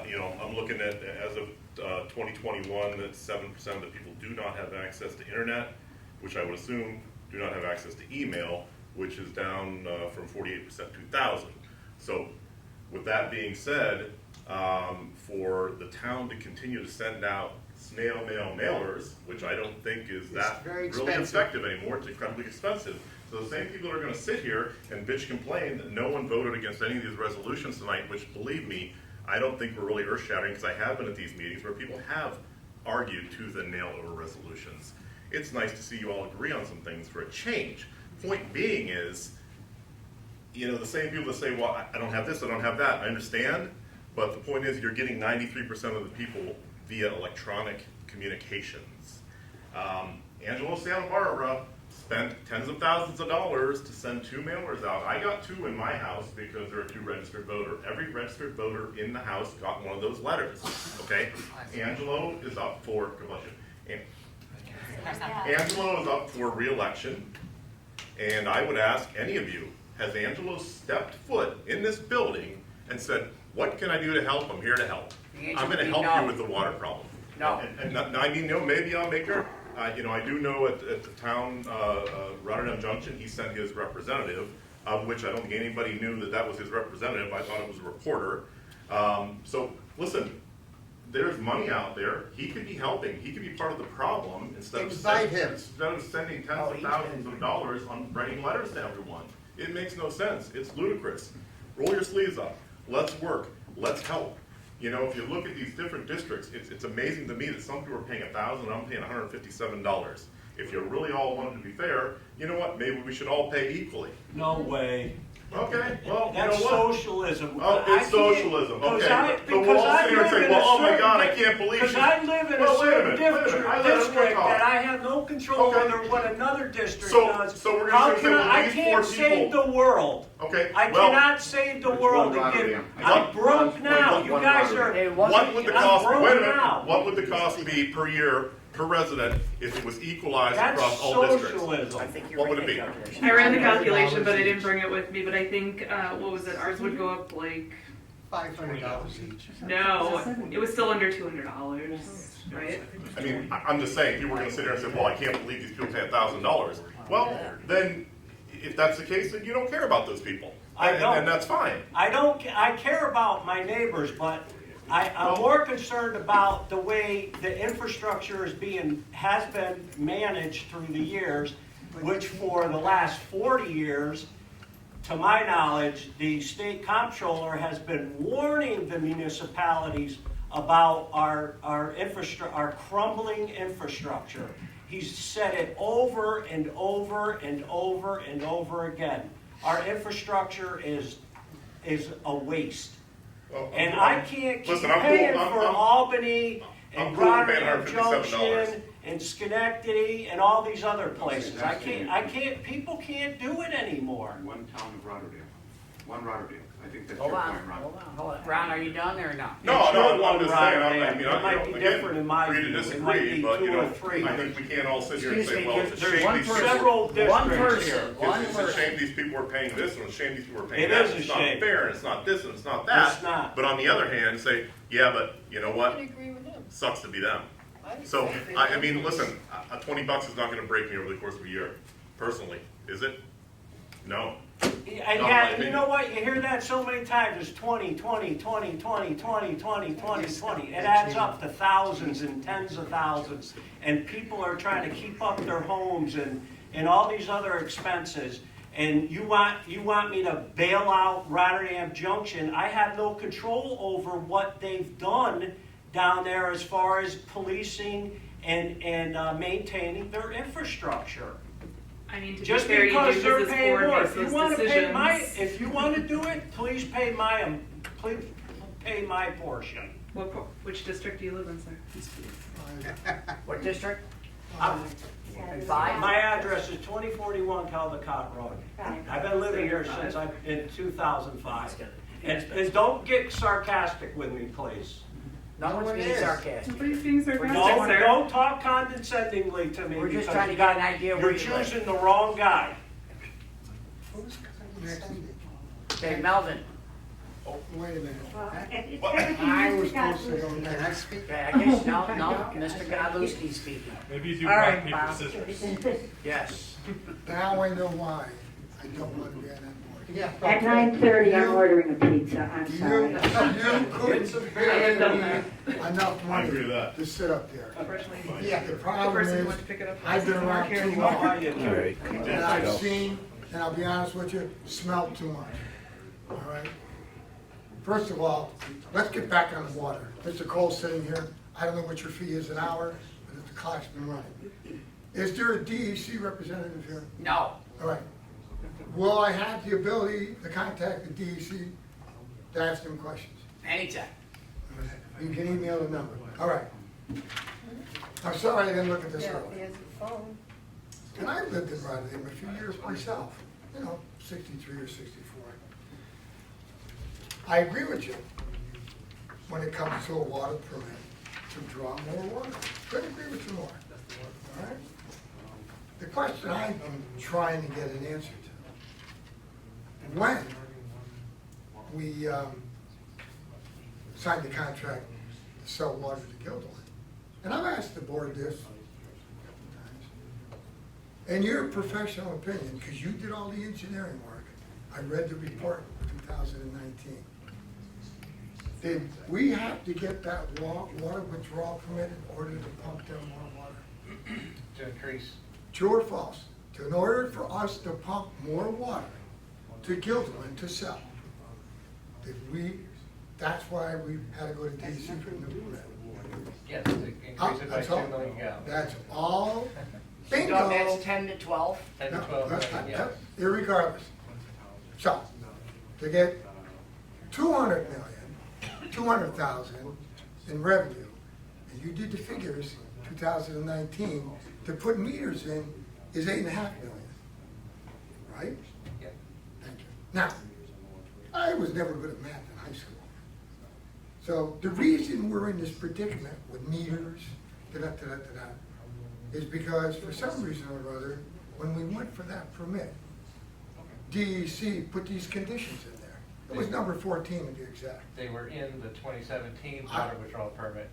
You know, I'm looking at, as of 2021, that 7% of the people do not have access to internet, which I would assume do not have access to email, which is down from 48% to 2000. So with that being said, for the town to continue to send out snail mail mailers, which I don't think is that
very
really
expensive.
effective anymore, it's incredibly expensive. So the same people are gonna sit here and bitch complain that no one voted against any of these resolutions tonight, which believe me, I don't think we're really earth shattering, because I have been at these meetings where people have argued tooth and nail over resolutions. It's nice to see you all agree on some things for a change. Point being is, you know, the same people that say, well, I don't have this, I don't have that, I understand, but the point is you're getting 93% of the people via electronic communications. Angelo Santa Barbara spent tens of thousands of dollars to send 2 mailers out. I got 2 in my house because there are 2 registered voters. Every registered voter in the house got one of those letters, okay? Angelo is up for, God bless you. Angelo is up for re-election, and I would ask any of you, has Angelo stepped foot in this building and said, what can I do to help? I'm here to help. I'm gonna help you with the water problem.
No.
And I mean, you know, maybe I'll make her, you know, I do know at the town, Rotterdam Junction, he sent his representative, of which I don't think anybody knew that that was his representative. I thought it was a reporter. So listen, there's money out there. He could be helping. He could be part of the problem instead of
Invite him.
spending tens of thousands of dollars on writing letters to everyone. It makes no sense. It's ludicrous. Roll your sleeves up. Let's work. Let's help. You know, if you look at these different districts, it's amazing to me that some people are paying $1,000 and I'm paying $157. If you really all wanted to be fair, you know what? Maybe we should all pay equally.
No way.
Okay, well, you know
That's
what?
socialism.
Oh,
I
it's
can't-
socialism,
because
okay.
I-
But we'll
because
all
I
sit here and
live
say,
in
well,
a
oh my
certain
God, I
di-
can't believe
Because
she's.
I live in a
Well, wait a
certain
minute, wait a minute.
district
I let everyone talk.
that I have no control
Okay.
over what another district
So-
does.
so we're
How
gonna say,
can
well,
I
these
can't
four
save
people-
the world.
Okay,
I
well,
cannot save the world
one
again.
Rotterdam.
I'm broke now. You guys are.
Hey,
what would the
I'm
cost,
broke
wait a minute,
now.
what would the cost be per year, per resident, if it was equalized
That's
across all districts?
socialism.
I think you're
What would
right
it
in
be?
the calculation.
I ran the calculation, but I didn't bring it with me, but I think, what was it, ours would go up like,
$500 each.
no, it was still under $200, right?
I mean, I'm just saying, people were gonna sit there and say, well, I can't believe these people pay $1,000. Well, then, if that's the case, then you don't care about those people.
I don't.
And that's fine.
I care about my neighbors, but I'm more concerned about the way the infrastructure has been managed through the years, which for the last 40 years, to my knowledge, the state comptroller has been warning the municipalities about our crumbling infrastructure. He's said it over and over and over and over again. Our infrastructure is a waste.
Well,
And I can't keep
listen, I'm cool.
paying
I'm-
for
I'm-
Albany
I'm
and
cool with paying
Rotterdam
$157.
Junction and Schenectady and all these other places. I can't, people can't do it anymore.
One town of Rotterdam, one Rotterdam. I think that's
Hold
your
on,
point, Ron.
hold on. Ron, are you done or not?
No,
It's
no,
your
I'm
one
just saying,
Rotterdam.
you
It might
know,
be
again,
different in my
agree to
view. It
disagree,
might be
but, you
2
know,
or 3.
I think we can't all sit here and
Excuse
say,
me,
well, it's a
there's
shame
one
these
person.
people.
Several
One
districts here.
person, one
It's a
person.
shame these people are paying this, and it's a shame these people are paying
It
that.
is a
It's not
shame.
fair, and it's not this, and it's not that.
It's not.
But on the other hand, say, yeah, but you know what?
I agree with him.
Sucks to be them. So, I mean, listen, $20 is not gonna break me over the course of a year, personally, is it? No.
And yeah, you know what, you hear that so many times, it's 20, 20, 20, 20, 20, 20, 20, 20. It adds up to thousands and tens of thousands, and people are trying to keep up their homes and all these other expenses. And you want me to bail out Rotterdam Junction? I have no control over what they've done down there as far as policing and maintaining their infrastructure.
I mean, to be
Just
fair, you
because
do
they're
use this
paying
board
more.
makes
If you
those
want to pay my,
decisions.
if you want to do it, please pay my portion.
Which district do you live in, sir?
What district?
And
My address is 2041 Caldecott Road. I've been living here since in 2005. And don't get sarcastic with me, please.
No one's being sarcastic.
Nobody's being sarcastic,
Don't,
sir.
don't talk condescendingly to me.
We're just
because
trying to
you
get
got-
an idea where
You're
you live.
choosing the wrong guy.
Okay, Melvin.
Wait a minute.
I
was supposed to go next.
Okay, I guess, no, Mr. Godlewski's speaking.
Maybe you do
All
rock,
right,
paper,
Bob.
scissors.
Yes.
Now I know why I don't want to be on that board.
Yeah.
At 9:30, I'm ordering a pizza, I'm sorry.
You couldn't pay enough
I
money
agree with that.
to sit up there.
Unfortunately,
Yeah, the
the
problem
person who
is,
went to pick it up
I've been
doesn't work
around
here
too
anymore.
long,
Right.
and I've seen, and I'll be honest with you, smelled too much. All right? First of all, let's get back on the water. Mr. Cole's sitting here, I don't know what your fee is an hour, but the clock's been running. Is there a DEC representative here?
No.
All right. Will I have the ability to contact the DEC to ask them questions?
Anytime.
You can email the number. All right. I'm sorry I didn't look at this
Yeah,
earlier.
he has a phone.
And I lived in Rotterdam a few years myself, 63 or 64. I agree with you when it comes to a water permit to draw more water. Couldn't agree with you more. All right? The question I've been trying to get an answer to, when we signed the contract to sell water to Gildoy, and I've asked the board this a couple times, in your professional opinion, because you did all the engineering work, I read the report for 2019. Did we have to get that water withdrawal permit in order to pump down more water?
To increase.
True or false? In order for us to pump more water to Gildoy to sell, did we, that's why we had to go to DC for the new permit.
Yes, to increase it by
That's
2
all.
million gallons.
That's all.
So
Bingo.
that's 10 to 12.
10 to
No,
12 million, yes.
Irregardless. So, to get 200,000 in revenue, and you did the figures, 2019, to put meters in is 8.5 million, right?
Yep.
Thank you. Now, I was never good at math in high school. So the reason we're in this predicament with meters, is because for some reason or other, when we went for that permit, DEC put these conditions in there. It was number 14 to be exact.
They were in the 2017 water withdrawal permit.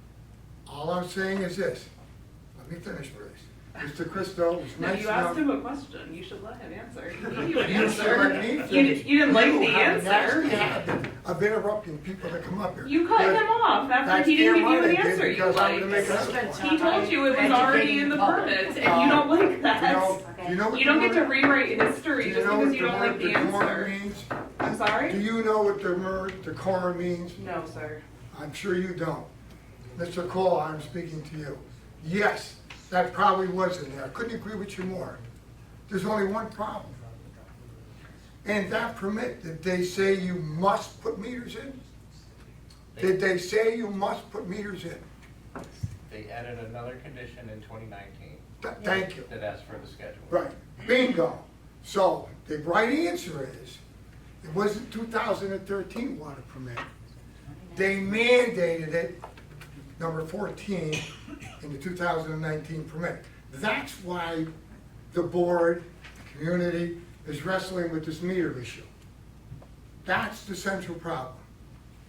All I'm saying is this, let me finish, please. Mr. Christo was
No,
nice
you
enough.
asked him a question. You should let him answer. He gave you an
You should let me
answer.
finish.
You didn't like the
have a nasty
answer.
habit of interrupting people that come up here.
You cut him off after
That's
he didn't give
their
you an
money,
answer you
because I'm gonna
liked.
make another one.
He told you it was already in the permit, and you don't like that.
You know what
You don't
the
get to
word-
rewrite history
Do you
just
know
because
what
you don't
word
like the
decorum
answer.
means?
I'm sorry?
Do you know what the word decorum means?
No, sir.
I'm sure you don't. Mr. Cole, I'm speaking to you. Yes, that probably was in there. I couldn't agree with you more. There's only one problem. And that permit, did they say you must put meters in? Did they say you must put meters in?
They added another condition in 2019.
Thank you.
That asked for the schedule.
Right, bingo. So the right answer is, it wasn't 2013 water permit. They mandated it, number 14, in the 2019 permit. That's why the board, community, is wrestling with this meter issue. That's the central problem.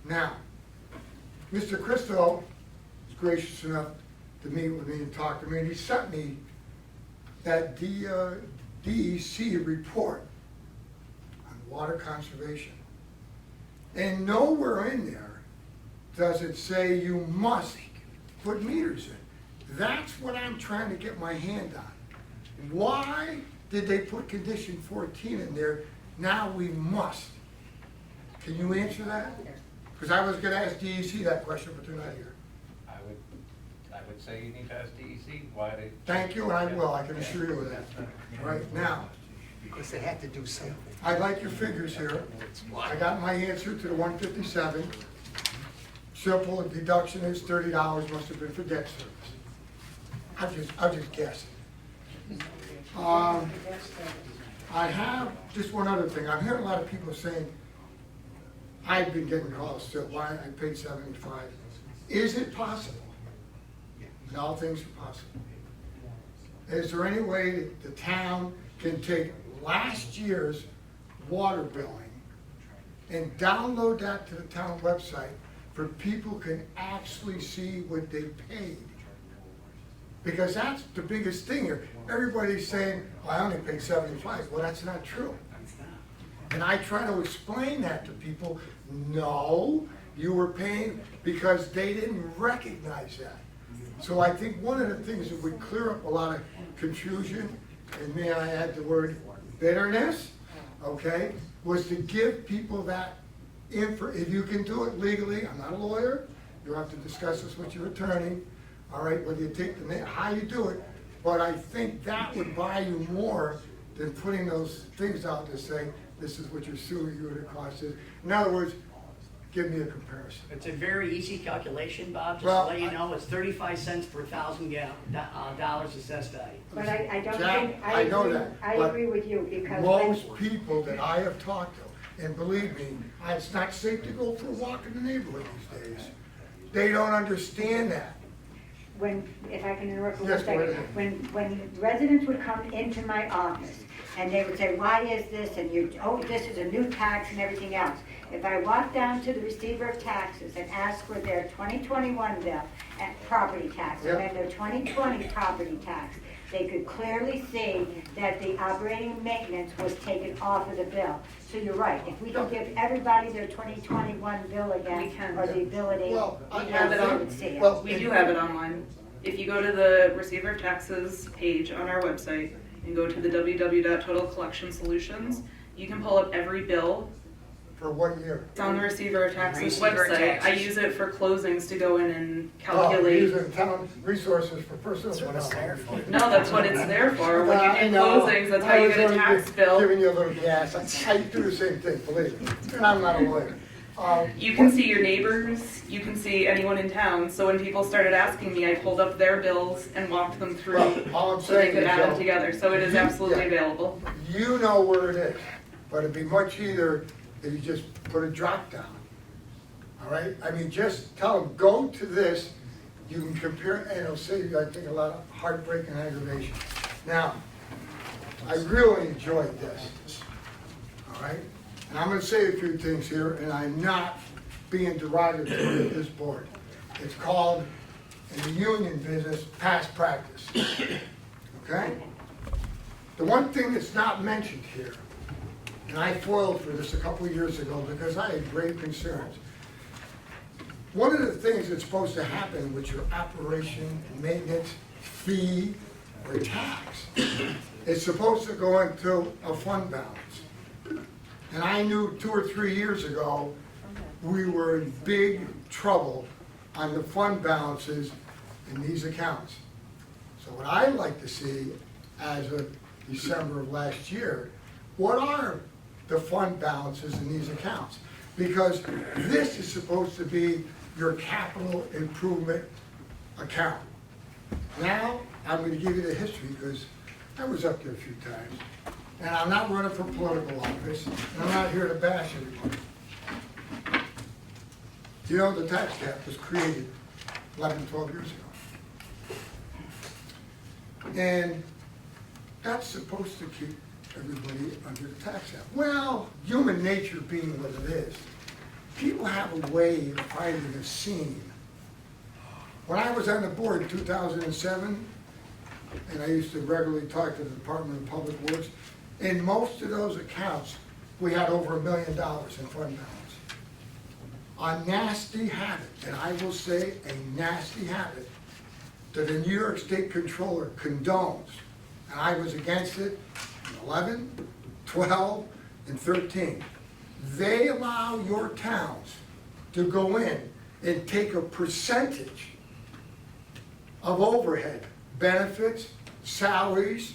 Now, Mr. Christo was gracious enough to meet with me and talk to me, and he sent me that DEC report on water conservation. And nowhere in there does it say you must put meters in. That's what I'm trying to get my hand on. Why did they put condition 14 in there? Now we must. Can you answer that? Because I was gonna ask DEC that question, but they're not here.
I would say you need to ask DEC why they.
Thank you, and I will, I can assure you of that. All right, now,
Because they had to do something.
I like your figures here. I got my answer to the 157. Simple deduction is $30 must have been for debt service. I'm just guessing. I have just one other thing. I'm hearing a lot of people saying, I've been getting calls still, why I paid $75. Is it possible? And all things are possible. Is there any way that the town can take last year's water billing and download that to the town website for people can actually see what they paid? Because that's the biggest thing here. Everybody's saying, well, I only paid $75. Well, that's not true. And I try to explain that to people. No, you were paying because they didn't recognize that. So I think one of the things that would clear up a lot of confusion, and may I add the word bitterness, okay, was to give people that info. If you can do it legally, I'm not a lawyer, you'll have to discuss this with your attorney, all right, whether you take the, how you do it, but I think that would buy you more than putting those things out to say, this is what your sewer unit cost is. In other words, give me a comparison.
It's a very easy calculation, Bob, just
Well,
to let you know, it's 35 cents per $1,000 assessed value.
But I don't
Jack,
think,
I know that,
I
but
agree with you because
most people that I have talked to, and believe me, it's not safe to go for a walk in the neighborhood these days. They don't understand that.
when, if I can interrupt for
Yes,
one
go
second,
ahead.
when residents would come into my office and they would say, why is this, and you, oh, this is a new tax and everything else. If I walk down to the receiver of taxes and ask for their 2021 bill at property tax, and then their 2020 property tax, they could clearly see that the operating and maintenance was taken off of the bill. So you're right, if we can give everybody their 2021 bill again, or the ability,
We have it
they
on,
would see it.
we do have it online. If you go to the Receiver of Taxes page on our website and go to the www.totalcollectionsolutions, you can pull up every bill
For what year?
It's on the Receiver of Taxes
Receiver of
website. I
Taxes.
use it for closings to go in and
Oh,
calculate.
using town resources for personal.
That's what it's there for.
No, that's what it's there for. When
I
you do
know.
closings, that's how
I
you
was
get a
only
tax bill.
Giving you a little gas. I do the same thing, believe me. And I'm not a lawyer.
You can see your neighbors, you can see anyone in town. So when people started asking me, I pulled up their bills and walked them through
Well, all I'm
so they
saying
could
is,
add them
Joe,
together. So it is
you-
absolutely
yeah.
available.
You know where it is, but it'd be much easier if you just put a drop down. All right? I mean, just tell them, go to this, you can compare, and it'll save you, I think, a lot of heartbreak and aggravation. Now, I really enjoyed this, all right? And I'm gonna say a few things here, and I'm not being derogatory of this board. It's called, in the union business, past practice, okay? The one thing that's not mentioned here, and I foiled for this a couple of years ago because I had great concerns. One of the things that's supposed to happen with your operation, maintenance, fee, or tax, it's supposed to go into a fund balance. And I knew 2 or 3 years ago, we were in big trouble on the fund balances in these accounts. So what I'd like to see as of December of last year, what are the fund balances in these accounts? Because this is supposed to be your capital improvement account. Now, I'm gonna give you the history because I was up there a few times. And I'm not running for political office, and I'm not here to bash everybody. You know, the tax cap was created 11, 12 years ago. And that's supposed to keep everybody under the tax cap. Well, human nature being what it is, people have a way of finding a seam. When I was on the board in 2007, and I used to regularly talk to the Department of Public Works, in most of those accounts, we had over $1 million in fund balance. A nasty habit, and I will say a nasty habit, that the New York State Controller condones, and I was against it in 11, 12, and 13. They allow your towns to go in and take a percentage of overhead, benefits, salaries,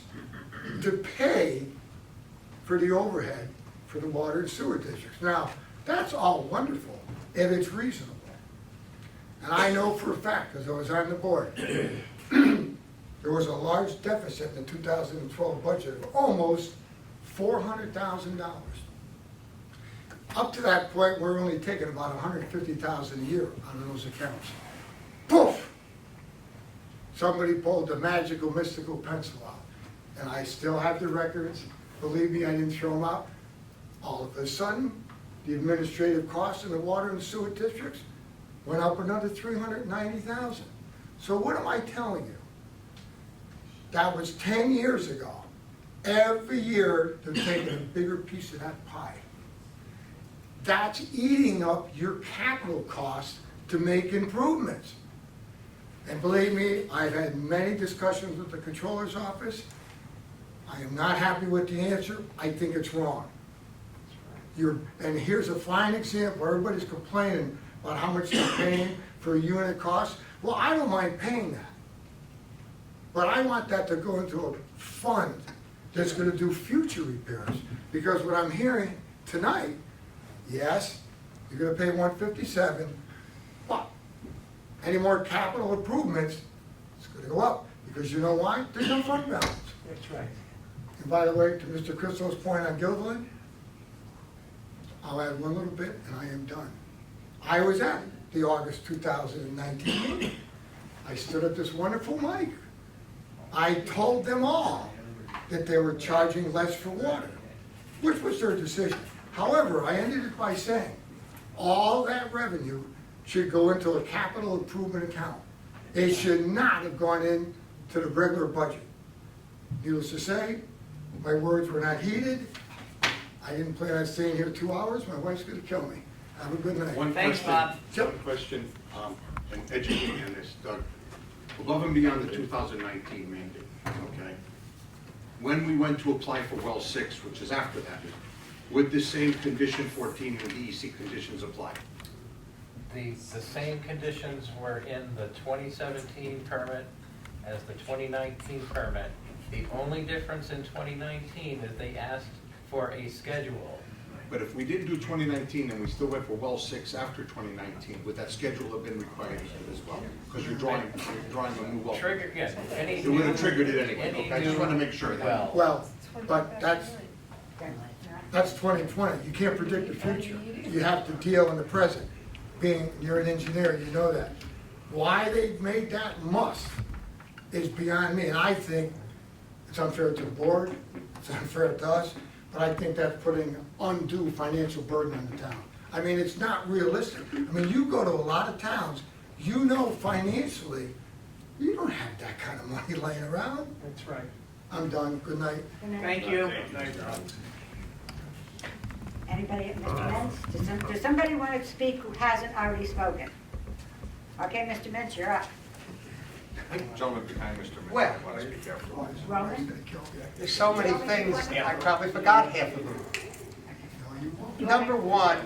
to pay for the overhead for the water and sewer districts. Now, that's all wonderful if it's reasonable. And I know for a fact, because I was on the board, there was a large deficit in the 2012 budget of almost $400,000. Up to that point, we're only taking about $150,000 a year out of those accounts. Poof! Somebody pulled the magical, mystical pencil out. And I still have the records. Believe me, I didn't throw them out. All of a sudden, the administrative costs in the water and sewer districts went up another $390,000. So what am I telling you? That was 10 years ago. Every year, they're taking a bigger piece of that pie. That's eating up your capital costs to make improvements. And believe me, I've had many discussions with the Controller's office. I am not happy with the answer. I think it's wrong. And here's a fine example. Everybody's complaining about how much they're paying for a unit cost. Well, I don't mind paying that. But I want that to go into a fund that's gonna do future repairs. Because what I'm hearing tonight, yes, you're gonna pay $157, but any more capital improvements, it's gonna go up. Because you know why? There's no fund balance.
That's right.
And by the way, to Mr. Crisso's point on Gilderland, I'll add one little bit and I am done. I was at the August 2019 meeting. I stood at this wonderful mic. I told them all that they were charging less for water, which was their decision. However, I ended it by saying, all that revenue should go into a capital improvement account. It should not have gone into the regular budget. Needless to say, my words were not heeded. I didn't plan on staying here 2 hours. My wife's gonna kill me. Have a good night.
Thanks, Bob.
One question, and educate me on this, Doug. Above and beyond the 2019 mandate, okay? When we went to apply for well 6, which is after that, Would the same condition 14 and DEC conditions apply?
The same conditions were in the 2017 permit as the 2019 permit. The only difference in 2019 is they asked for a schedule.
But if we didn't do 2019 and we still went for well 6 after 2019, would that schedule have been required as well? Because you're drawing a new well.
Trigger, yes.
It would have triggered it anyway. Okay, I just want to make sure that.
Well, but that's 2020. You can't predict the future. You have to deal in the present. Being, you're an engineer, you know that. Why they made that must is beyond me, and I think it's unfair to the board, it's unfair to us, but I think that's putting undue financial burden on the town. I mean, it's not realistic. I mean, you go to a lot of towns, you know financially, you don't have that kind of money laying around.
That's right.
I'm done, good night.
Thank you.
Anybody, Mr. Mintz? Does somebody want to speak who hasn't already spoken? Okay, Mr. Mintz, you're up.
Gentleman behind Mr. Mintz,
Well,
I want to speak after.
Roman?
There's so many things, I probably forgot half of them. Number one,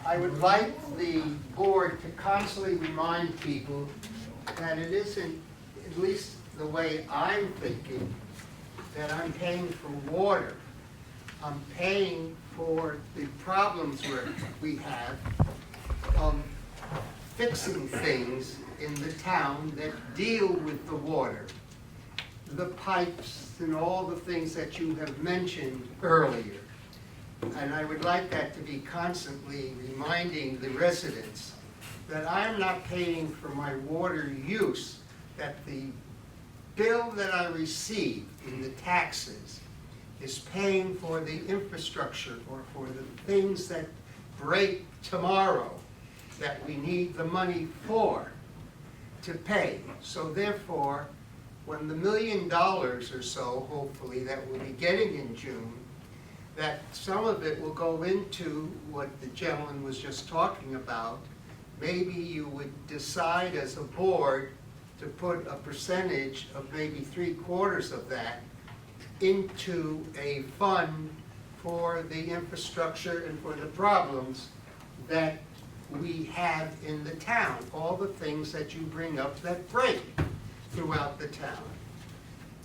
I would like the board to constantly remind people that it isn't, at least the way I'm thinking, that I'm paying for water. I'm paying for the problems we have of fixing things in the town that deal with the water. The pipes and all the things that you have mentioned earlier. And I would like that to be constantly reminding the residents that I'm not paying for my water use, that the bill that I receive in the taxes is paying for the infrastructure or for the things that break tomorrow that we need the money for to pay. So therefore, when the $1 million or so, hopefully, that we'll be getting in June, that some of it will go into what the gentleman was just talking about. Maybe you would decide as a board to put a percentage of maybe 3/4 of that into a fund for the infrastructure and for the problems that we have in the town, all the things that you bring up that break throughout the town.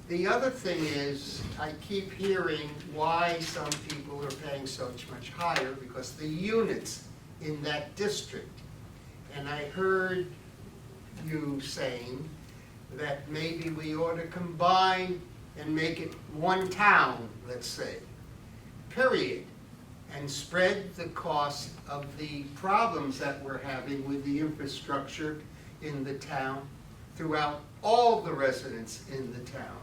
The other thing is, I keep hearing why some people are paying so much higher, because the units in that district. And I heard you saying that maybe we ought to combine and make it one town, let's say, period, and spread the cost of the problems that we're having with the infrastructure in the town throughout all the residents in the town,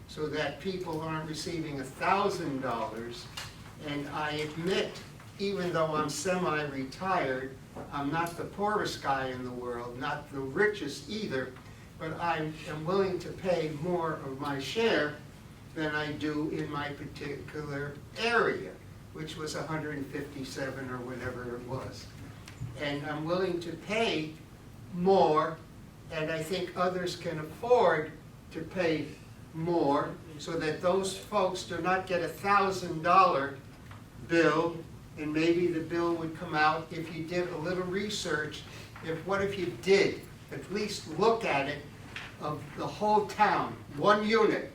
so that people aren't receiving $1,000. And I admit, even though I'm semi-retired, I'm not the poorest guy in the world, not the richest either, but I am willing to pay more of my share than I do in my particular area, which was 157 or whatever it was. And I'm willing to pay more, and I think others can afford to pay more, so that those folks do not get $1,000 bill, and maybe the bill would come out if you did a little research. What if you did at least look at it of the whole town, one unit,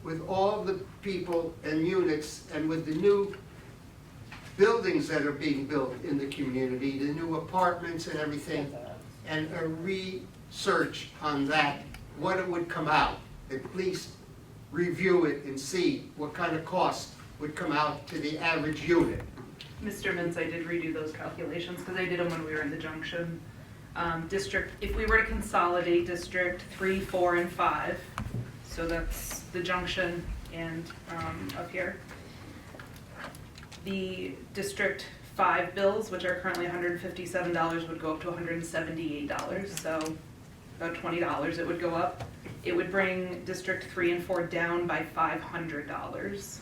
with all the people and units, and with the new buildings that are being built in the community, the new apartments and everything, and a research on that, what it would come out. At least review it and see what kind of cost would come out to the average unit.
Mr. Mintz, I did redo those calculations because I did them when we were in the junction. District, if we were to consolidate District 3, 4, and 5, so that's the junction and up here, the District 5 bills, which are currently $157, would go up to $178, so about $20 it would go up. It would bring District 3 and 4 down by $500.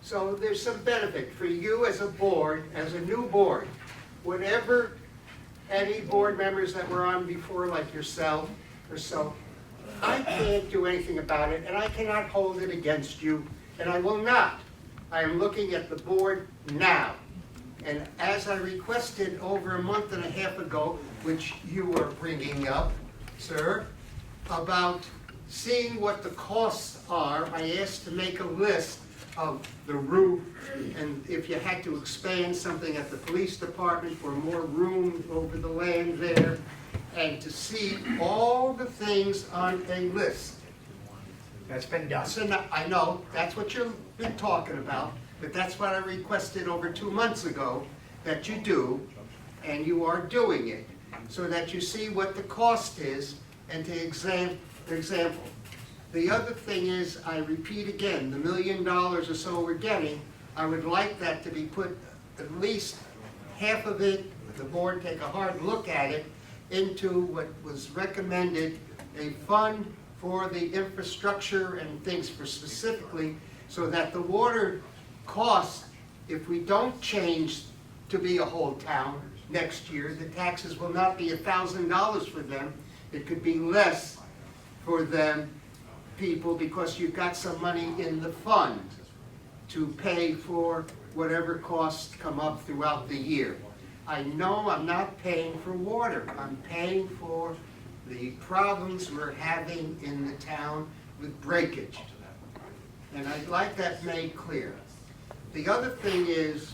So there's some benefit for you as a board, as a new board. Whatever any board members that were on before, like yourself or so, I can't do anything about it, and I cannot hold it against you and I will not. I am looking at the board now. And as I requested over a month and a half ago, which you were bringing up, sir, about seeing what the costs are, I asked to make a list of the roof, and if you had to expand something at the police department for more room over the land there, and to see all the things on a list.
That's been done.
So now, I know, that's what you've been talking about, but that's what I requested over 2 months ago that you do, and you are doing it, so that you see what the cost is, and to example. The other thing is, I repeat again, the $1 million or so we're getting, I would like that to be put, at least half of it, the board take a hard look at it, into what was recommended, a fund for the infrastructure and things for specifically, so that the water costs, if we don't change to be a whole town next year, the taxes will not be $1,000 for them. It could be less for them people, because you've got some money in the fund to pay for whatever costs come up throughout the year. I know I'm not paying for water. I'm paying for the problems we're having in the town with breakage. And I'd like that made clear. The other thing is,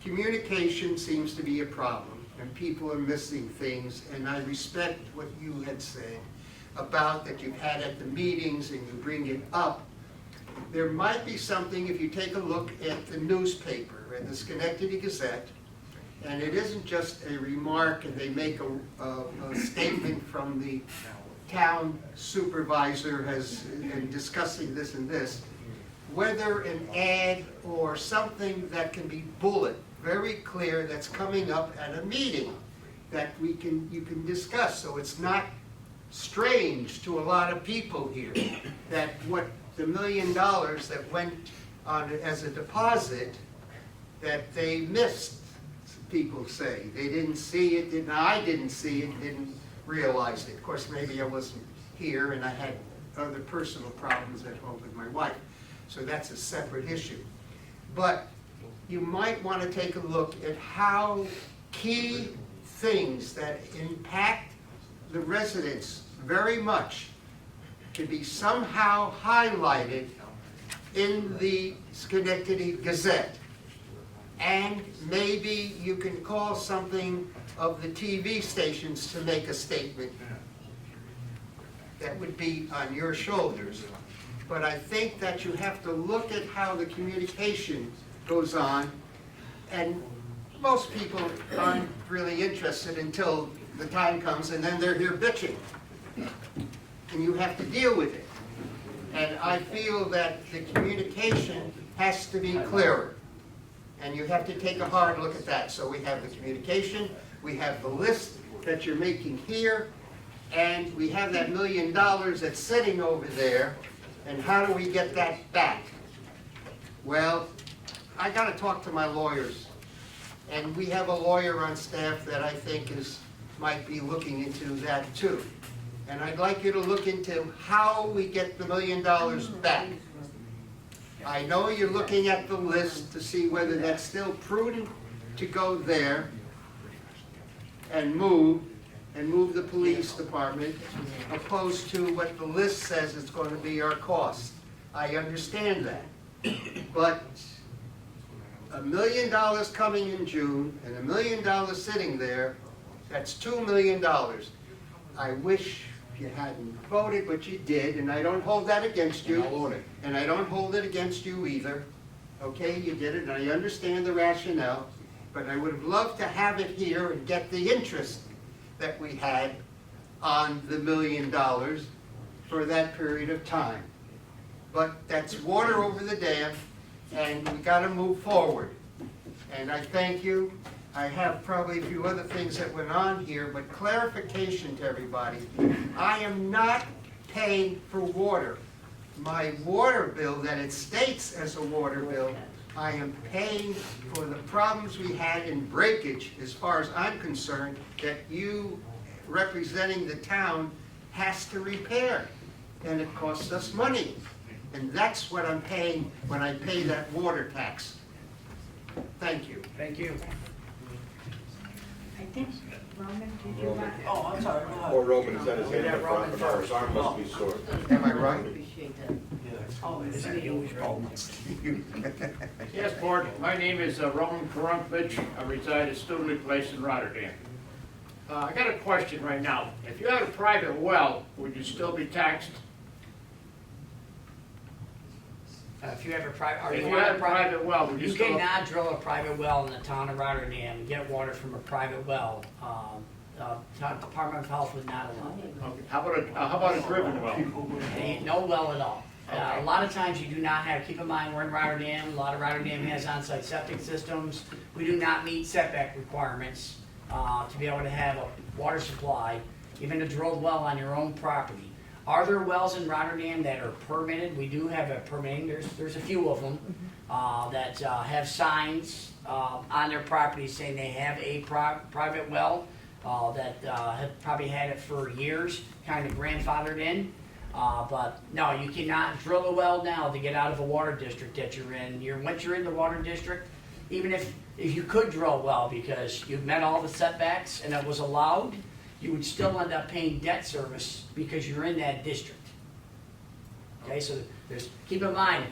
communication seems to be a problem, and people are missing things, and I respect what you had said about that you've had at the meetings and you bring it up. There might be something, if you take a look at the newspaper, at the Schenectady Gazette, and it isn't just a remark and they make a statement from the town supervisor in discussing this and this, whether an ad or something that can be bullet, very clear, that's coming up at a meeting that you can discuss, so it's not strange to a lot of people here that what the $1 million that went on as a deposit, that they missed, people say. They didn't see it, I didn't see it, didn't realize it. Of course, maybe I wasn't here and I had other personal problems at home with my wife, so that's a separate issue. But you might want to take a look at how key things that impact the residents very much can be somehow highlighted in the Schenectady Gazette. And maybe you can call something of the TV stations to make a statement. That would be on your shoulders. But I think that you have to look at how the communication goes on, and most people aren't really interested until the time comes, and then they're here bitching. And you have to deal with it. And I feel that the communication has to be clearer. And you have to take a hard look at that. So we have the communication, we have the list that you're making here, and we have that $1 million that's sitting over there, and how do we get that back? Well, I gotta talk to my lawyers. And we have a lawyer on staff that I think might be looking into that too. And I'd like you to look into how we get the $1 million back. I know you're looking at the list to see whether that's still prudent to go there and move the police department, opposed to what the list says is going to be our cost. I understand that. But $1 million coming in June and $1 million sitting there, that's $2 million. I wish you hadn't voted, but you did, and I don't hold that against you. And I don't hold it against you either. Okay, you did it, and I understand the rationale, but I would have loved to have it here and get the interest that we had on the $1 million for that period of time. But that's water over the dam, and we got to move forward. And I thank you. I have probably a few other things that went on here, but clarification to everybody. I am not paying for water. My water bill that it states as a water bill, I am paying for the problems we had in breakage, as far as I'm concerned, that you, representing the town, has to repair. And it costs us money. And that's what I'm paying when I pay that water tax. Thank you.
Thank you.
I think, Roman, did you want?
Oh, I'm sorry, go ahead.
Or Roman said his hand
Yeah,
up for
Roman
half an hour, his arm must be sore.
Am I right?
Yes, Board, my name is Roman Karunkovich. I reside at Studley Place in Rotterdam. I got a question right now. If you had a private well, would you still be taxed?
If you have a private,
If you had a private well, would you
you
still?
cannot drill a private well in the town of Rotterdam and get water from a private well. Department of Health would not allow it.
Okay. How about a driven well?
Ain't no well at all. A lot of times you do not have, keep in mind, we're in Rotterdam, a lot of Rotterdam has on-site septic systems. We do not meet setback requirements to be able to have a water supply, even a drilled well on your own property. Are there wells in Rotterdam that are permitted? We do have a permitting, there's a few of them that have signs on their property saying they have a private well that have probably had it for years, kind of grandfathered in. But no, you cannot drill a well now to get out of a water district that you're in. Once you're in the water district, even if you could drill a well because you've met all the setbacks and it was allowed, you would still end up paying debt service because you're in that district. Okay, so keep in mind,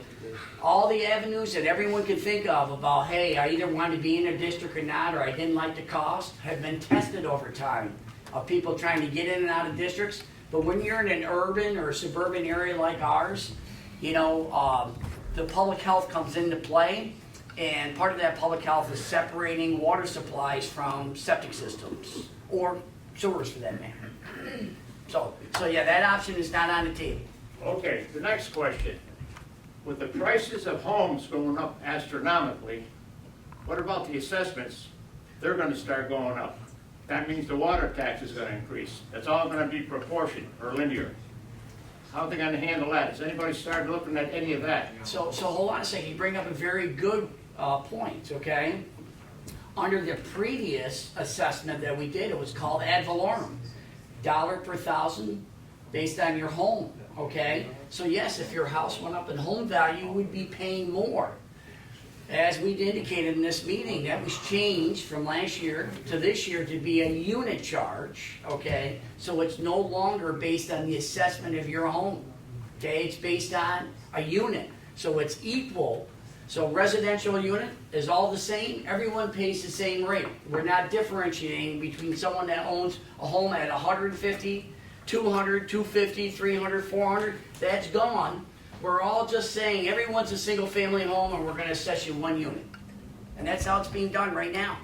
all the avenues that everyone can think of about, hey, I either want to be in a district or not, or I didn't like the cost, have been tested over time of people trying to get in and out of districts. But when you're in an urban or suburban area like ours, the public health comes into play, and part of that public health is separating water supplies from septic systems, or sewers for that matter. So yeah, that option is not on the table.
Okay, the next question. With the prices of homes going up astronomically, what about the assessments? They're gonna start going up. That means the water tax is gonna increase. It's all gonna be proportion or linear. How are they gonna handle that? Has anybody started looking at any of that?
So hold on a second, you bring up a very good point, okay? Under the previous assessment that we did, it was called ad valorem, dollar per thousand based on your home, okay? So yes, if your house went up in home value, you would be paying more. As we indicated in this meeting, that was changed from last year to this year to be a unit charge, okay? So it's no longer based on the assessment of your home, okay? It's based on a unit, so it's equal. So residential unit is all the same, everyone pays the same rate. We're not differentiating between someone that owns a home at 150, 200, 250, 300, 400, that's gone. We're all just saying everyone's a single family home and we're gonna assess you one unit. And that's how it's being done right now.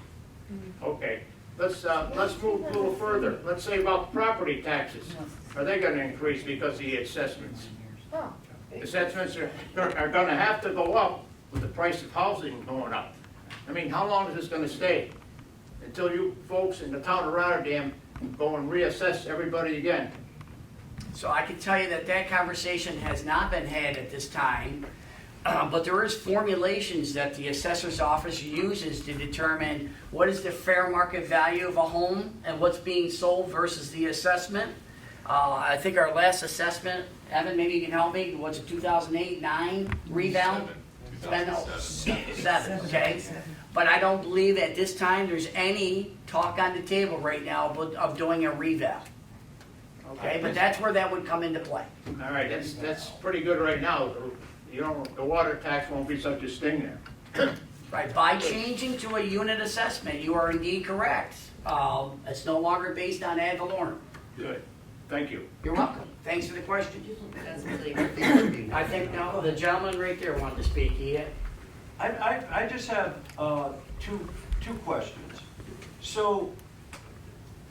Okay, let's move a little further. Let's say about property taxes. Are they gonna increase because of the assessments? Assessments are gonna have to go up with the price of housing going up. I mean, how long is this gonna stay? Until you folks in the town of Rotterdam go and reassess everybody again.
So I can tell you that conversation has not been had at this time, but there is formulations that the assessor's office uses to determine what is the fair market value of a home and what's being sold versus the assessment. I think our last assessment, Evan, maybe you can help me, was it 2008, 9 rebound? 7, okay? But I don't believe at this time there's any talk on the table right now of doing a reval. Okay, but that's where that would come into play.
All right, that's pretty good right now. You know, the water tax won't be such a sting there.
Right, by changing to a unit assessment, you are indeed correct. It's no longer based on ad valorem.
Good, thank you.
You're welcome. Thanks for the question.
That's really
I think now the gentleman right there wanted to speak.
I just have two questions. So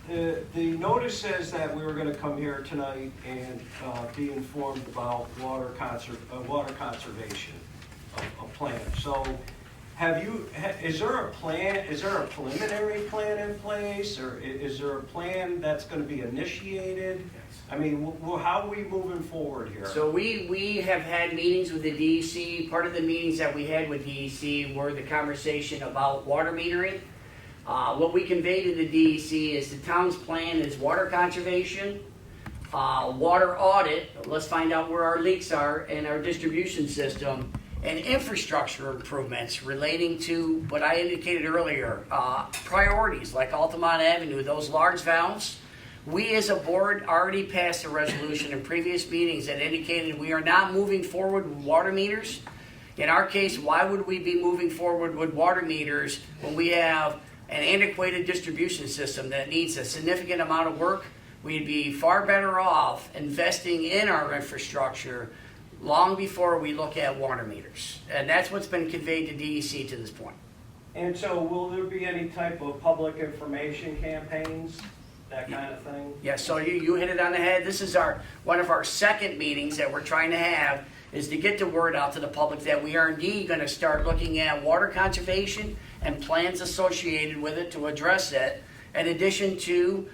the notice says that we were going to come here tonight and be informed about water conservation, a plan. So is there a plan, is there a preliminary plan in place, or is there a plan that's going to be initiated? I mean, how are we moving forward here?
So we have had meetings with the DEC. Part of the meetings that we had with DEC were the conversation about water metering. What we conveyed to the DEC is the town's plan is water conservation, water audit, let's find out where our leaks are in our distribution system, and infrastructure improvements relating to what I indicated earlier, priorities like Altamont Avenue, those large valves. We as a board already passed a resolution in previous meetings that indicated we are not moving forward with water meters. In our case, why would we be moving forward with water meters when we have an antiquated distribution system that needs a significant amount of work? We'd be far better off investing in our infrastructure long before we look at water meters. And that's what's been conveyed to DEC to this point.
And so will there be any type of public information campaigns, that kind of thing?
Yeah, so you hit it on the head. This is one of our second meetings that we're trying to have, is to get the word out to the public that we are indeed going to start looking at water conservation and plans associated with it to address it, in addition to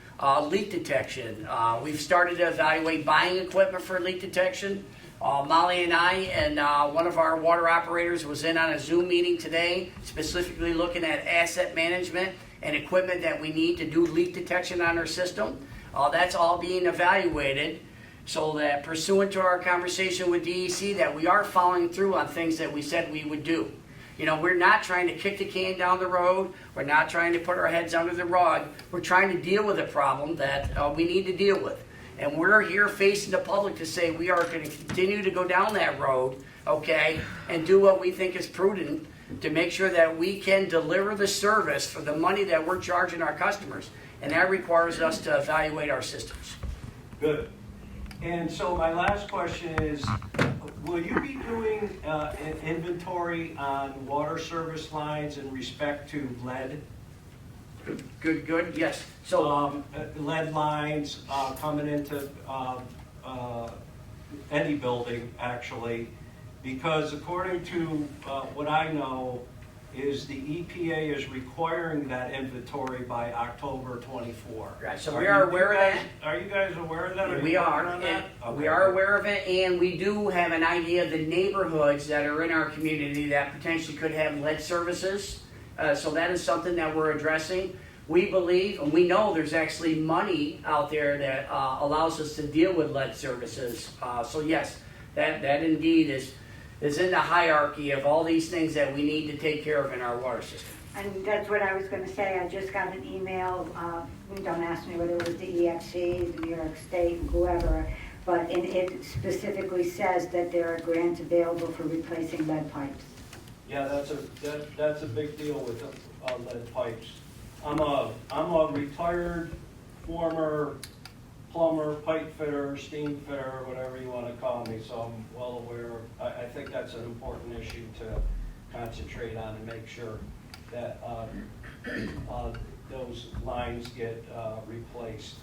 leak detection. We've started to evaluate buying equipment for leak detection. Molly and I and one of our water operators was in on a Zoom meeting today, specifically looking at asset management and equipment that we need to do leak detection on our system. That's all being evaluated, so that pursuant to our conversation with DEC, that we are following through on things that we said we would do. You know, we're not trying to kick the can down the road. We're not trying to put our heads under the rug. We're trying to deal with a problem that we need to deal with. And we're here facing the public to say we are going to continue to go down that road, okay, and do what we think is prudent to make sure that we can deliver the service for the money that we're charging our customers. And that requires us to evaluate our systems.
Good. And so my last question is, will you be doing an inventory on water service lines in respect to lead?
Good, yes. So
lead lines coming into any building, actually, because according to what I know, is the EPA is requiring that inventory by October 24.
Right, so we are aware of that.
Are you guys aware of that?
We are, and we are aware of it, and we do have an idea of the neighborhoods that are in our community that potentially could have lead services. So that is something that we're addressing. We believe, and we know there's actually money out there that allows us to deal with lead services. So yes, that indeed is in the hierarchy of all these things that we need to take care of in our water system.
And that's what I was going to say. I just got an email. Don't ask me whether it was the EFC, the New York State, whoever, but it specifically says that there are grants available for replacing lead pipes.
Yeah, that's a big deal with lead pipes. I'm a retired former plumber, pipe fitter, steam fitter, whatever you want to call me, so I'm well aware. I think that's an important issue to concentrate on and make sure that those lines get replaced.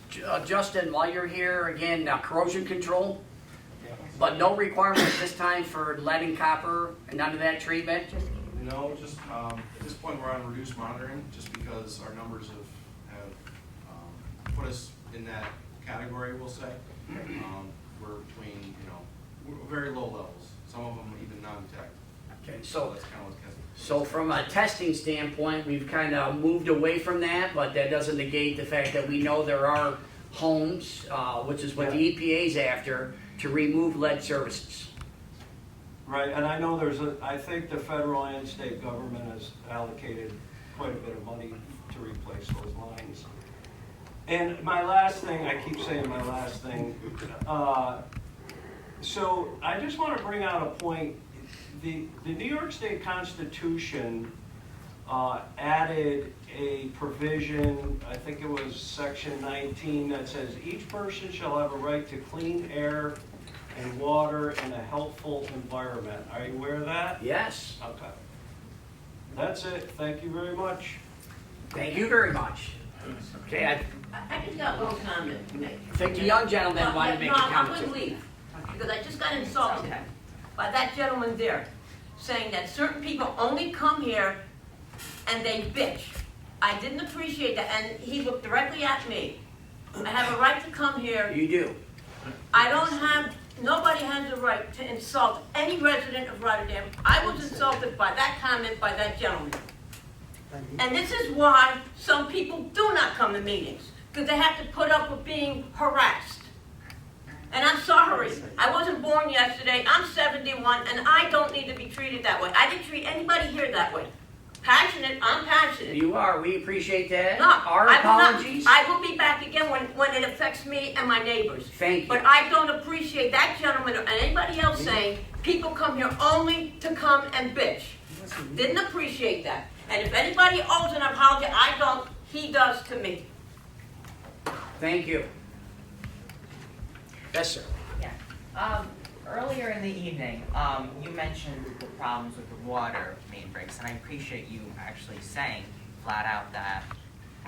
Justin, while you're here, again, corrosion control, but no requirement at this time for lead and copper, and none of that treatment?
No, just at this point we're on reduced monitoring, just because our numbers have put us in that category, we'll say. We're between, very low levels. Some of them even non-detect.
Okay, so
that's kind of what's kept.
So from a testing standpoint, we've kind of moved away from that, but that doesn't negate the fact that we know there are homes, which is what the EPA's after, to remove lead services.
Right, and I know I think the federal and state government has allocated quite a bit of money to replace those lines. And my last thing, I keep saying my last thing, so I just want to bring out a point. The New York State Constitution added a provision, I think it was section 19, that says each person shall have a right to clean air and water in a healthful environment. Are you aware of that?
Yes.
Okay. That's it. Thank you very much.
Thank you very much. Okay,
I just got one comment to make.
I think the young gentleman wanted to make a comment
No, I'm
too.
going to leave, because I just got insulted by that gentleman there, saying that certain people only come here and they bitch. I didn't appreciate that, and he looked directly at me. I have a right to come here.
You do.
I don't have, nobody has a right to insult any resident of Rotterdam. I was insulted by that comment by that gentleman. And this is why some people do not come to meetings, because they have to put up with being harassed. And I'm sorry, I wasn't born yesterday, I'm 71, and I don't need to be treated that way. I didn't treat anybody here that way. Passionate, I'm passionate.
You are, we appreciate that.
No,
Our
I will not-
apologies.
I will be back again when it affects me and my neighbors.
Thank you.
But I don't appreciate that gentleman or anybody else saying, people come here only to come and bitch. Didn't appreciate that. And if anybody owes an apology, I don't, he does to me.
Thank you. Yes, sir.
Yeah. Earlier in the evening, you mentioned the problems with the water main breaks, and I appreciate you actually saying flat out that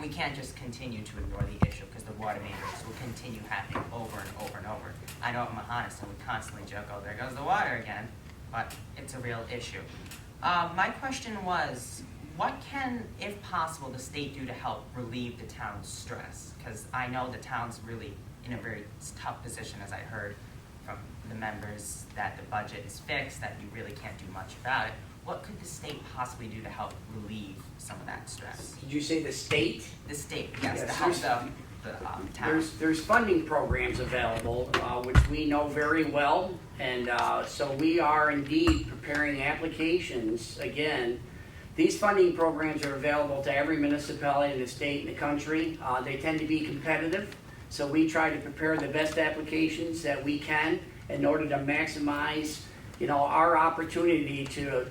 we can't just continue to ignore the issue because the water main breaks will continue happening over and over and over. I know I'm honest, and we constantly joke, oh, there goes the water again, but it's a real issue. My question was, what can, if possible, the state do to help relieve the town's stress? Because I know the town's really in a very tough position, as I heard from the members, that the budget is fixed, that you really can't do much about it. What could the state possibly do to help relieve some of that stress?
Did you say the state?
The state, yes,
Yes,
to help the town.
There's funding programs available, which we know very well, and so we are indeed preparing applications. Again, these funding programs are available to every municipality in the state and the country. They tend to be competitive, so we try to prepare the best applications that we can in order to maximize, our opportunity to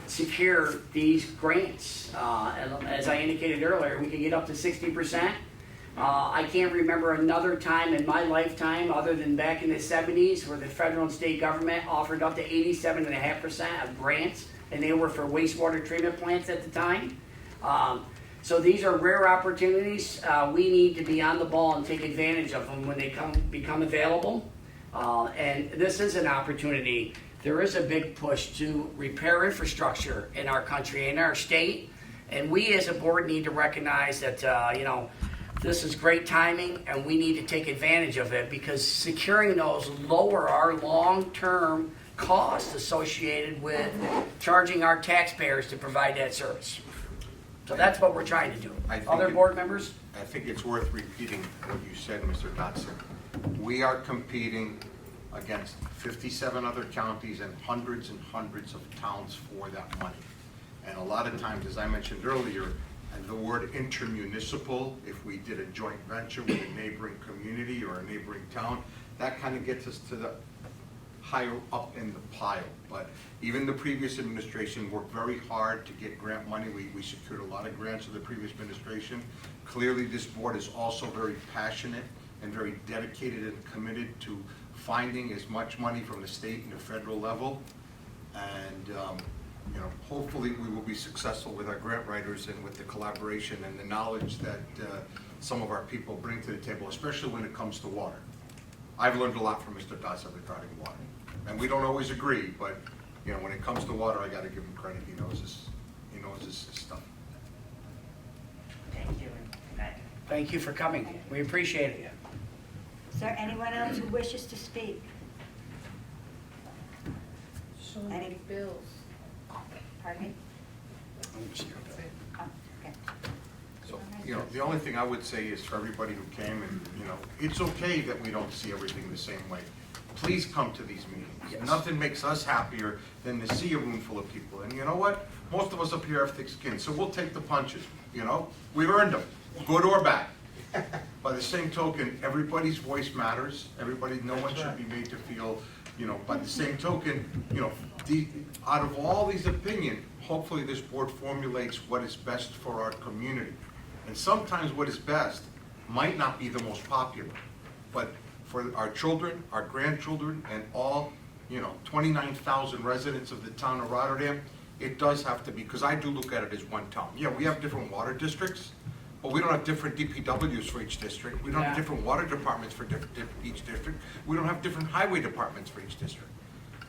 secure these grants. And as I indicated earlier, we can get up to 60%. I can't remember another time in my lifetime, other than back in the 70s, where the federal and state government offered up to 87.5% of grants, and they were for wastewater treatment plants at the time. So these are rare opportunities. We need to be on the ball and take advantage of them when they become available. And this is an opportunity. There is a big push to repair infrastructure in our country, in our state, and we as a board need to recognize that, this is great timing, and we need to take advantage of it, because securing those lower our long-term costs associated with charging our taxpayers to provide that service. So that's what we're trying to do. Other board members?
I think it's worth repeating what you said, Mr. Dotson. We are competing against 57 other counties and hundreds of towns for that money. And a lot of times, as I mentioned earlier, the word intermunicipal, if we did a joint venture with a neighboring community or a neighboring town, that kind of gets us to the higher up in the pile. But even the previous administration worked very hard to get grant money. We secured a lot of grants with the previous administration. Clearly, this board is also very passionate and very dedicated and committed to finding as much money from the state and the federal level. And hopefully we will be successful with our grant writers and with the collaboration and the knowledge that some of our people bring to the table, especially when it comes to water. I've learned a lot from Mr. Dotson regarding water. And we don't always agree, but when it comes to water, I gotta give him credit. He knows his stuff.
Thank you.
Thank you for coming. We appreciate it.
Is there anyone else who wishes to speak?
So many bills.
Pardon me? Oh, okay.
So, the only thing I would say is for everybody who came, and, it's okay that we don't see everything the same way. Please come to these meetings.
Yes.
Nothing makes us happier than to see a room full of people. And you know what? Most of us up here have thick skin, so we'll take the punches, We earned them, good or bad. By the same token, everybody's voice matters. No one should be made to feel, by the same token, out of all these opinions, hopefully this board formulates what is best for our community. And sometimes what is best might not be the most popular, but for our children, our grandchildren, and all, 29,000 residents of the town of Rotterdam, it does have to be, because I do look at it as one town. Yeah, we have different water districts, but we don't have different DPWs for each district. We don't have different water departments for each district. We don't have different highway departments for each district.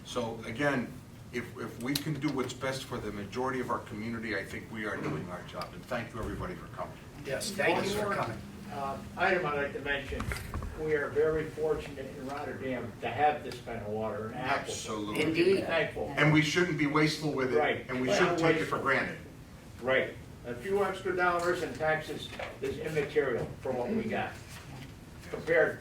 So again, if we can do what's best for the majority of our community, I think we are doing our job. And thank you, everybody, for coming.
Yes, thank you for coming.
Item I'd like to mention, we are very fortunate in Rotterdam to have this kind of water and aquifer.
Absolutely.
Indeed.
Thankful.
And we shouldn't be wasteful with it.
Right.
And we shouldn't take it for granted.
Right. A few extra dollars in taxes is immaterial for what we got, compared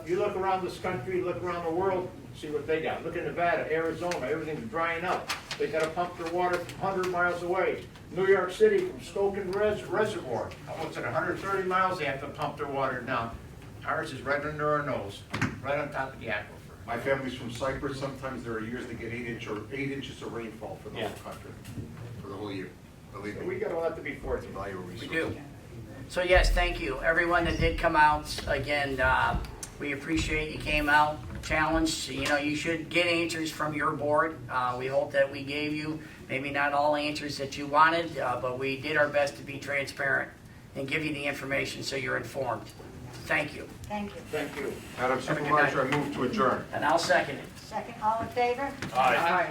You look around this country, look around the world, see what they got. Look at Nevada, Arizona, everything's drying up. They gotta pump their water from 100 miles away. New York City from Stoken Reservoir, what's it, 130 miles, they have to pump their water down. Ours is right under our nose, right on top of the aquifer.
My family's from Cyprus, sometimes there are years they get 8 inches of rainfall for the whole country, for the whole year, believe
So
me.
we got a lot to be fortunate.
Valuable
We
resource.
do. So yes, thank you. Everyone that did come out, again, we appreciate you came out, challenged. You know, you should get answers from your board. We hope that we gave you maybe not all answers that you wanted, but we did our best to be transparent and give you the information so you're informed. Thank you.
Thank you.
Thank you.
Madam Supervisor, I move to adjourn.
And I'll second it.
Second, all in favor?
Aye.